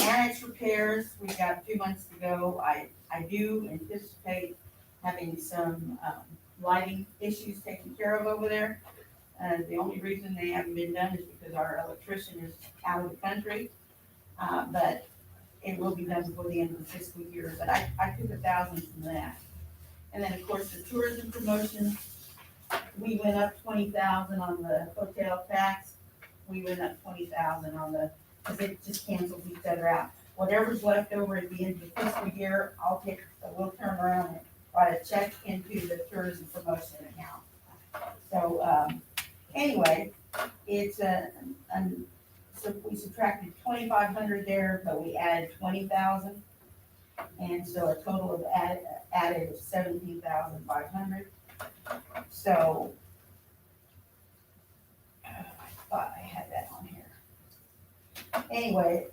Annex repairs, we've got 2 months to go. I do anticipate having some lighting issues taken care of over there. The only reason they haven't been done is because our electrician is out of the country. But it will be done before the end of the fiscal year, but I took 1,000 from that. And then, of course, the tourism promotion, we went up 20,000 on the hotel tax. We went up 20,000 on because it just cancels each other out. Whatever's left over at the end of the fiscal year, we'll turn around and write a check into the tourism promotion account. So, anyway, it's so we subtracted 2,500 there, but we added 20,000. And so a total of added of 17,500. So, I thought I had that on here. Anyway,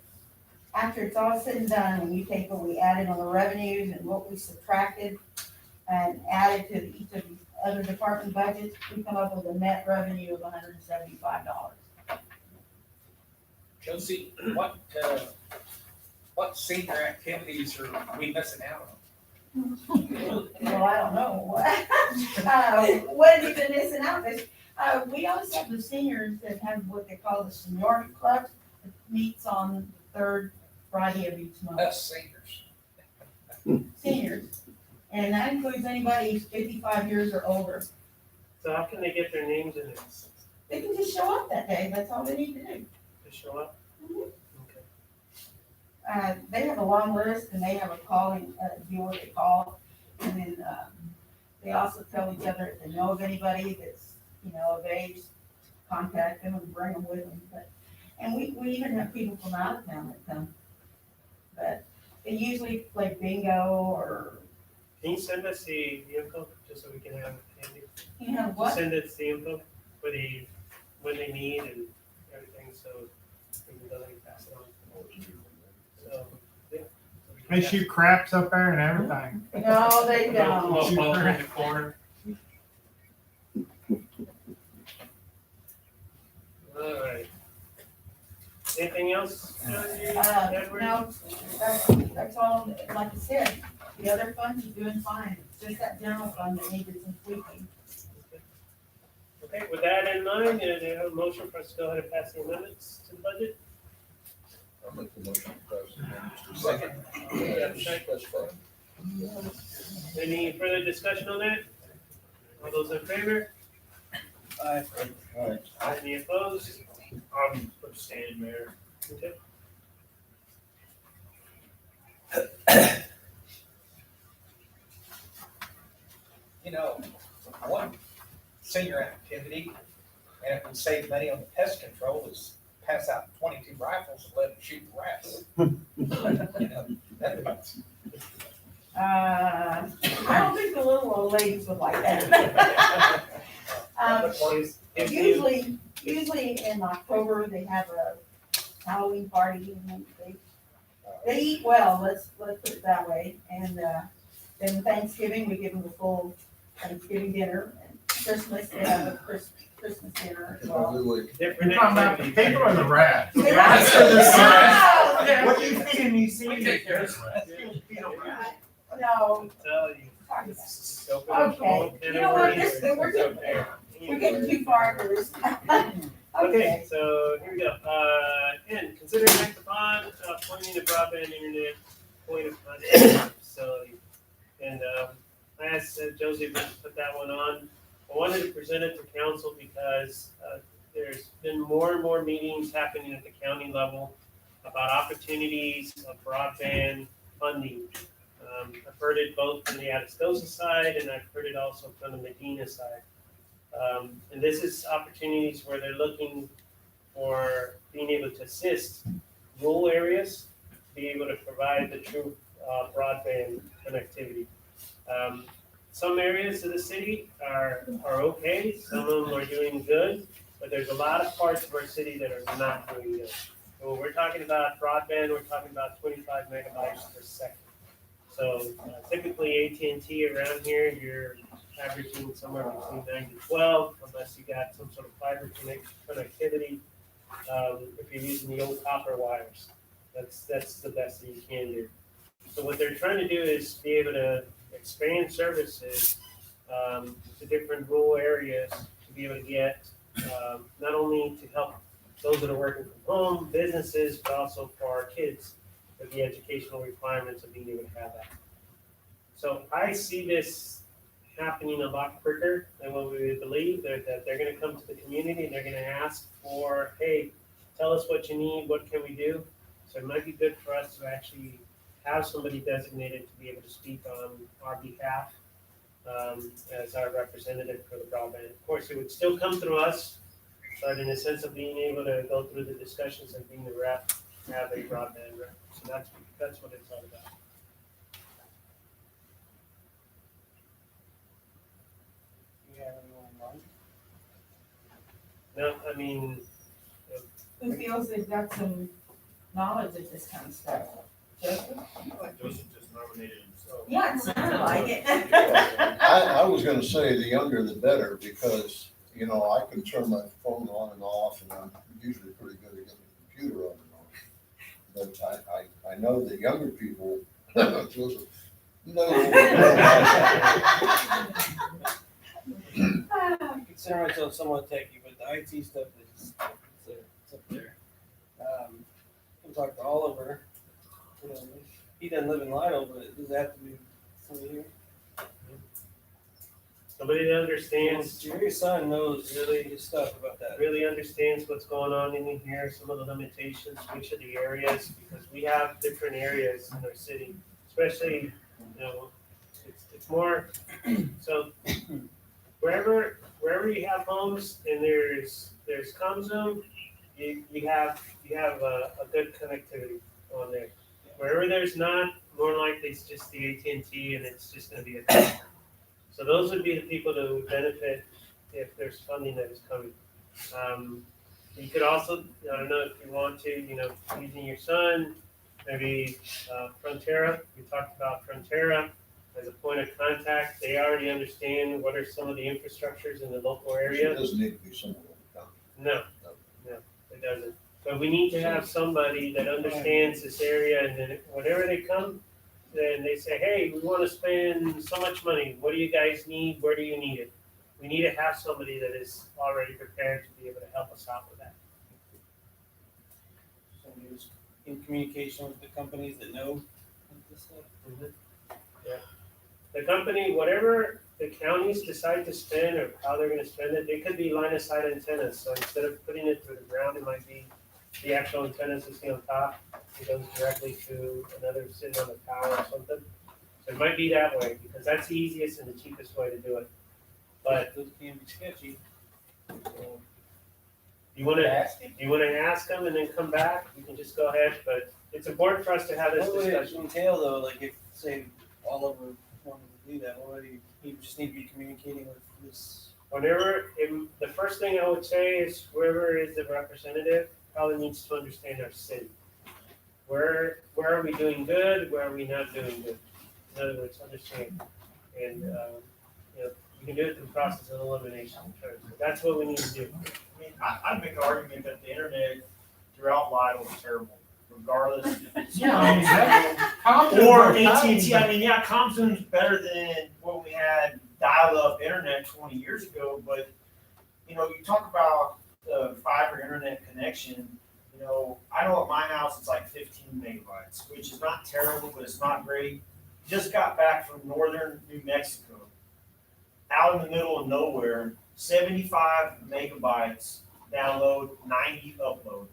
after it's all said and done, and you take what we added on the revenues and what we subtracted and added to each of the other department budgets, we come up with a net revenue of $175. Josie, what senior activities are we missing out on? Well, I don't know. What have you been missing out this? We always have the seniors that have what they call the seniority club that meets on the 3rd Friday of each month. Us seniors. Seniors. And that includes anybody who's 55 years or older. So how can they get their names in it? They can just show up that day, that's all they need to do. To show up? Mhm. Okay. They have a long list and they have a calling, deal where they call. And then, they also tell each other if they know of anybody that's, of age, contact them and bring them with them. But, and we even have people from out of town that come. But they usually play bingo or, Can you send us the info, just so we can have it handy? what? Send us the info for when they meet and everything, so we can go ahead and pass it on. So, yeah. They shoot craps up there and everything. No, they don't. Little poker in the corner. All right. Anything else? Edward? No, that's all, like I said, the other funds are doing fine, it's just that general fund that needed some tweaking. Okay, with that in mind, do you have a motion for us to go ahead and pass the amendments to the budget? I'll make the motion to pass the amendments. Second. That's fine. Any further discussion on that? All those in favor? Aye. Any opposed? I'm abstaining, Mayor. Okay. One senior activity, and it would save money on the pest control, is pass out 22 rifles and let them shoot rats. I don't think the little old ladies would like that. Usually in October, they have a Halloween party and they eat well, let's put it that way. And, then Thanksgiving, we give them a full Thanksgiving dinner, and Christmas, they have a Christmas dinner as well. Different You're talking about the activities. people or the rats? The rats are the rats. What do you feed me, see? We take care of No, Tell you. okay, you know what, we're getting too far into this. Okay, Okay, so here we go. N, consider act upon appointing a broadband internet point of contact facility. And, I asked Josie to put that one on. I wanted to present it to council because, there's been more and more meetings happening at the county level about opportunities of broadband funding. I've heard it both from the Atascosa side and I've heard it also from the Medina side. And this is opportunities where they're looking for being able to assist rural areas, be able to provide the true broadband connectivity. Some areas of the city are okay, some of them are doing good, but there's a lot of parts of our city that are not doing good. And when we're talking about broadband, we're talking about 25 megabytes per second. So typically AT&T around here, you're averaging somewhere between 9 to 12, unless you got some sort of fiber connectivity. If you're using the old copper wires, that's the best that you can do. So what they're trying to do is be able to expand services to different rural areas to be able to get not only to help those that are working from home, businesses, but also for our kids with the educational requirements of being able to have that. So I see this happening a lot quicker than what we would believe, that they're gonna come to the community and they're gonna ask for, hey, tell us what you need, what can we do? So it might be good for us to actually have somebody designated to be able to speak on our behalf as our representative for the broadband. Of course, it would still come through us, but in the sense of being able to go through the discussions and being the rep, have a broadband rep. So that's what it's all about. You have anyone in mind? No, I mean, who feels they've got some knowledge of this kind of stuff? Joseph? Joseph just nominated himself. Yeah, it sounded like it. I was gonna say the younger the better, because, I can turn my phone on and off, and I'm usually pretty good at getting the computer on and off. But I know the younger people, Joseph, no. I consider myself somewhat techy, but the IT stuff is it's up there. I'll talk to Oliver. He doesn't live in Lidle, but does that have to be somebody here? Somebody that understands, Your son knows really his stuff about that. really understands what's going on in here, some of the limitations, which are the areas, because we have different areas in our city, especially, you know, it's more, so wherever you have homes and there's ComZone, you have a good connectivity on there. Wherever there's not, more likely it's just the AT&T and it's just gonna be a. So those would be the people that would benefit if there's funding that is coming. You could also, I don't know if you want to, you know, using your son, maybe Frontera, we talked about Frontera as a point of contact. They already understand what are some of the infrastructures in the local area. It doesn't need to be someone on the county. No, it doesn't. But we need to have somebody that understands this area, and then whenever they come, then they say, hey, we want to spend so much money. What do you guys need? Where do you need it? We need to have somebody that is already prepared to be able to help us out with that. Somebody who's in communication with the companies that know this stuff. Yeah. The company, whatever the counties decide to spend or how they're gonna spend it, they could be line of sight antennas. So instead of putting it through the ground, it might be the actual antennas you see on top. It goes directly to another sitting on the tower or something. So it might be that way, because that's the easiest and the cheapest way to do it. But Those can be sketchy. you wanna ask them and then come back, you can just go ahead, but it's important for us to have this What would it discussion. entail though, like if, say, Oliver wanted to do that, what would he just need to be communicating with this? Whenever, the first thing I would say is whoever is the representative probably needs to understand our city. Where are we doing good? Where are we not doing good? In other words, understand. And, you know, you can do it through the process of elimination. That's what we need to do. I mean, I'd make the argument that the internet throughout Lidle is terrible, regardless if it's. Yeah, I mean, that's. Or AT&T, I mean, yeah, ComZone's better than what we had dial-up internet 20 years ago, but, you know, you talk about fiber internet connection, you know, I know at my house it's like 15 megabytes, which is not terrible, but it's not great. Just got back from northern New Mexico, out in the middle of nowhere, 75 megabytes download, 90 upload.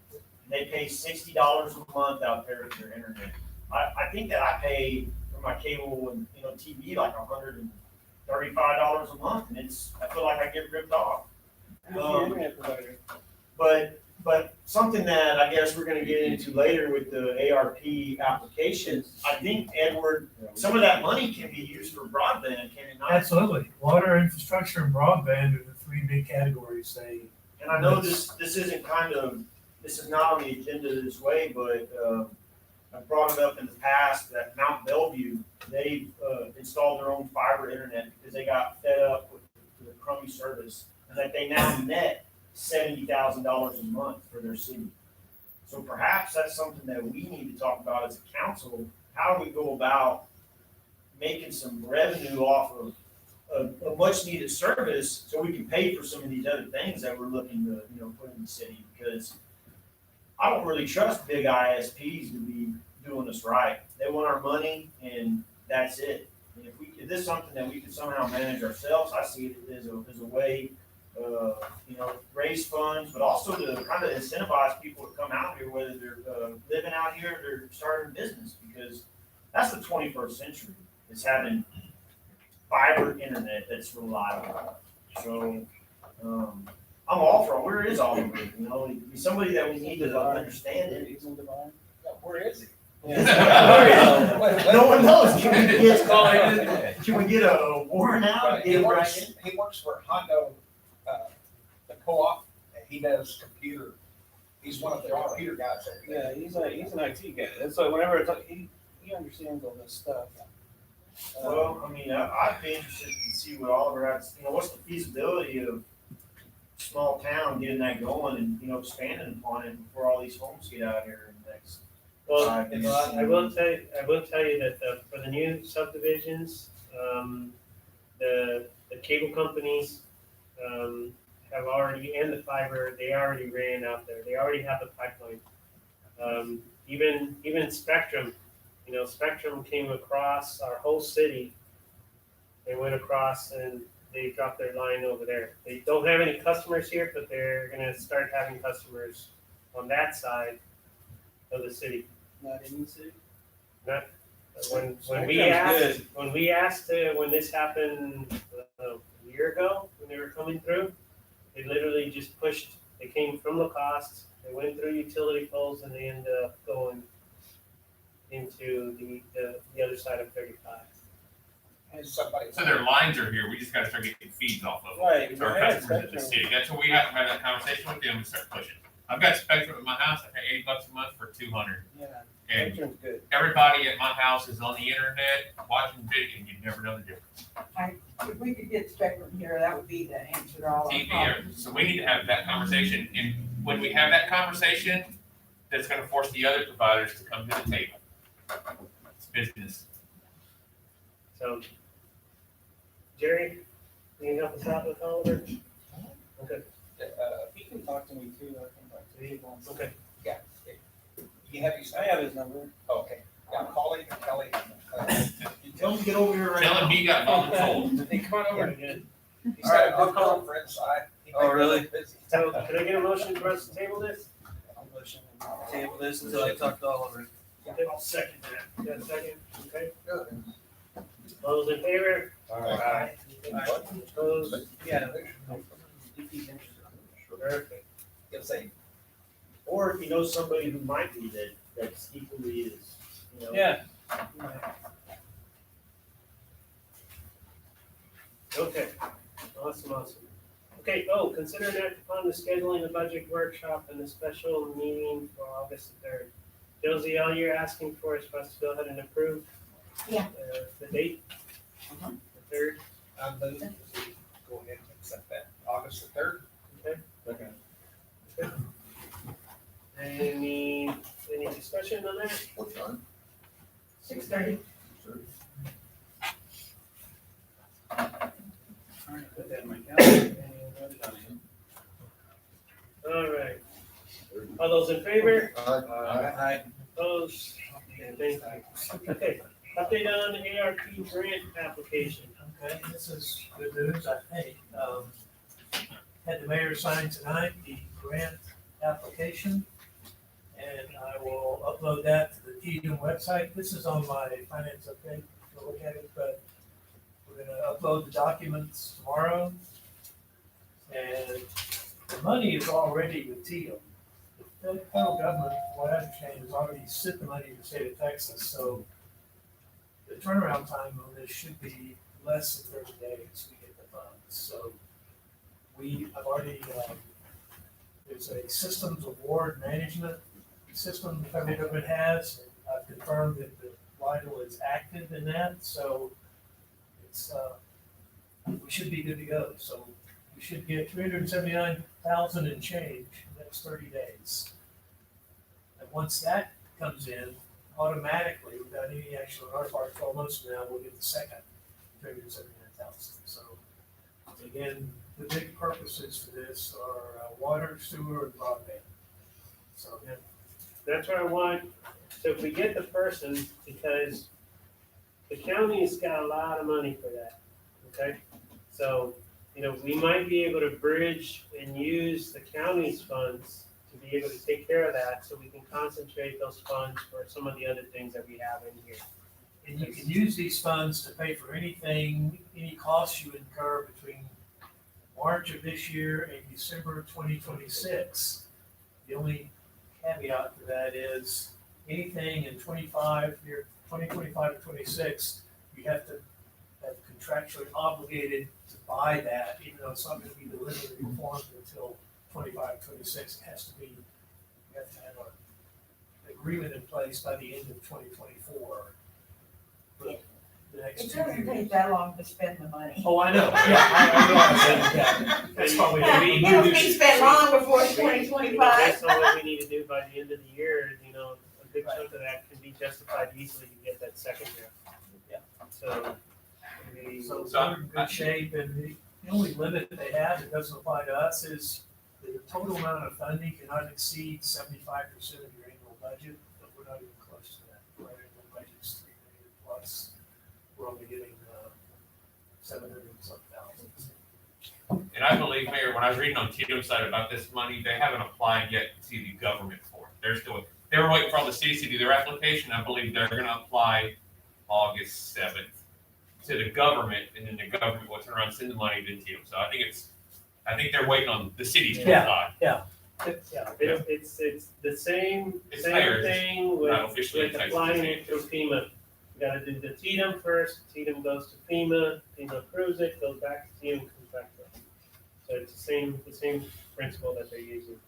They pay $60 a month out there for their internet. I think that I pay for my cable and, you know, TV like $135 a month, and I feel like I get ripped off. Internet provider. But something that I guess we're gonna get into later with the ARP application, I think, Edward, some of that money can be used for broadband, can it not? Absolutely. Water, infrastructure, and broadband are the three big categories they. And I know this isn't this is not on the agenda this way, but, I've brought it up in the past that Mount Bellevue, they, installed their own fiber internet because they got fed up with the crummy service, and that they now net $70,000 a month for their city. So perhaps that's something that we need to talk about as a council. How do we go about making some revenue off of a much needed service so we can pay for some of these other things that we're looking to, you know, put in the city? Because I don't really trust big ISPs to be doing us right. They want our money and that's it. And if this is something that we can somehow manage ourselves, I see it as a way, you know, raise funds, but also to kind of incentivize people to come out here, whether they're living out here or they're starting a business, because that's the 21st century. Is having fiber internet that's reliable. So I'm all for it. Where is Oliver? You know, he's somebody that we need to understand it. Where is he? No one knows. Can we get a warrant out? He works for Hondo, the co-op, and he does computer. He's one of the computer guys. Yeah, he's an IT guy. That's why whenever I talk, he understands all this stuff. Well, I mean, I'd be interested to see what Oliver has, you know, what's the feasibility of small town getting that going and, you know, expanding upon it before all these homes get out here in the next. Well, I will tell you that for the new subdivisions, the cable companies have already, and the fiber, they already ran out there. They already have the pipeline. Even Spectrum, you know, Spectrum came across our whole city. They went across and they dropped their line over there. They don't have any customers here, but they're gonna start having customers on that side of the city. Not in the city? Not, when Sounds we asked, when this happened, a year ago, when they were coming through, they literally just pushed, they came from Lacoste, they went through utility poles and they ended up going into the other side of 35. And somebody. So their lines are here, we just gotta start getting feeds off of them. Right. To our customers in the city, that's what we have to have that conversation with them and start pushing. I've got Spectrum at my house, I pay $80 a month for 200. Yeah, And Spectrum's good. everybody at my house is on the internet, watching video, and you'd never know the difference. If we could get Spectrum here, that would be the answer to all our TV, problems. so we need to have that conversation, and when we have that conversation, that's gonna force the other providers to come to the table. It's business. So, Jerry, can you help us out with Oliver? Okay, He can talk to me too, I can talk to him. okay. Yeah. You have his, I have his number. okay. Yeah, call him and tell him. Tell him to get over here right now. Tell him he got voluntold. Hey, come on over. Very good. He's All right, got a I'll good call- girlfriend, so I. he Oh, may be really? busy. So, can I get a motion for us to table this? I'll motion to table this until I talk to Oliver. Okay, I'll second that. Got a second? Okay. Good. All those in favor? Aye. Opposed? Yeah. If he's interested. Perfect. He'll say, Or if you know somebody who might be that's equally as, you know. Yeah. Okay, awesome. Okay, consider an act upon the scheduling a budget workshop and a special meeting for August the 3rd. Josie, all you're asking for is for us to go ahead and approve? Yeah. The date? Mhm. The 3rd, I'm moving to go ahead and accept that, August the 3rd. okay? Any discussion on that? What time? 6:30. All right, put that in my calendar and write it on it. All right. All those in favor? Aye. Opposed? Okay, thank you. Okay, update on the ARP grant application. Okay, this is good news, I think. Had the mayor sign tonight the grant application, and I will upload that to the TDM website. This is on my finance update, to look at it, but we're gonna upload the documents tomorrow. And the money is already with TDM. The federal government, from what I understand, has already sent the money to the state of Texas, so the turnaround time on this should be less than 30 days to get the funds. So I've already, there's a systems award management system the federal government has. I've confirmed that the Lidl is active in that, so it's, we should be good to go. So we should get 379,000 and change in the next 30 days. And once that comes in, automatically, without any action on our part, 12 months from now, we'll get the second 379,000. So again, the big purposes for this are water, sewer, and broadband. So again, That's what I want. So if we get the person, because the county's got a lot of money for that, okay? So, we might be able to bridge and use the county's funds to be able to take care of that, so we can concentrate those funds for some of the other things that we have in here. and you can use these funds to pay for anything, any costs you incur between March of this year and December of 2026. The only caveat to that is anything in 2025 or 26, you have to have contractually obligated to buy that, even though it's not going to be delivered or performed until 25, 26. It has to be, you have to have an agreement in place by the end of 2024. For the next It 2 doesn't years. take that long to spend the money. Oh, I know, yeah, I know, I'm saying, yeah, that's probably. It'll be spent long before 2025. Based on what we need to do by the end of the year, a big chunk of that can be justified easily to get that second year. Yeah. So, So we're in good shape, and the only limit they have that doesn't apply to us is the total amount of funding cannot exceed 75% of your annual budget, but we're not even close to that. Our annual budget's $3 million plus. We're only getting 700 and some thousand. So And I believe, Mayor, when I was reading on TDM's side about this money, they haven't applied yet to the government for it. They were waiting for all the cities to do their application. I believe they're gonna apply August 7th to the government, and then the government will turn around and send the money to TDM. So I think they're waiting on the cities to apply. Yeah, it's the same It's fair, thing not with officially with Texas. applying it to FEMA. You gotta do the TDM first, TDM goes to FEMA approves it, goes back to TDM, comes back to us. So it's the same principle that they're using.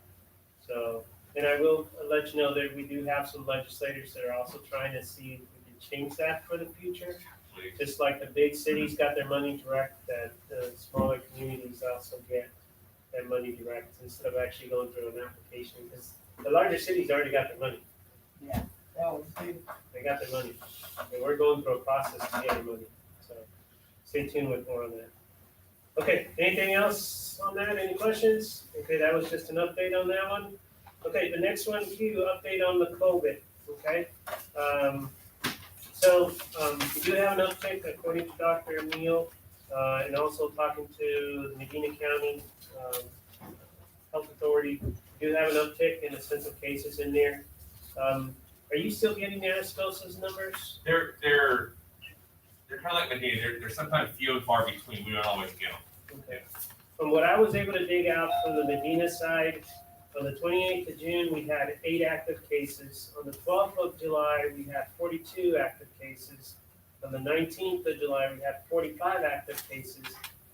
So, and I will let you know that we do have some legislators that are also trying to see if we can change that for the future. Please. Just like the big cities got their money direct, that the smaller communities also get their money direct instead of actually going through an application, because the larger cities already got their money. That was good. They got their money. And we're going through a process to get our money. So stay tuned with more on that. Okay, anything else on that? Any questions? Okay, that was just an update on that one. Okay, the next one, Q, update on the COVID, okay? We do have an uptick according to Dr. Neal, and also talking to the Medina County Health Authority. We do have an uptick in the sense of cases in there. Are you still getting the Anascosa's numbers? They're kind of like Medina. They're sometimes few and far between. We don't always get them. Okay. From what I was able to dig out from the Medina side, on the 28th of June, we had 8 active cases. On the 12th of July, we had 42 active cases. On the 19th of July, we had 45 active cases.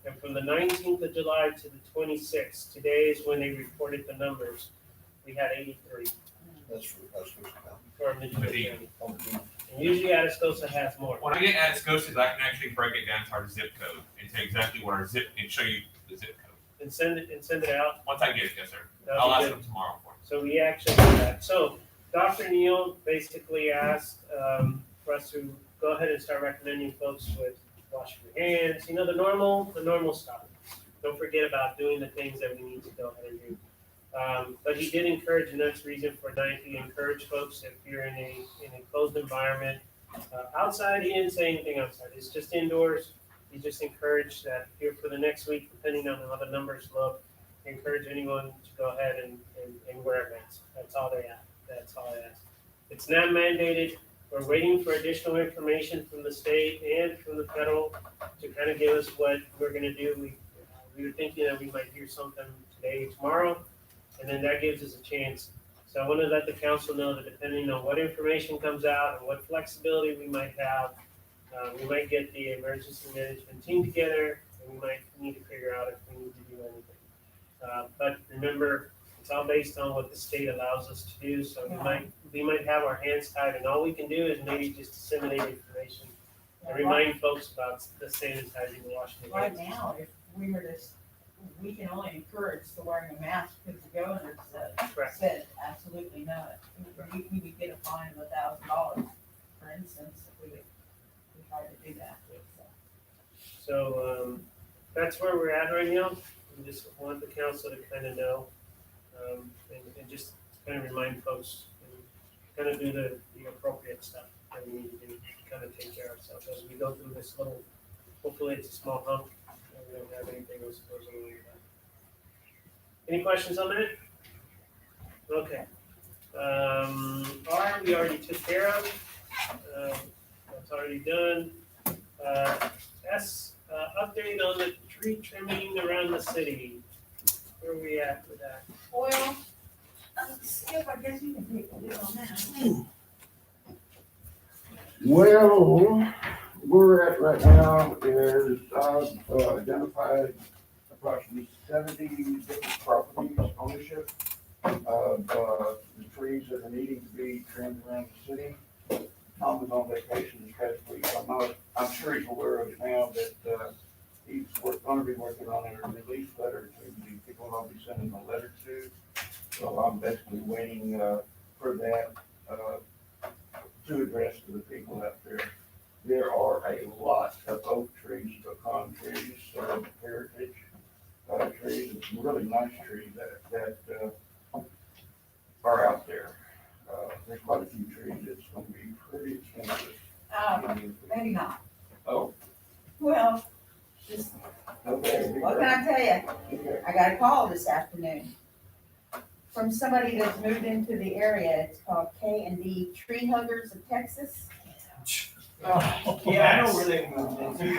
And from the 19th of July to the 26th, today is when they reported the numbers, we had 83 That's for for Medina Medina. County. And usually Atascosa has more. When I get Atascosa, I can actually break it down to our zip code and tell exactly what our zip and show you the zip code. And send it out. Once I get it, yes, sir. That'd I'll be ask good. them tomorrow for it. So we actually do that. So Dr. Neal basically asked for us to go ahead and start recommending folks with washing your hands, the normal stuff. Don't forget about doing the things that we need to go ahead and do. But he did encourage, and that's the reason for tonight, he encouraged folks if you're in a closed environment, outside, he didn't say anything outside, it's just indoors. He just encouraged that here for the next week, depending on how the numbers look, encourage anyone to go ahead and wear a mask. That's all they ask. That's all I ask. It's not mandated. We're waiting for additional information from the state and from the federal to kind of give us what we're gonna do. We were thinking that we might hear something today, tomorrow, and then that gives us a chance. So I want to let the council know that depending on what information comes out and what flexibility we might have, we might get the emergency management team together, and we might need to figure out if we need to do anything. But remember, it's all based on what the state allows us to do, so we might have our hands tied, and all we can do is maybe just disseminate information and remind folks about the sanitizing and washing the Right hands. now, if we were to, we can only encourage the wearing a mask because the governor said absolutely not. We would get a fine of $1,000, for instance, if we tried to do that. So, that's where we're at right now. We just want the council to kind of know, and just kind of remind folks, and kind of do the appropriate stuff that we need to do, to kind of take care of ourselves as we go through this little, hopefully it's a small hump, and we don't have anything else that goes along with that. Any questions on that? Okay. R, we already took care of. That's already done. S, update on the tree trimming around the city. Where are we at with that? Well, Skip, I guess you can take the lead on that. Well, we're at right now is I've identified approximately 70 different properties ownership of the trees that are needing to be trimmed around the city. Tom was on vacation this past week. I'm sure he's aware of it now that he's going to be working on a release letter to the people I'll be sending a letter to. So I'm basically waiting for that to address to the people out there. There are a lot of oak trees, pecan trees, heritage trees, and some really nice trees that are out there. There's quite a few trees. It's going to be pretty expensive. Maybe not. Oh, Well, just, okay. what can I tell you? got a call this afternoon from somebody that's moved into the area. It's called K&D Tree Huggers of Texas. Yeah, I know where they moved into. Is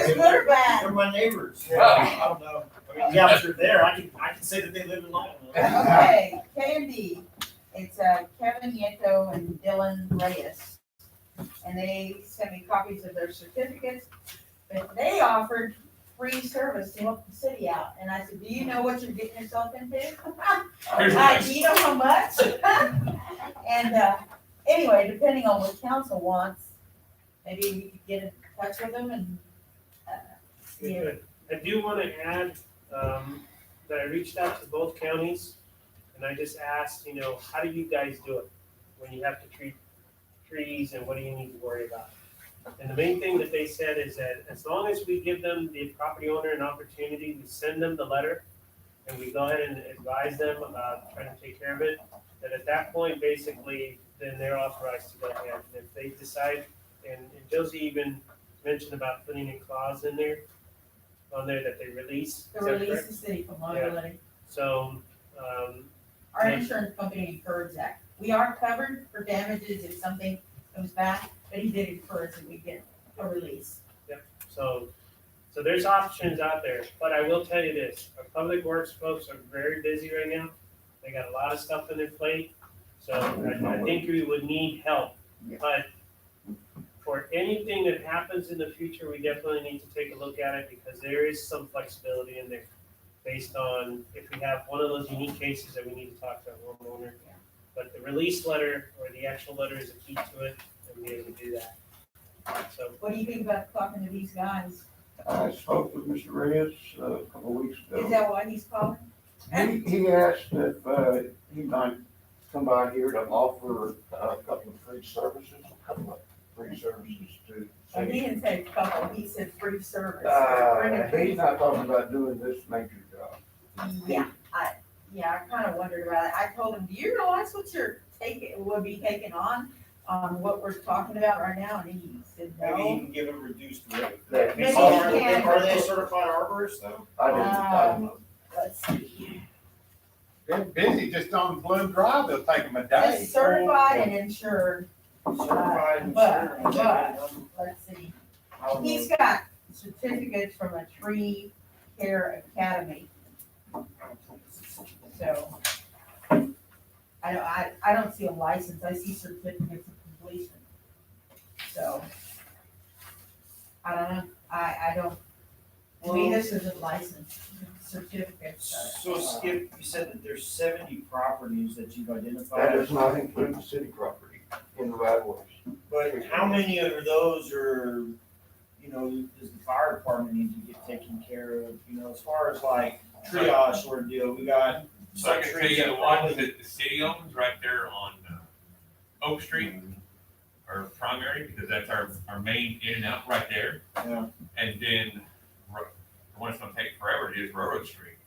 this good or bad? They're my neighbors. Yeah, I don't know. I mean, yeah, but they're there. I can say that they live in Lionel. Okay, K&D, it's Kevin Yeto and Dylan Reyes. And they sent me copies of their certificates, but they offered free service to help the city out. And I said, do you know what you're getting yourself into? Do you know how much? And anyway, depending on what council wants, maybe we could get in touch with them and see if I do want to add, that I reached out to both counties and I just asked, how do you guys do it when you have to treat trees and what do you need to worry about? And the main thing that they said is that as long as we give them, the property owner, an opportunity, we send them the letter and we go ahead and advise them about trying to take care of it, that at that point, basically, then they're authorized to go ahead. And if they decide, and Josie even mentioned about putting a clause in there, on there that they release. to Is that release correct? the city from liability. So, Our insurance company encouraged that. We are covered for damages if something comes back, but he did encourage that we get a release. so there's options out there, but I will tell you this, our public works folks are very busy right now. They got a lot of stuff in their plate, so I think we would need help. But for anything that happens in the future, we definitely need to take a look at it because there is some flexibility in there based on if we have one of those unique cases that we need to talk to a homeowner. But the release letter or the actual letter is a key to it, and be able to do that. So, What do you think about talking to these guys? I spoke with Mr. Reyes a couple of weeks Is ago. that why he's calling? He asked if he might come by here to offer a couple of free services to. Oh, he didn't say couple, he said free service. He's not talking about doing this major job. Yeah, I kind of wondered about it. I told him, do you realize what you're will be taking on what we're talking about right now? And he said, Maybe you no. can give them reduced rate. Maybe you Are can. are they certified arborists though? I don't know. Let's see. They're busy just on Bloom Drive, they'll take them a day. Just certified and insured, Certified and but- insured. let's see. I'll He's got certificates from a tree care academy. So, I don't see a license, I see certificates of completion. So, I don't know, I don't, to me, this isn't licensed, certificates. So Skip, you said that there's 70 properties that you've That identified, does not include the city property in the right of ways. but how many of those are, does the fire department need to get taken care of? As far as like triage sort of deal, we got So I some can tell trees you that the ones probably. that the city owns right there on Oak Street are primary because that's our main in and out right there. Yeah. And then the one that's gonna take forever is Railroad Street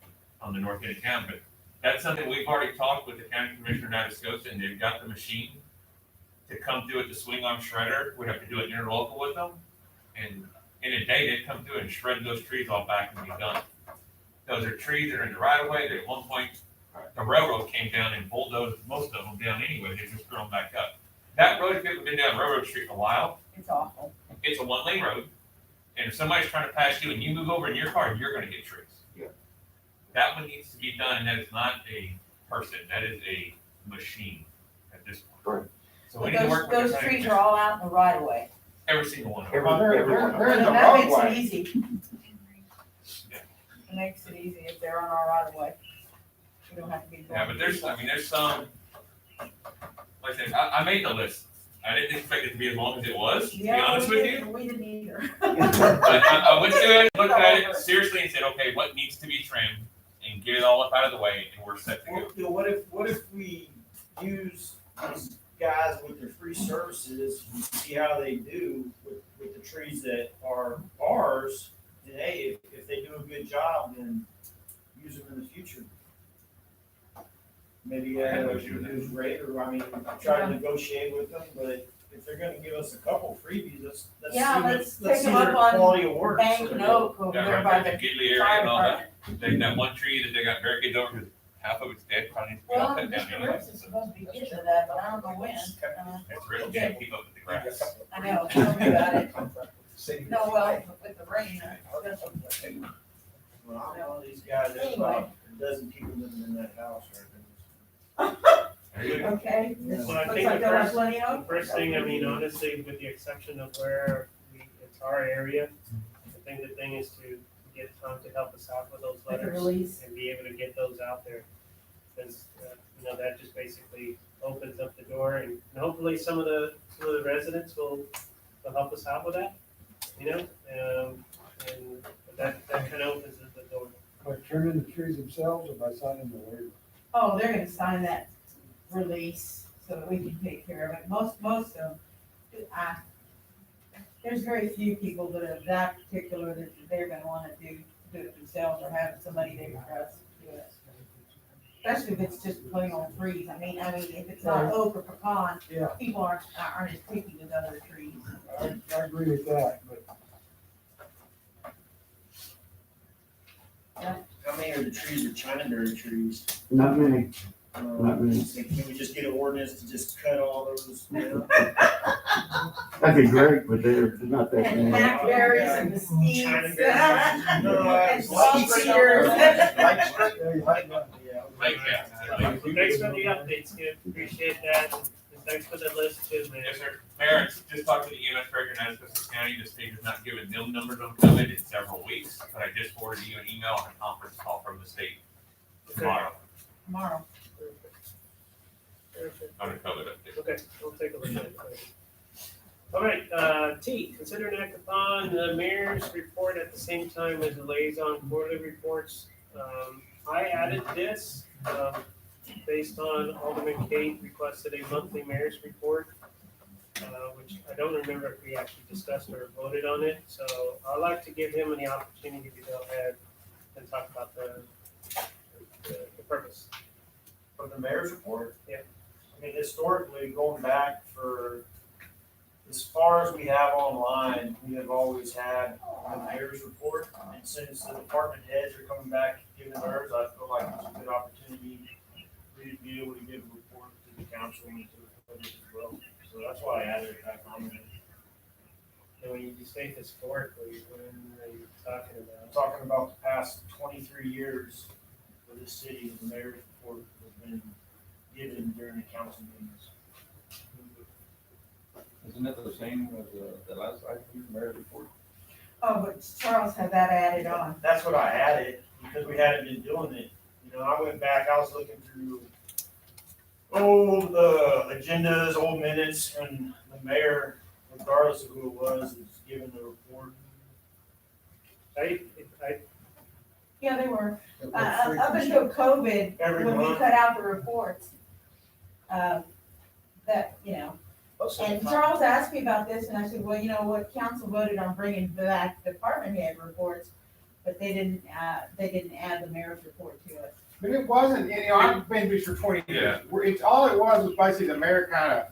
on the north end of town. But that's something we've already talked with the county commissioner in Atascosa, and they've got the machine to come through with the swing arm shredder. We have to do an interlocal with them. And in a day, they'd come through and shred those trees all back and be done. Those are trees that are in the right of way that at one point the railroad came down and bulldozed most of them down anyway. They just threw them back up. That road, if you've been down Railroad Street in a while, It's awful. it's a one-lane road. And if somebody's trying to pass you and you move over in your car, you're gonna get trees. Yeah. That one needs to be done, and that is not a person, that is a machine at this point. Correct. So we need to work with Those the county trees are all out in the right of way. every single one of Every- them. They're in the That makes it roadway. easy. It makes it easy if they're on our right of way. We don't have to be. Yeah, but there's some, like I said, I made the list. I didn't expect it to be as long as it was, to be Yeah, honest we with didn't, you. we didn't either. But I went through it, looked at it seriously and said, okay, what needs to be trimmed and get it all up out of the way and we're set to go. What if we use these guys with their free services and see how they do with the trees that are ours? And hey, if they do a good job, then use them in the future. Maybe reduce rate, or try to negotiate with them, but if they're gonna give us a couple freebies, let's Yeah, see let's let's take see them their up on quality of work. Bank and Oak over Yeah, there right by there, the the Gidley area fire and all that. department. They, that one tree that they got barricades over, 'cause half of it's dead, probably needs to be all Well, cut down Mr. anyway. Rips is supposed to be getting to that, but I don't know when. It's real, can't keep up with the grass. I know, tell me about it. City. No, well, with the rain, Well, I know these guys, there's about a dozen people living in that house There you go. okay. Well, I Looks think like the they'll have first- plenty The of. first thing, I mean, honestly, with the exception of where it's our area, I think the thing is to get Tom to help us out with those With the letters release. and be able to get those out there. Because, that just basically opens up the door and hopefully some of the residents will help us out with that, and that kind of opens up the door. By turning the trees themselves or by signing the waiver? Oh, they're gonna sign that release so that we can take care of it. Most of them, there's very few people that are that particular that they're gonna wanna do it themselves or have somebody they trust do it. Especially if it's just plain old trees. I mean, if it's not oak or pecan, Yeah, people aren't as picky as other trees. I agree with that, but How many of the trees are Chinaberry trees? Not many. Not many. So can we just get an ordinance to just cut all those down? That'd be great, but they're not that And many. hackberries and mesquites. Chinaberry. No, And swamp cedars. Like, yeah. Thanks for the updates, kid. Appreciate that. And thanks for the list too, man. Yes, sir. Mayor, just talked to the EMS director in Atascosa County. The state has not given them numbers on COVID in several weeks, but I just forwarded you an email and a conference call from the state tomorrow Tomorrow. Perfect. on a COVID update. Okay, we'll take a look at it. All right, T, consider and act upon the mayor's report at the same time as the liaison quarterly reports. I added this, based on Alderman Kate requested a monthly mayor's report, which I don't remember if we actually discussed or voted on it. So I'd like to give him the opportunity to go ahead and talk about the purpose. For the mayor's report? Yeah. I mean, historically, going back for as far as we have online, we have always had the mayor's report. And since the department heads are coming back giving theirs, I feel like it's a good opportunity for you to be able to give a report to the council and to the public as well. So that's why I added it back on there. And when you say historically, when are you talking I'm about? talking about the past 23 years for this city, the mayor's report has been given during the council meetings. Isn't it the same as the last item, mayor's report? Oh, but Charles had that added on. That's what I added, because we hadn't been doing it. I went back, I was looking through the agendas, old minutes, and the mayor, regardless of who it was giving the report. Yeah, they were. Up until COVID, Every when we month. cut out the reports, and Charles asked me about this, and I said, well, what council voted on bringing back department head reports, but they didn't add the mayor's report to it. But it wasn't, I've been this for 20 years. All it was basically the mayor kind of.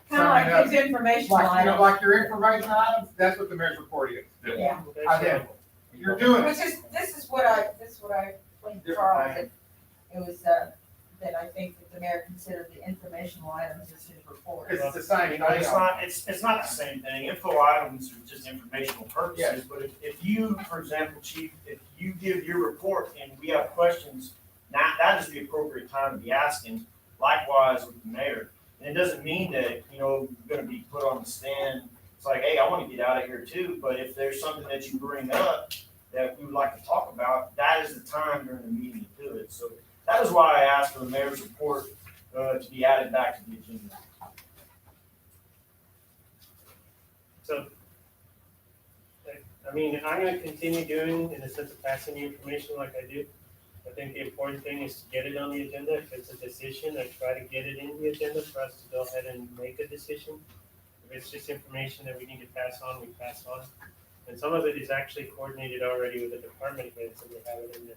Kind of like his information items. Like your information items, that's what the mayor's report is. Yeah. Identical. You're doing it. This is what I explained to Charles, that it was, that I think that the mayor considered the informational items as his report. Because it's the same, It's not the same thing. Info items are just informational purposes, but if you, for example, chief, if you give your report and we have questions, now that is the appropriate time to be asking. Likewise with the mayor. And it doesn't mean that, you're gonna be put on the stand. It's like, hey, I wanna get out of here too, but if there's something that you bring up that we would like to talk about, that is the time during the meeting to do it. So that is why I asked for the mayor's report to be added back to the agenda. So, I'm gonna continue doing in the sense of passing the information like I do. I think the important thing is to get it on the agenda. If it's a decision, I try to get it in the agenda for us to go ahead and make a decision. If it's just information that we need to pass on, we pass on. And some of it is actually coordinated already with the department heads, and they have it in there.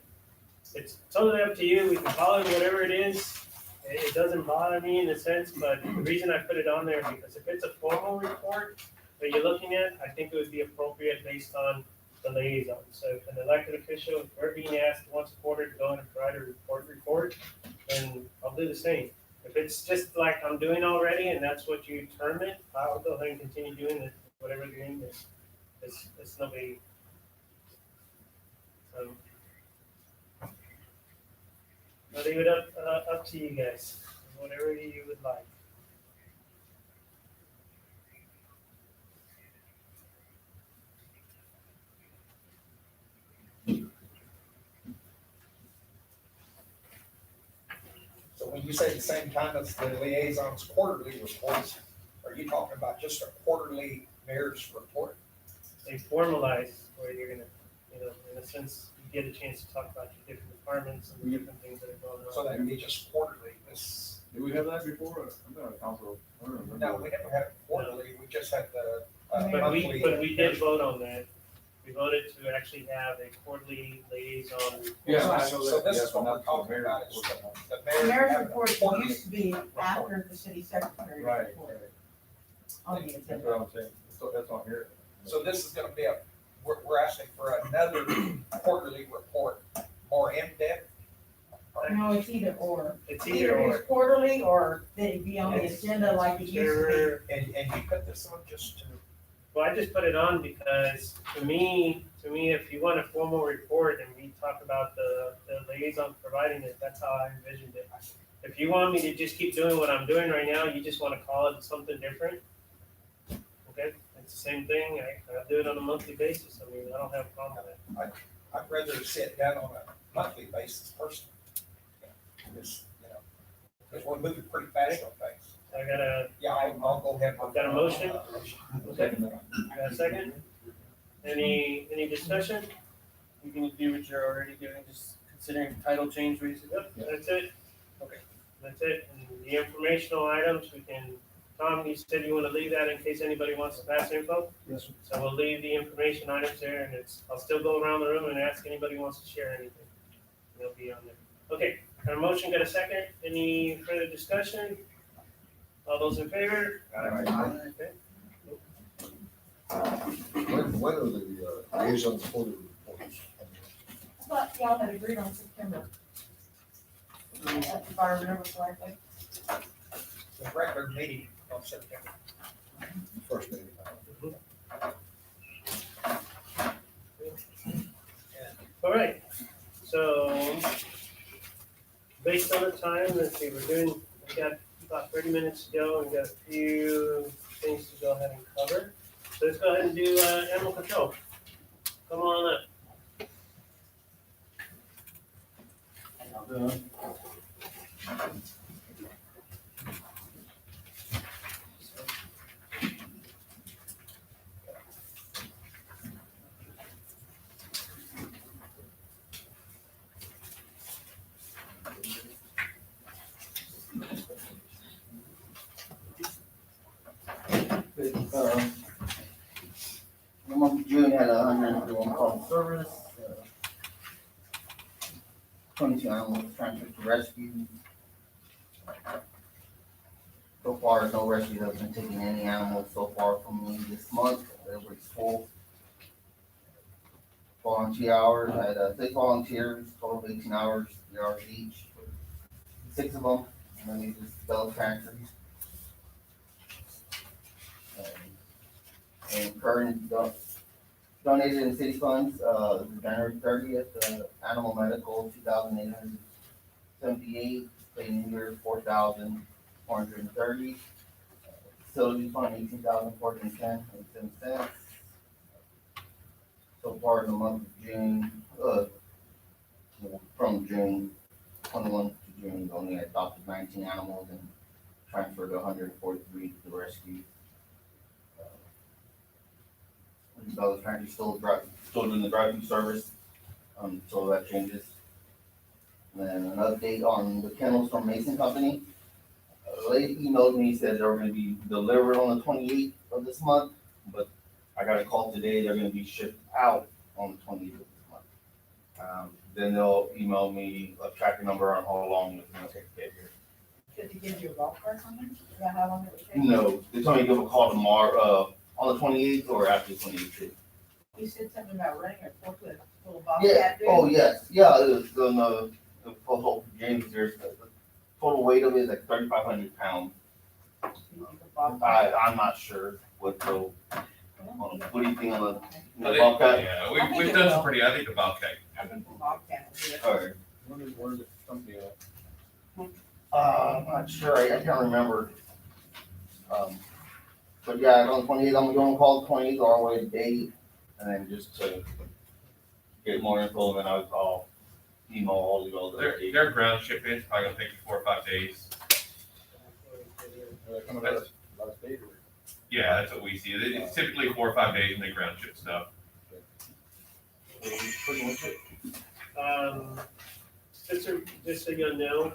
It's totally up to you. We can call it whatever it is. It doesn't bother me in a sense, but the reason I put it on there, because if it's a formal report that you're looking at, I think it would be appropriate based on the liaison. So if an elected official, if we're being asked once a quarter to go in and provide a report, then I'll do the same. If it's just like I'm doing already and that's what you term it, I'll go ahead and continue doing it, whatever the name is. It's no big. So I'll leave it up to you guys, whatever you would like. So when you say the same time as the liaison's quarterly reports, are you talking about just a quarterly mayor's report? They formalize where you're gonna, in a sense, you get a chance to talk about your different departments and the different things that are going on. So that would be just quarterly, this, Did we have that before? I'm not a council. I don't remember. no, we never had it quarterly, we just had the But monthly. we did vote on that. We voted to actually have a quarterly liaison. Yeah. So this is what we're talking about, is the The mayor. mayor's having a report quarterly used to be report. after the city secretary Right, report on the that's agenda. what I'm saying. So that's on here. So this is gonna be we're asking for another quarterly report, more in-depth. No, it's either or. It's Either either or. it's quarterly or that it be on the It's- agenda like it used to And you put this on just to, Well, I just put it on because to me, if you want a formal report and we talk about the liaison providing it, that's how I envisioned it. If you want me to just keep doing what I'm doing right now, you just want to call it something different. Okay, it's the same thing. I do it on a monthly basis. I mean, I don't have a problem with it. I'd rather sit down on a monthly basis personally. Because, because we're moving pretty fast on things. I got a, Yeah, I'll go ahead. I've got a motion. Second. Got a second? Any discussion? You can do what you're already doing, just considering title change reason. Yep, that's it. Okay, that's it. And the informational items, we can, Tom, you said you want to leave that in case anybody wants to pass info? Yes, sir. So we'll leave the information items there and I'll still go around the room and ask anybody who wants to share anything. They'll be on there. Okay, got a motion, got a second? Any further discussion? All those in favor? Okay. When are the liaison quarterly reports? I thought y'all had agreed on September. If I remember correctly. The regular meeting on September. First meeting. All right, so based on the time, let's see, we got about 30 minutes to go and got a few things to go ahead and cover. So let's go ahead and do animal control. Come on up. The month of June had 101 calls of service, 22 animals transferred to rescue. So far, no rescue has been taking any animals so far from me this month. Everybody's full. Volunteer hours, I had 6 volunteers, total of 18 hours, 3 hours each. 6 of them, and then they just dog transfers. And current donated in city funds, January 30th, animal medical, 2,878, cleaning year, 4,430. Facility fund, 18,410.87 cents. So far in the month of June, from June 21 to June, only adopted 19 animals and transferred 143 to the rescue. Those currently still doing the drive-through service, so that changes. And then an update on the kennels from Mason Company. A lady emailed me, said they were gonna be delivered on the 28th of this month, but I got a call today, they're gonna be shipped out on the 28th of this month. Then they'll email me a tracking number on how long it's gonna take to get here. give you a golf cart on it? Is that how long it would take? No, they told me to give a call tomorrow, on the 28th or after the 28th. You said something about running a forklift full of Yeah, Bobcat dude? oh, yes, yeah, it was on the photo, James, there's, the total weight of it is like 3,500 pounds. I'm not sure what the, what do you think on the Bobcat? Yeah, we've done some pretty, I think the Bobcat. I think the Bobcat will do it. Alright. Where's the company at? I'm not sure, I can't remember. But yeah, on the 28th, I'm gonna call the 28th or way to date, and then just to get more info, then I'll email all the other. Their ground shipping is probably gonna take 4 or 5 days. Coming out of last day or? Yeah, that's what we see. It's typically 4 or 5 days when they ground ship stuff. Pretty much it. Just so you know,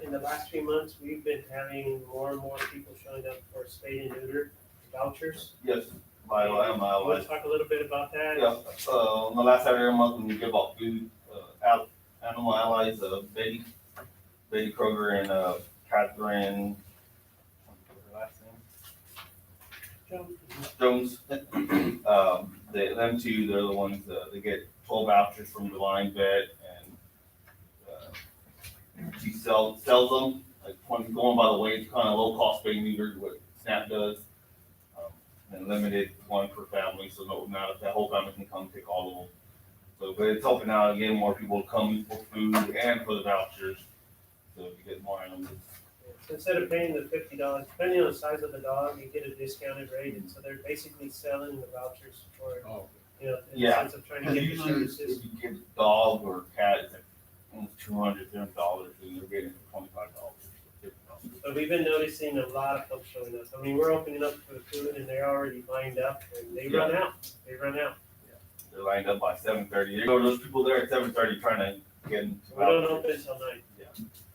in the last 3 months, we've been having more and more people showing up for spay and neuter vouchers. Yes, my You want to talk a little bit about that? Yeah, on the last Saturday of the month, when we give out food, Animal Allies, Betty Kroger and, Catherine, what's her last name? Jones. Them two, they're the ones, they get 12 vouchers from Divine Vet and, she sells them, like 20, going by the weight, it's kind of low cost spay neuter, what Snap does. And limited one per family, so not that whole family can come take all of them. So, but it's helping out, again, more people come for food and for the vouchers, so you get more animals. Instead of paying the $50, depending on the size of the dog, you get a discounted rate, and so they're basically selling the vouchers for, in the Yeah, sense of trying to because get the usually services. if you get a dog or a cat, it's like almost $200, $300, and they're getting it for $25, $50. But we've been noticing a lot of folks showing us. I mean, we're opening up for the food, and they're already lined up, and they run out. They run out. They're lined up by 7:30. There go those people there at 7:30 trying to get into We don't vouchers. open until night.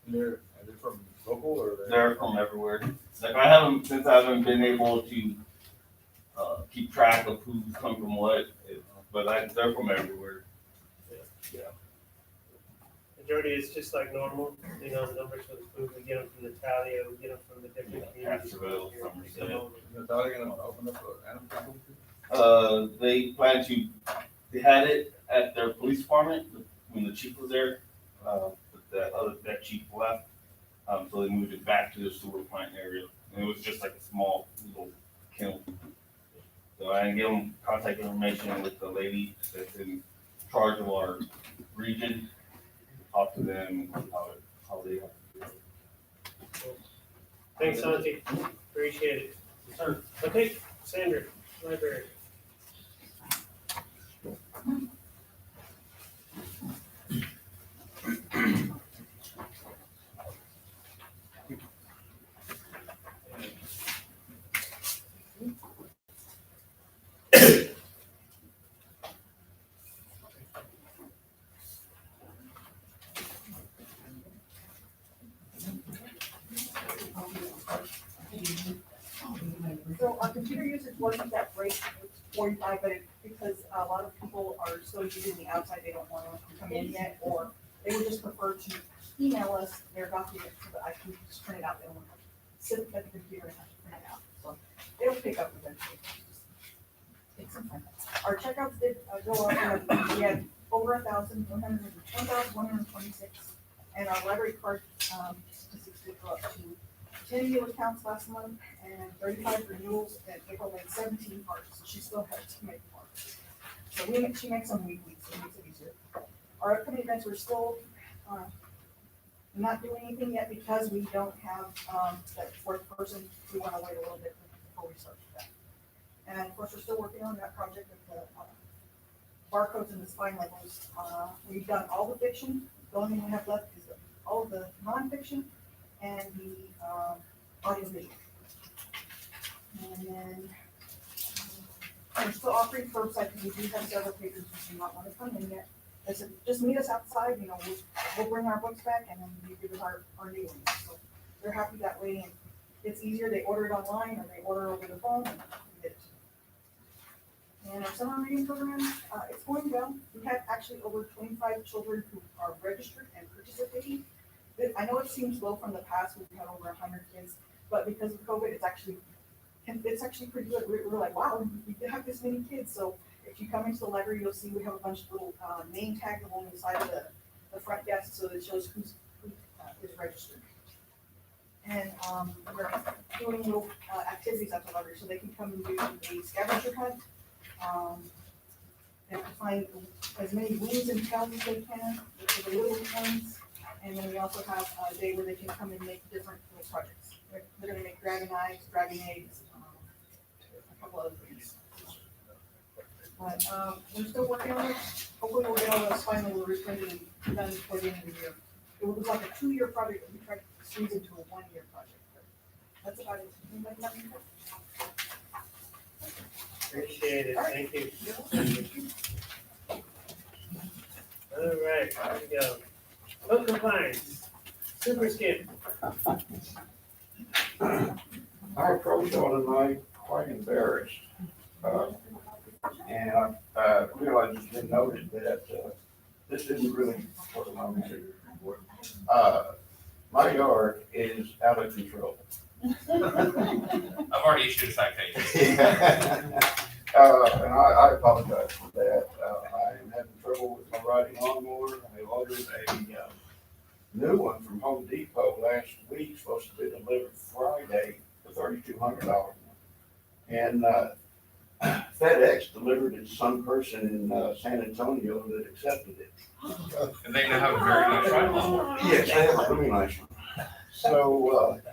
Are they from local or? They're from everywhere. It's like I haven't been able to keep track of who's come from what, but they're from everywhere. Yeah. Majority is just like normal, the numbers for the food, we get them from Natalia, we get them from the different communities. Castroville, Somerset. Natalia gonna open up an animal control? They plan to. They had it at their police department when the chief was there. But that chief left, so they moved it back to the sewer plant area, and it was just like a small little kennel. So I can give them contact information with the lady that's in charge of our region. Talk to them how they have to do it. Thanks, Santi, appreciate it. Sir. Okay, Sandra, library. So our computer usage wasn't that great, it's 45, but because a lot of people are still using the outside, they don't want to come in yet, or they would just prefer to email us their document so that I can just print it out, they don't want to sit at the computer and have to print it out, so they'll pick up eventually. Take some time. Our checkouts did go up, and we had over 1,126, and our library card statistics did go up to 10 new accounts last month and 35 renewals, and April made 17 cards, so she still has to make cards. So she makes them weekly, so it makes it easier. Our upcoming events, we're still not doing anything yet because we don't have that fourth person. We want to wait a little bit before we start that. And of course, we're still working on that project with the barcodes and the spine labels. We've done all the fiction. The only thing we have left is all the nonfiction and the audio visual. And then we're still offering curbside because we do have several patrons who do not want to come in yet. I said, just meet us outside, we'll bring our books back and then you give us our new ones. So they're happy that way, and it's easier. They order it online or they order over the phone and we get it. And our summer reading program, it's going well. We have actually over 25 children who are registered and participating. I know it seems low from the past, we've had over 100 kids, but because of COVID, it's actually pretty good. We're like, wow, we have this many kids. So if you come into the library, you'll see we have a bunch of little name tags along the side of the front desk, so it shows who is registered. And we're doing little activities at the library, so they can come and do a scavenger hunt. They have to find as many wings and tails as they can for the little ones. And then we also have a day where they can come and make different little projects. They're gonna make dragon eyes, dragon eggs, a couple other things. But we're still working on it. Hopefully we'll get all those finally reprinted and done before the end of the year. It was like a 2-year project that we tried to squeeze into a 1-year project. But that's about it. Anybody have any questions? Appreciate it, thank you. All right, here we go. Code compliance, Super Skip. I approached y'all tonight quite embarrassed. And I realized it's been noted that this isn't really what I'm here for. My yard is out of control. I've already issued a citation. And I apologize for that. I am having trouble with my riding lawnmower. I ordered a new one from Home Depot last week, supposed to be delivered Friday for $3,200. And FedEx delivered it to some person in San Antonio that accepted it. And they now have a very nice riding lawnmower. Yes, they have a really nice one. So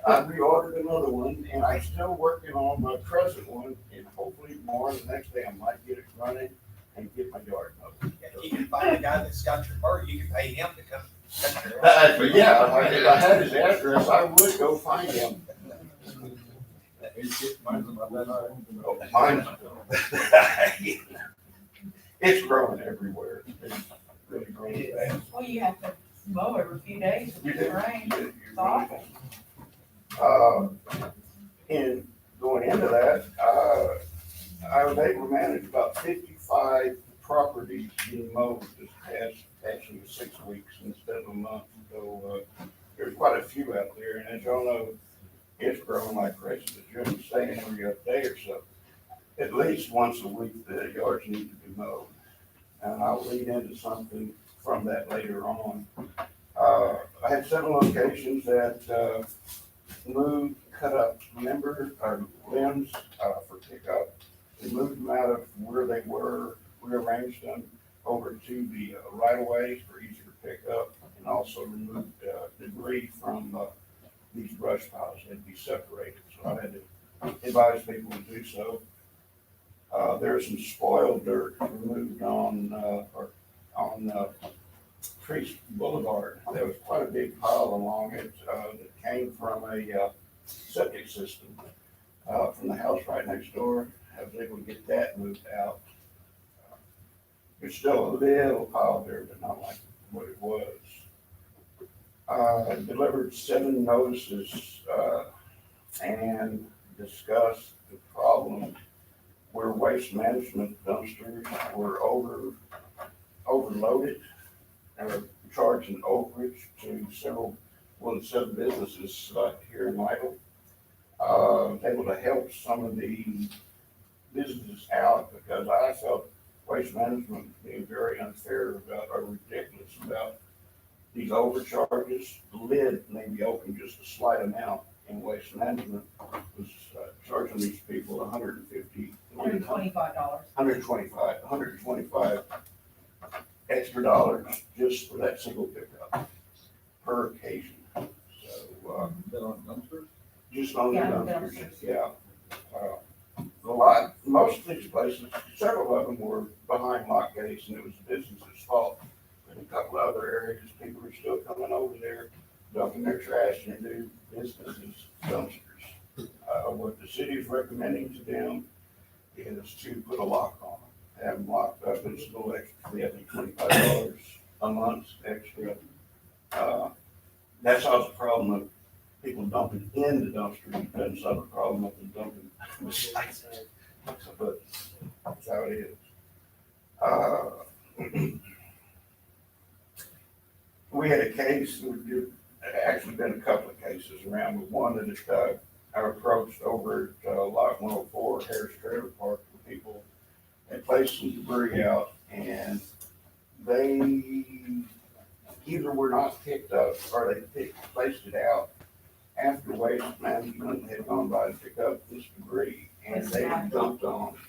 I reordered another one, and I'm still working on my present one, and hopefully tomorrow, the next day, I might get it running and get my yard mowed. If you can find a guy that's got your car, you can pay him to come cut your But yeah, if I had his address, I would go find him. Mine, it's growing everywhere. It's really growing fast. Well, you have to mow every few days You with the do. rain. You It's awful. And going into that, I was able to manage about 55 properties being mowed this past, actually 6 weeks instead of a month. So there's quite a few out there, and as y'all know, it's growing like crazy. The Jim saying every other day or so. At least once a week, the yards need to be mowed. And I'll lead into something from that later on. I had 7 locations that moved, cut up limbs for pickup. We moved them out of where they were, rearranged them over to the right of ways for easier pickup, and also removed debris from these brush piles had to be separated. So I had to advise people to do so. There's some spoiled dirt removed on Priest Boulevard. There was quite a big pile along it that came from a septic system from the house right next door. I was able to get that moved out. There's still a little pile there, but not like what it was. I delivered 7 notices and discussed the problem where waste management dumpsters were overloaded or charging overage to several 7 businesses here in Lytle. Able to help some of the businesses out because I felt waste management being very unfair about or ridiculous about these overcharges. The lid may be open just a slight amount, and waste management was charging these people $125 extra dollars just for that single pickup per occasion. So, just on the dumpsters, yeah. Most of these places, several of them were behind lock gates, and it was the business's fault. In a couple of other areas, people are still coming over there, dumping their trash into businesses' dumpsters. What the city is recommending to them is to put a lock on them, have them locked up. It's a little extra, I think $25 a month extra. That solves the problem of people dumping in the dumpster. It doesn't solve the problem of them dumping beside it. But that's how it is. We had a case, actually been a couple of cases around, but one that I approached over at lot 104 Harris Trailer Park, where people had placed some debris out, and they either were not picked up or they placed it out after Waste Management had gone by to pick up this debris, and they dumped on it.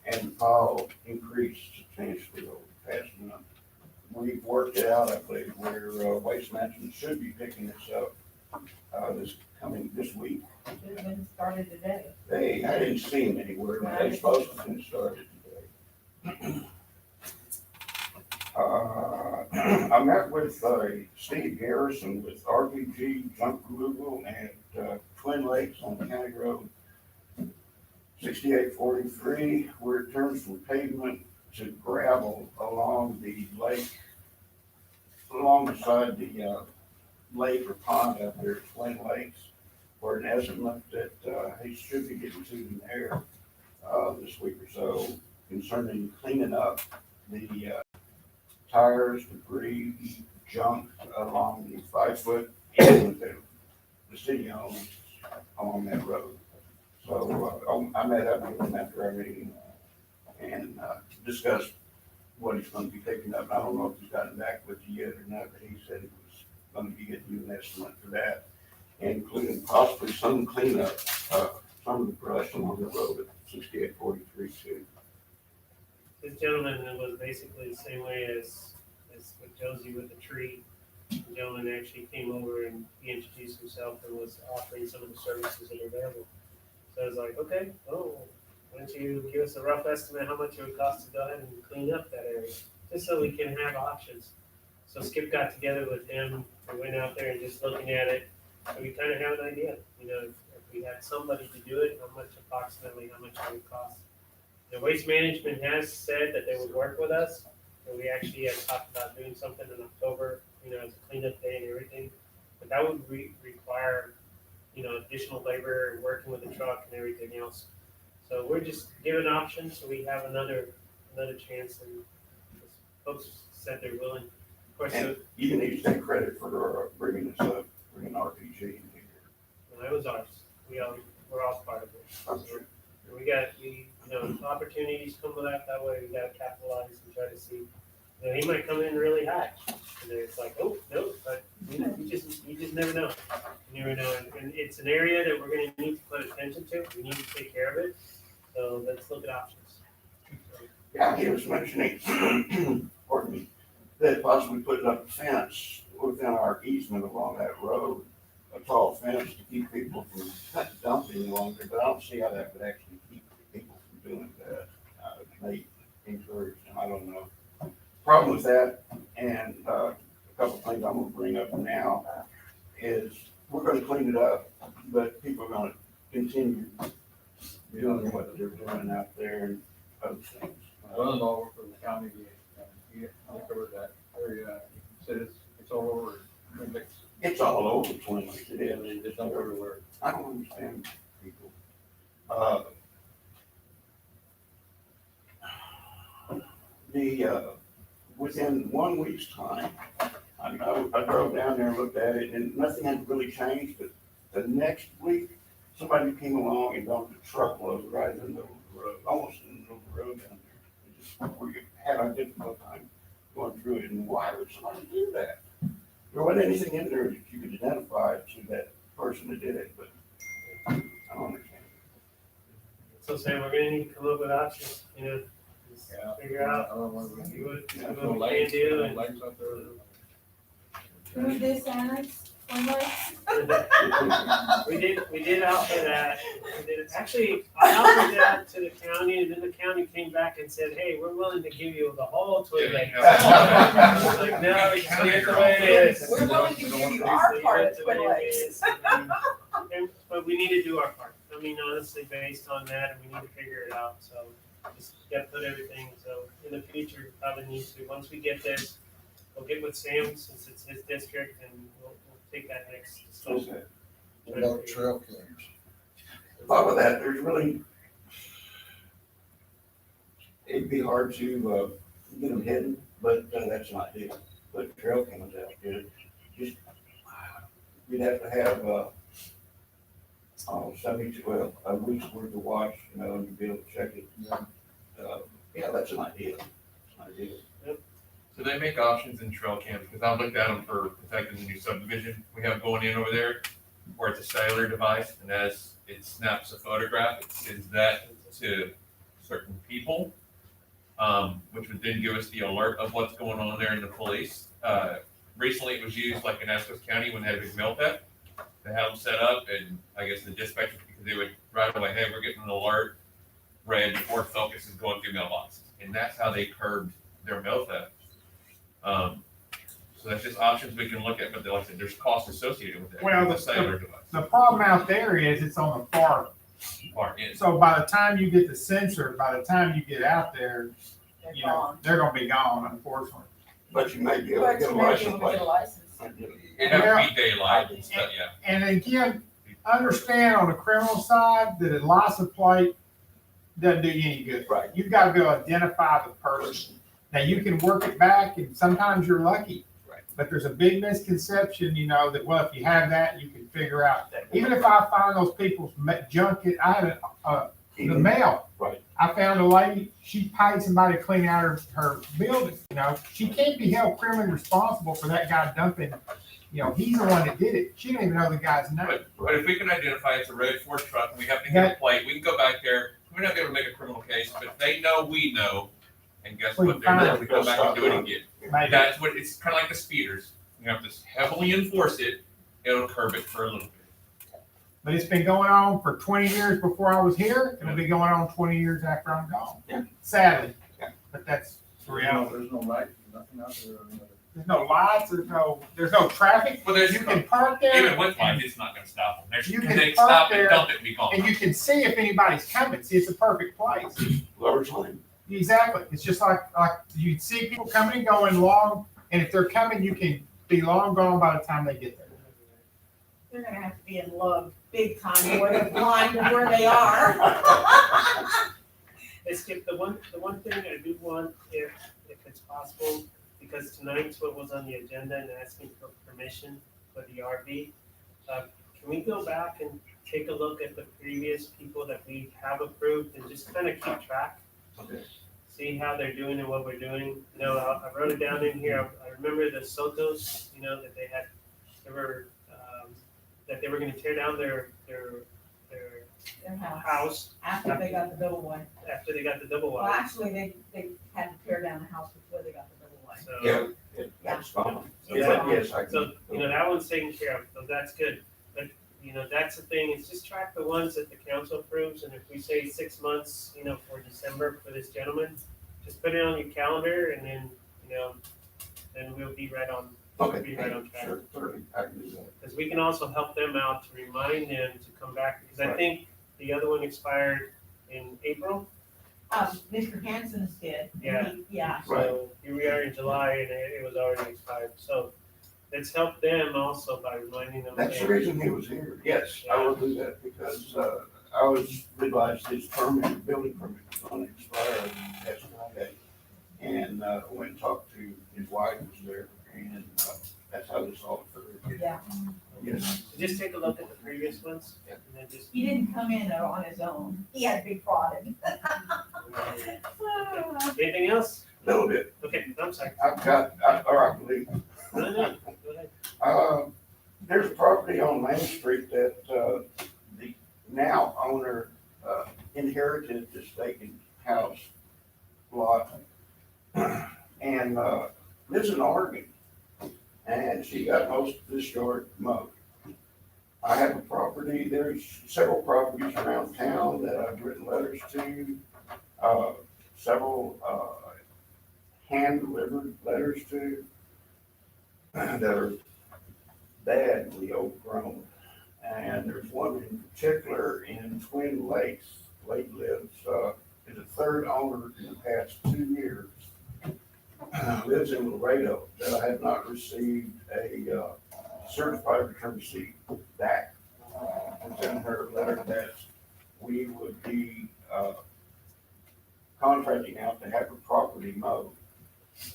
And the pile increased substantially over the past month. We've worked it out, I believe, where Waste Management should be picking this up this week. Should have been started today. I didn't see them anywhere, but they supposed to have been started today. I met with Steve Garrison with RPG Junk Removal at Twin Lakes on County Road 6843, where it turns from pavement to gravel along the lake, alongside the lake or pond out there at Twin Lakes, for an estimate that he should be getting to them there this week or so concerning cleaning up the tires, debris, junk along the 5-foot easement that the city owns along that road. So I met up with him after our meeting and discussed what he's going to be picking up. I don't know if he's gotten back with you yet or not, but he said he was going to be getting you an estimate for that, including possibly some cleanup, some of the brush along the road at 6843 too. This gentleman was basically the same way as with Josie with the tree. The gentleman actually came over and he introduced himself and was offering some of the services that are available. So I was like, okay, why don't you give us a rough estimate how much it would cost to go ahead and clean up that area, just so we can have options. So Skip got together with him, we went out there and just looking at it, so we kind of have an idea, if we had somebody to do it, how much approximately, how much it would cost. The Waste Management has said that they would work with us, and we actually have talked about doing something in October, as a cleanup day and everything. But that would require, additional labor and working with the truck and everything else. So we're just giving options, so we have another chance, and folks said they're willing. Of course, And you need to take credit for bringing this up, bringing RPG in here. that was ours. We're all part of it. So opportunities come with that way we gotta capitalize and try to see. He might come in really high, and then it's like, oh, no, but you just never know. You never know, and it's an area that we're gonna need to put attention to. We need to take care of it. So let's look at options. Yeah, he was mentioning, pardon me, that possibly putting up a fence within our easement along that road, a tall fence to keep people from dumping along there, but I don't see how that would actually keep people from doing that. May encourage them, I don't know. Problem with that, and a couple of things I'm gonna bring up now, is we're gonna clean it up, but people are gonna continue doing what they're doing out there and other things. Brother-in-law worked for the county, he covered that area, he said it's all over. It's all over Twin Lakes, it is. It's not everywhere. I don't understand people. Within 1 week's time, I drove down there and looked at it, and nothing had really changed, but the next week, somebody came along and dumped a truckload right in the middle of the road, almost in the middle of the road down there. It just, we had a difficult time going through it, and why would somebody do that? There wasn't anything in there that you could identify to that person that did it, but I don't understand. So Sam, we're gonna need to come up with options, just figure out, see what we can do. Who did Santa's? We did offer that. Actually, I offered that to the county, and then the county came back and said, hey, we're willing to give you the whole Twin Lakes. I was like, no, we just leave it the way it is. We're willing to give you our part of Twin Lakes. But we need to do our part. Honestly, based on that, and we need to figure it out, so just gotta put everything, so in the future, probably needs to, once we get this, we'll get with Sam, since it's his district, and we'll take that next discussion. Okay. What about trail cams? Thought of that, there's really, it'd be hard to get them hidden, but that's not it. But trail cams out, get just, you'd have to have, 72, well, a week's worth of watch, you know, and to be able to check it. Yeah, that's an idea. So they make options in trail cams, because I've looked at them for protecting the new subdivision we have going in over there, where it's a cellular device, and as it snaps a photograph, it sends that to certain people, which would then give us the alert of what's going on there in the police. Recently, it was used like in Essex County when they had a big mail theft. They had them set up, and I guess the dispatchers, because they would right away, hey, we're getting an alert, red, Ford Focus is going through mailboxes, and that's how they curbed their mail theft. So that's just options we can look at, but like I said, there's cost associated with that. Well, with the cellular device. The problem out there is it's on the far. Part in. So by the time you get the sensor, by the time you get out there, you know, they're gonna be gone, unfortunately. But you may be able to get a license plate. It'd have to be daylight and stuff, yeah. And again, understand on the criminal side that a license plate doesn't do you any good. Right. You've got to be able to identify the person. Now, you can work it back, and sometimes you're lucky. Right. But there's a big misconception, you know, that, well, if you have that, you can figure out. Even if I find those people's junk, I had the mail. Right. I found a lady, she paid somebody to clean out her building, you know. She can't be held criminally responsible for that guy dumping, you know, he's the one that did it. She didn't even know the guy's name. But if we can identify it's a red Ford truck and we have to get a plate, we can go back there. We're not going to make a criminal case, but they know we know. And guess what? They're not going to go back and do it again. Maybe. That's what it's kind of like the speeders. You have to heavily enforce it. It'll curb it for a little bit. But it's been going on for 20 years before I was here, and it'll be going on 20 years after I'm gone. Yeah. Sadly. Yeah. But that's the reality. There's no light, nothing out there. There's no lights, there's no traffic. Well, there's You can park there. even with lights, it's not going to stop them. There's, You can they park stop there, and dump it and be gone. And you can see if anybody's coming. See, it's a perfect place. Lover's Lane. Exactly. It's just like you see people coming and going long, and if they're coming, you can be long gone by the time they get there. They're gonna have to be in love big time where they're blind to where they are. Hey, Skip, the one thing I do want, if it's possible, because tonight's what was on the agenda and asking for permission for the RV. Can we go back and take a look at the previous people that we have approved and just kind of keep track? Okay. See how they're doing and what we're doing. You know, I wrote it down in here. I remember the Sotos, you know, that they were gonna tear down their house After they got the double wide. after they got the double Well, wide. actually, they had to tear down the house before they got the double wide. So, That's fine. So, Yes, I so, can. you know, that one's taken care of, so that's good. But, you know, that's the thing, is just track the ones that the council approves, and if we say 6 months, you know, for December for this gentleman, just put it on your calendar, and then, you know, then we'll be right on, Okay. right on track. Sure, certainly, I can do that. Because we can also help them out to remind them to come back, because I Right. think the other one expired in April. Mr. Hansen's did. Yeah. Yeah. So here we are in July, and it was already expired, so let's help them also by reminding them. That's the hey, reason he was here. Yes, I will do that because, I was realized his permit, building permit was going to expire last Friday. And, went and talked to his wife was there and, that's how this all occurred. Yeah. Yes. Just take a look at the previous ones, and then just. He didn't come in on his own. He had to be prodded. Anything else? Little bit. Okay, I'm sorry. I've got, or I believe. No, go ahead. There's a property on Main Street that, the now owner, inherited this vacant house lot. And, lives in Oregon. And she got most of this yard mowed. I have a property, there's several properties around town that I've written letters to, several, hand-delivered letters to that are badly overgrown. And there's one in particular in Twin Lakes. Lake lives, is a third owner in the past 2 years. Lives in Laredo, that I have not received a certified return receipt back. It's in her letter that we would be contracting out to have her property mowed.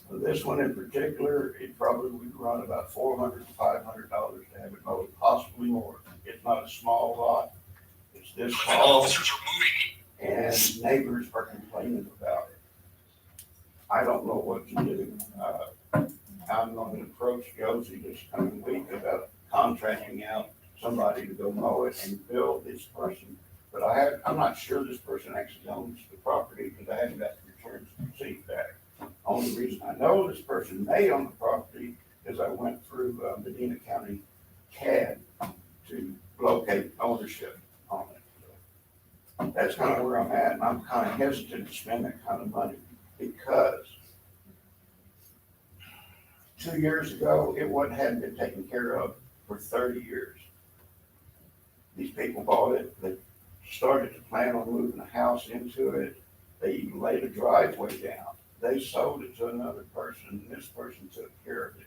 For this one in particular, it probably would run about $400 to $500 to have it mowed, possibly more. It's not a small lot. It's this small, and neighbors are complaining about it. I don't know what to do. I'm going to approach Josie this coming week about contracting out somebody to go mow it and bill this person. But I'm not sure this person actually owns the property because I haven't got the returns received back. Only reason I know this person may own the property is I went through Medina County CAD to locate ownership on it. So that's kind of where I'm at, and I'm kind of hesitant to spend that kind of money because 2 years ago, hadn't been taken care of for 30 years. These people bought it, they started to plan on moving a house into it, they even laid a driveway down. They sold it to another person, and this person took care of it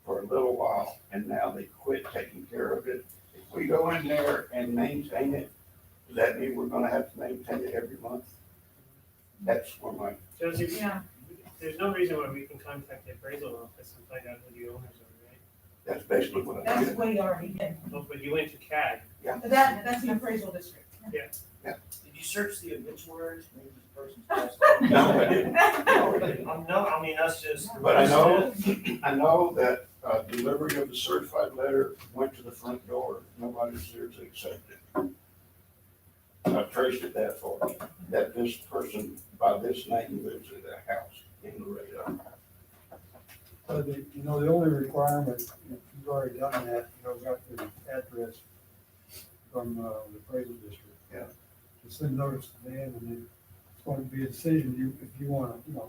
for a little while, and now they quit taking care of it. If we go in there and maintain it, does that mean we're gonna have to maintain it every month? That's where my, Josie, Yeah. there's no reason why we can contact the appraisal office and find out who the owners are, right? that's basically what I That's did. what he already did. Oh, but you went to CAD. That's an appraisal district. Did you search the obituaries? Maybe the person's passed No, I didn't. No, I didn't. No, I mean, that's just. But I know that delivery of the certified letter went to the front door. Nobody's there to accept it. I've traced it that far, that this person by this name lives at a house in Laredo. The only requirement, if you've already done that, got the address from the appraisal district. Yeah. To send notice to them, and then it's going to be a decision, if you want to,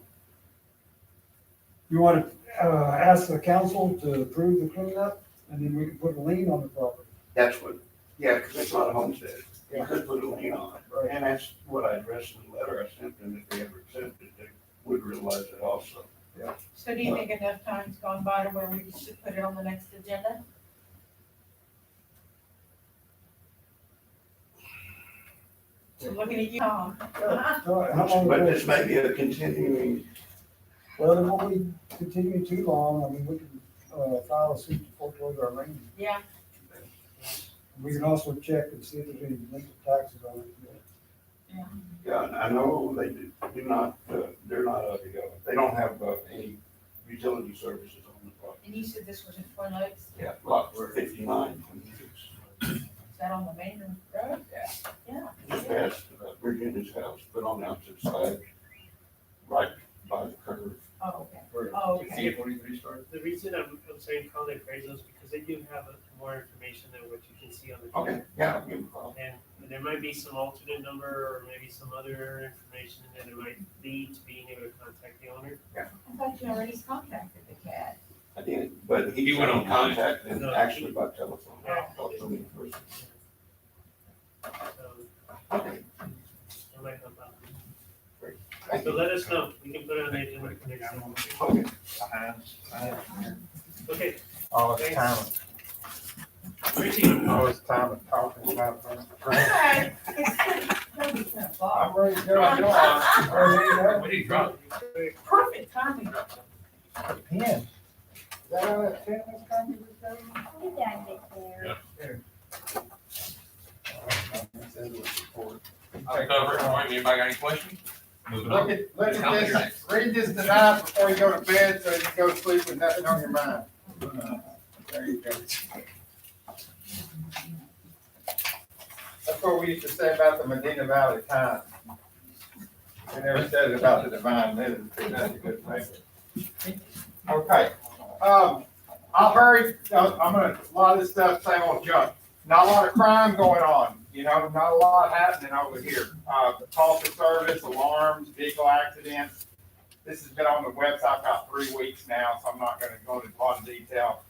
ask the council to approve the cleanup, and then we can put a lien on the property. That's what, yeah, because it's not a homestead. You could put a lien on it. And that's what I addressed in the letter I sent them. If they ever accepted, they would realize it also. Yeah. So do you think enough time's gone by to where we should put it on the next agenda? I'm looking at you, Tom. But this may be a continuing, Well, it won't be continuing too long. I mean, we can file a suit to foreclose our lien. Yeah. We can also check and see if there's any legal taxes on it. yeah, and I know they do not, they're not up to go. They don't have any utility services on the property. And you said this was in Twin Lakes? Yeah, lot 59. Is that on the main road? Yeah. Just past Virginia's house, but on the opposite side, right by the curve. Oh, okay. Oh, okay. The reason I'm saying call the appraisals because they do have more information than what you can see on the. Okay, yeah, I'll give them a call. And there might be some alternate number or maybe some other information that it might lead to being able to contact the owner. Yeah. I thought you already contacted the CAD. I did, but he He went went on online. contact and No, actually by telephone. Yeah. Talked to me first. So, Okay. it might help out. Thank So you. let us know. We can put it on the agenda for next time. Okay. Okay. Oh, it's Thanks. time, Richie. oh, it's time of talking about things. Alright. Nobody's gonna fall. I'm ready to go. What are you drunk? Perfect timing. Pen. Is that how that pen was coming? We gotta get there. Take over, anybody got any questions? Moving on. Look Tell me at your this, next. read this tonight before you go to bed, so you can go to sleep with nothing on your mind. There you go. That's what we used to say about the Medina Valley Times. We never said it about the Divine Ministry, that's a good thing. Okay, I'll hurry, a lot of this stuff, same old junk. Not a lot of crime going on, not a lot happening over here. Call for service, alarms, vehicle accidents. This has been on the website about 3 weeks now, so I'm not gonna go into a lot of detail.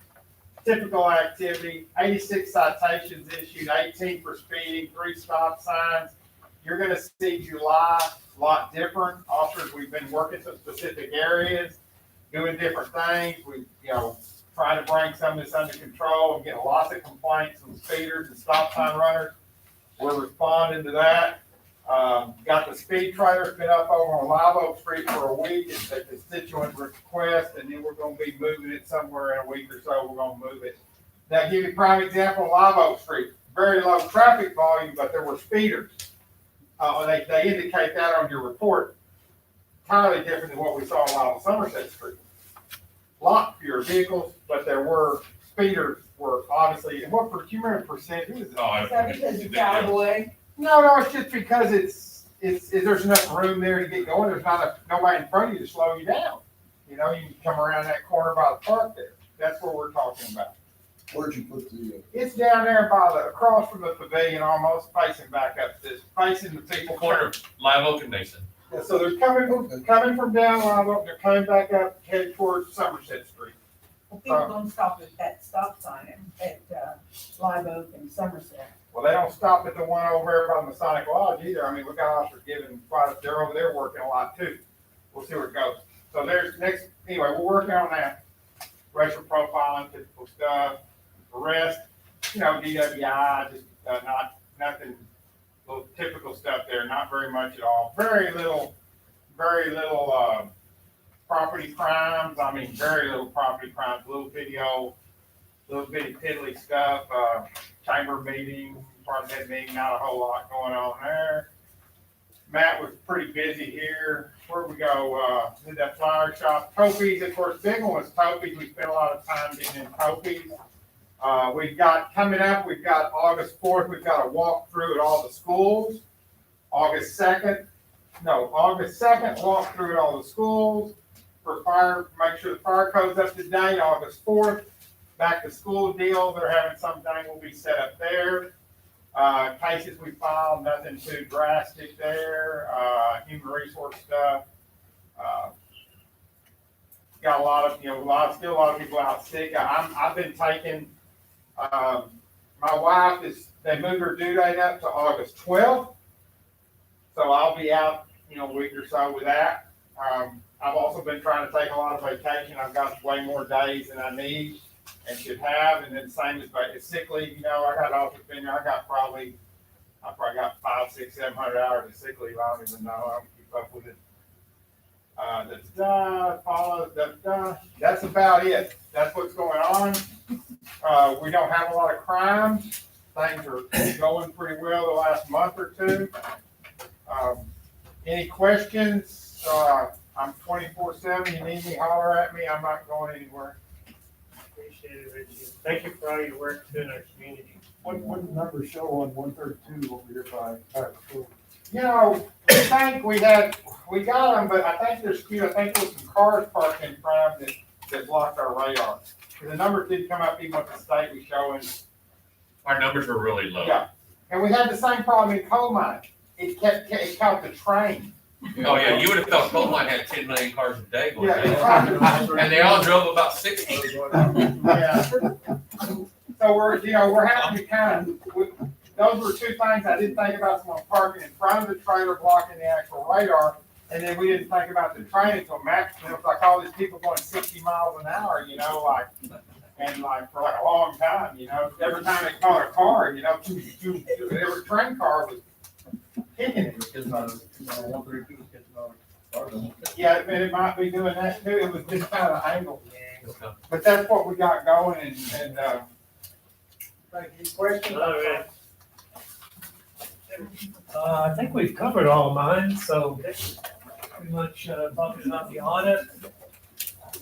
Typical activity, 86 citations issued, 18 for speeding, 3 stop signs. You're gonna see July a lot different. Officers, we've been working some specific areas, doing different things. We, trying to bring some of this under control. I'm getting lots of complaints from speeders and stop sign runners. We're responding to that. Got the speed trailer, been up over on Live Oak Street for a week, it's a constituent request, and then we're gonna be moving it somewhere in a week or so, we're gonna move it. Now, give you a prime example, Live Oak Street, very low traffic volume, but there were speeders. They indicate that on your report, entirely different than what we saw along Somerset Street. Lot fewer vehicles, but there were speeders were obviously, and what, do you remember percentage? Is Is that because it's Cowboy? No, it's just because there's enough room there to get going. There's not nobody in front of you to slow you down. You know, you can come around that corner by the park there. That's what we're talking about. Where'd you put the? It's down there across from the pavilion, almost facing back up this, facing the people. Corner of Live Oak and Mason. Yeah, so they're coming from down Live Oak, they're coming back up, head towards Somerset Street. Well, people don't stop at that stop sign at Live Oak and Somerset. Well, they don't stop at the one over there by the Masonic Lodge either. I mean, we got officers giving they're over there working a lot too. We'll see where it goes. So there's anyway, we're working on that. Racial profiling, typical stuff. Arrest, DWI, just nothing, little typical stuff there, not very much at all. Very little property crimes. I mean, very little property crimes, little bitty piddly stuff, chamber meeting, department head meeting, not a whole lot going on there. Matt was pretty busy here. Where we go? Did that flower shop. Topies, of course, big one was Topies. We spent a lot of time getting in Topies. We've got coming up, we've got August 4th, we've got a walkthrough at all the schools. August 2nd, walkthrough at all the schools for fire, make sure the fire code's up to date. August 4th, back to school deal, they're having something will be set up there. Cases we filed, nothing too drastic there. Human resource stuff. Got a lot of people out sick. I've been taking, my wife they moved her due date up to August 12th. So I'll be out, a week or so with that. I've also been trying to take a lot of vacation. I've got way more days than I need and should have. And then same as sick leave, I got office been there. I probably got 500, 600, 700 hours of sick leave. I don't even know. I don't keep up with it. That's about it. That's what's going on. We don't have a lot of crimes. Things are going pretty well the last month or two. Any questions? I'm 24/7. You need me, holler at me. I'm not going anywhere. Appreciate it, Richie. Thank you for all your work in our community. What numbers show on 132 over here by school? We think we got them, but I think there was some cars parked in front of them that blocked our radar. The numbers didn't come up even with the state was showing. Our numbers were really low. Yeah, and we had the same problem in coal mine. It caught the train. Oh, yeah, you would have thought coal mine had 10 million cars a day going Yeah. and they all drove about 60. Yeah. So we're having to those were two things I didn't think about. Someone parking in front of the trailer blocking the actual radar. And then we didn't think about the train until Max, it was like all these people going 60 miles an hour, for like a long time, every time they caught a car, every train car was kicking it. Yeah, it might be doing that too. It was just kind of an angle. But that's what we got going and any questions? All right. I think we've covered all mine, so pretty much talking about the audit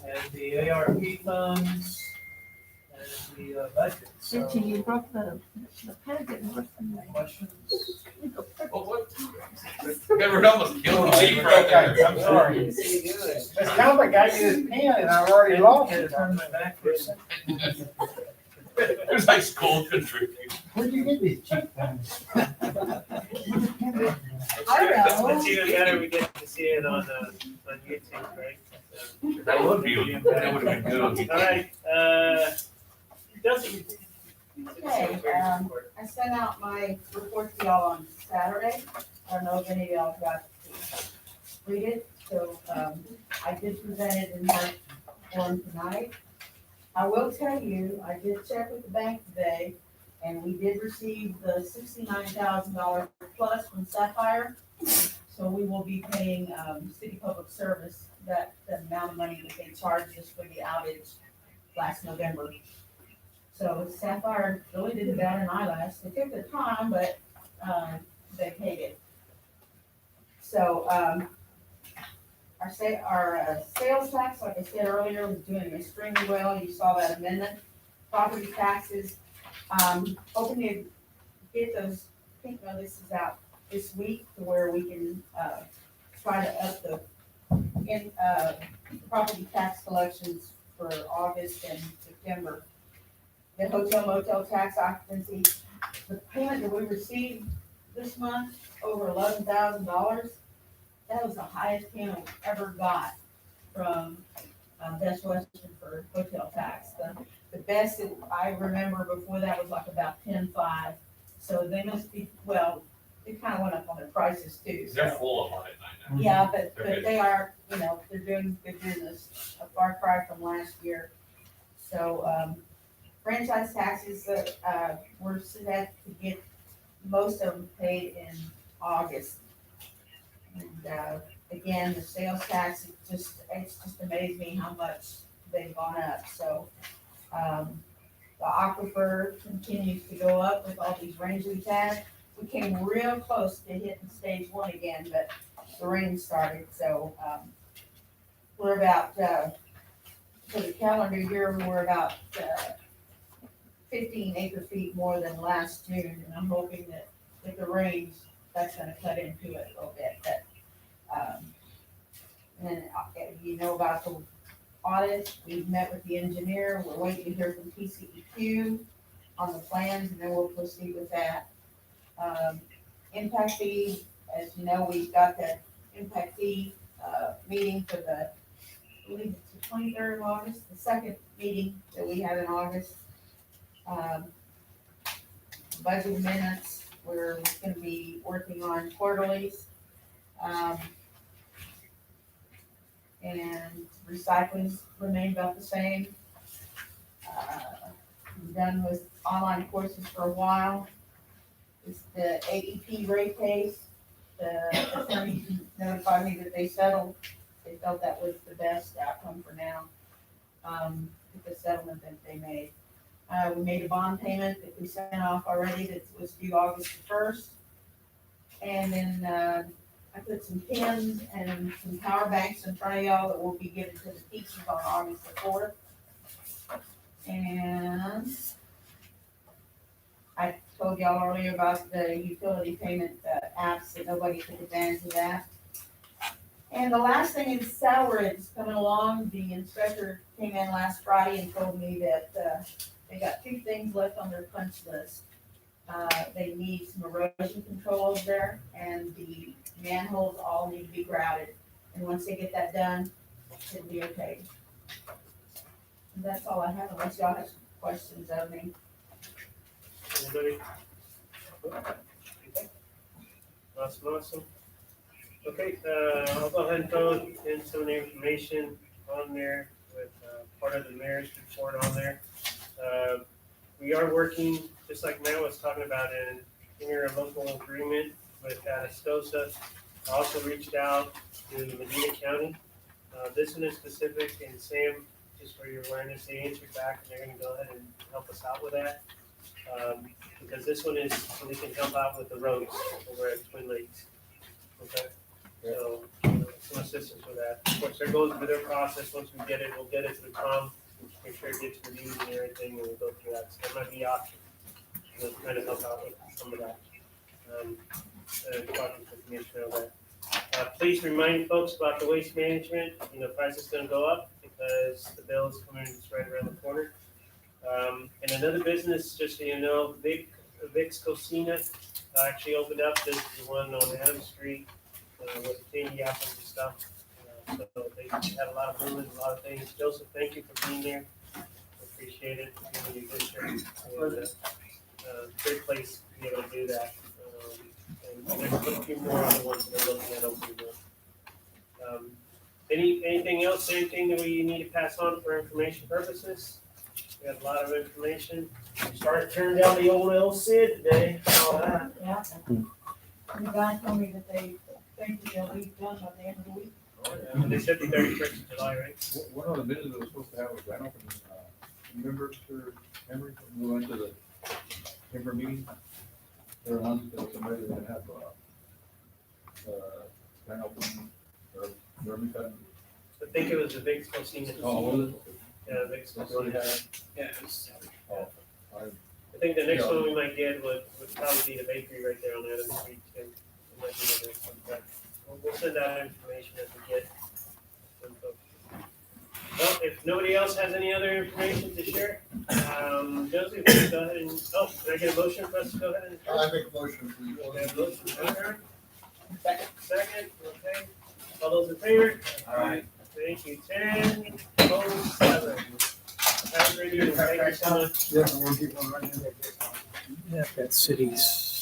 and the ARP funds and the budget. So, Richie, you broke the peg and questions? Never almost killed the sheep right there. I'm sorry. Miss Calvin gave me this pen and I already lost it. Turn my back for a second. It was like school country. Where'd you get these cheap pens? I know. It's even better we get to see it on YouTube, right? That would be good. All right, Dusty. Okay, I sent out my report to y'all on Saturday. I don't know if any of y'all got to read it, so, I did present it in my form tonight. I will tell you, I did check with the bank today, And we did receive the $69,000 plus from Sapphire. So we will be paying, City Public Service that, the amount of money that they charged us for the outage last November. So Sapphire really did it down in eyelash. They took their time, but, they paid it. So, our sales tax, like I said earlier, was doing extremely well. You saw that amendment. Property taxes, hoping to get those pink notices out this week to where we can, try to up the, property tax collections for August and September. The hotel motel tax occupancy, the payment that we received this month, over $11,000, that was the highest payment we ever got from Best Western for hotel tax. The best that I remember before that was like about 10.5. So they must be, well, they kind of went up on their prices too. So. They're full of money right now. Yeah, but They're they are, they're doing good business, a far cry from last year. So, franchise taxes, we're set to get most of them paid in August. And, again, the sales tax, it's just amazed me how much they've gone up, so. The aquifer continues to go up with all these rains we've had. We came real close to hitting stage 1 again, but the rain started, so, we're about, for the calendar year, we're about, 15 acre feet more than last June, and I'm hoping that with the rains, that's gonna cut into it a little bit, but, and then, about the audit, we've met with the engineer, we're waiting to hear from TCEQ on the plans, and then we'll proceed with that. Impact fee, as you know, we've got the impact fee, meeting for the, I believe it's the 23rd of August, the second meeting that we had in August. Budget minutes, we're gonna be working on quarterlies. And recycling's remained about the same. I'm done with online courses for a while. It's the AEP rate case. The attorney notified me that they settled. They felt that was the best outcome for now, with the settlement that they made. We made a bond payment that we sent off already that was due August 1st. And then, I put some pins and some power banks in front of y'all that will be given to the teachers on August the 4th. And I told y'all earlier about the utility payment apps that nobody took advantage of that. And the last thing is salary is coming along. The inspector came in last Friday and told me that they got 2 things left on their punch list. They need some erosion control over there, and the manholes all need to be grouted. And once they get that done, it'll be okay. And that's all I have, unless y'all have some questions of me. Anybody? Awesome. Okay, I'll go ahead and throw in some of the information on there with part of the mayor's report on there. We are working, just like Matt was talking about, in interlocal agreement with Atascosa. I also reached out to Medina County. This one is specific, and Sam, just for your awareness, they answered back, and they're gonna go ahead and help us out with that. Because this one is, so we can help out with the roads over at Twin Lakes. Okay? So, some assistance with that. Of course, there goes with their process. Once we get it, we'll get it to Tom, make sure it gets reviewed and everything, and we'll go through that. So that might be option. We'll try to help out with some of that. Talking to the commissioner of that. Please remind folks about the waste management. Price is gonna go up because the bill is coming, it's right around the corner. And another business, just so you know, Vic's Cocina actually opened up. This is the one on Adams Street with candy apples and stuff. So they had a lot of movement, a lot of things. Joseph, thank you for being there. Appreciate it, for doing your district. Great place to be able to do that. And there's a few more other ones they're looking at opening up. Anything else? Anything that we need to pass on for information purposes? We got a lot of information. We started turning down the old El Cid today, all that. Yeah. The guy told me that they think that they'll be done by the end of the week. And they said the 31st of July, right? One of the business that was supposed to have was grand opening, remember, Mr. Henry, when we went to the Denver meeting? There announced that somebody was gonna have, grand opening, or, Birmingham. I think it was the Vic's Cocina. Oh, was it? Yeah, Vic's That's what he Cocina. had. Yeah, it was. Oh, I think the next one we might get would probably be the bakery right there on Adams Street too. It might be the next one, but we'll send out information as we get info. Well, if nobody else has any other information to share, Joseph, please go ahead and, can I get a motion for us to go ahead and? I make a motion, please. We have a motion, Aaron? Second, okay. All those in favor? Aye. Thank you. 10:07. Have a great evening. Thank you so much. Yeah, I want to keep on right here. Yeah, that city's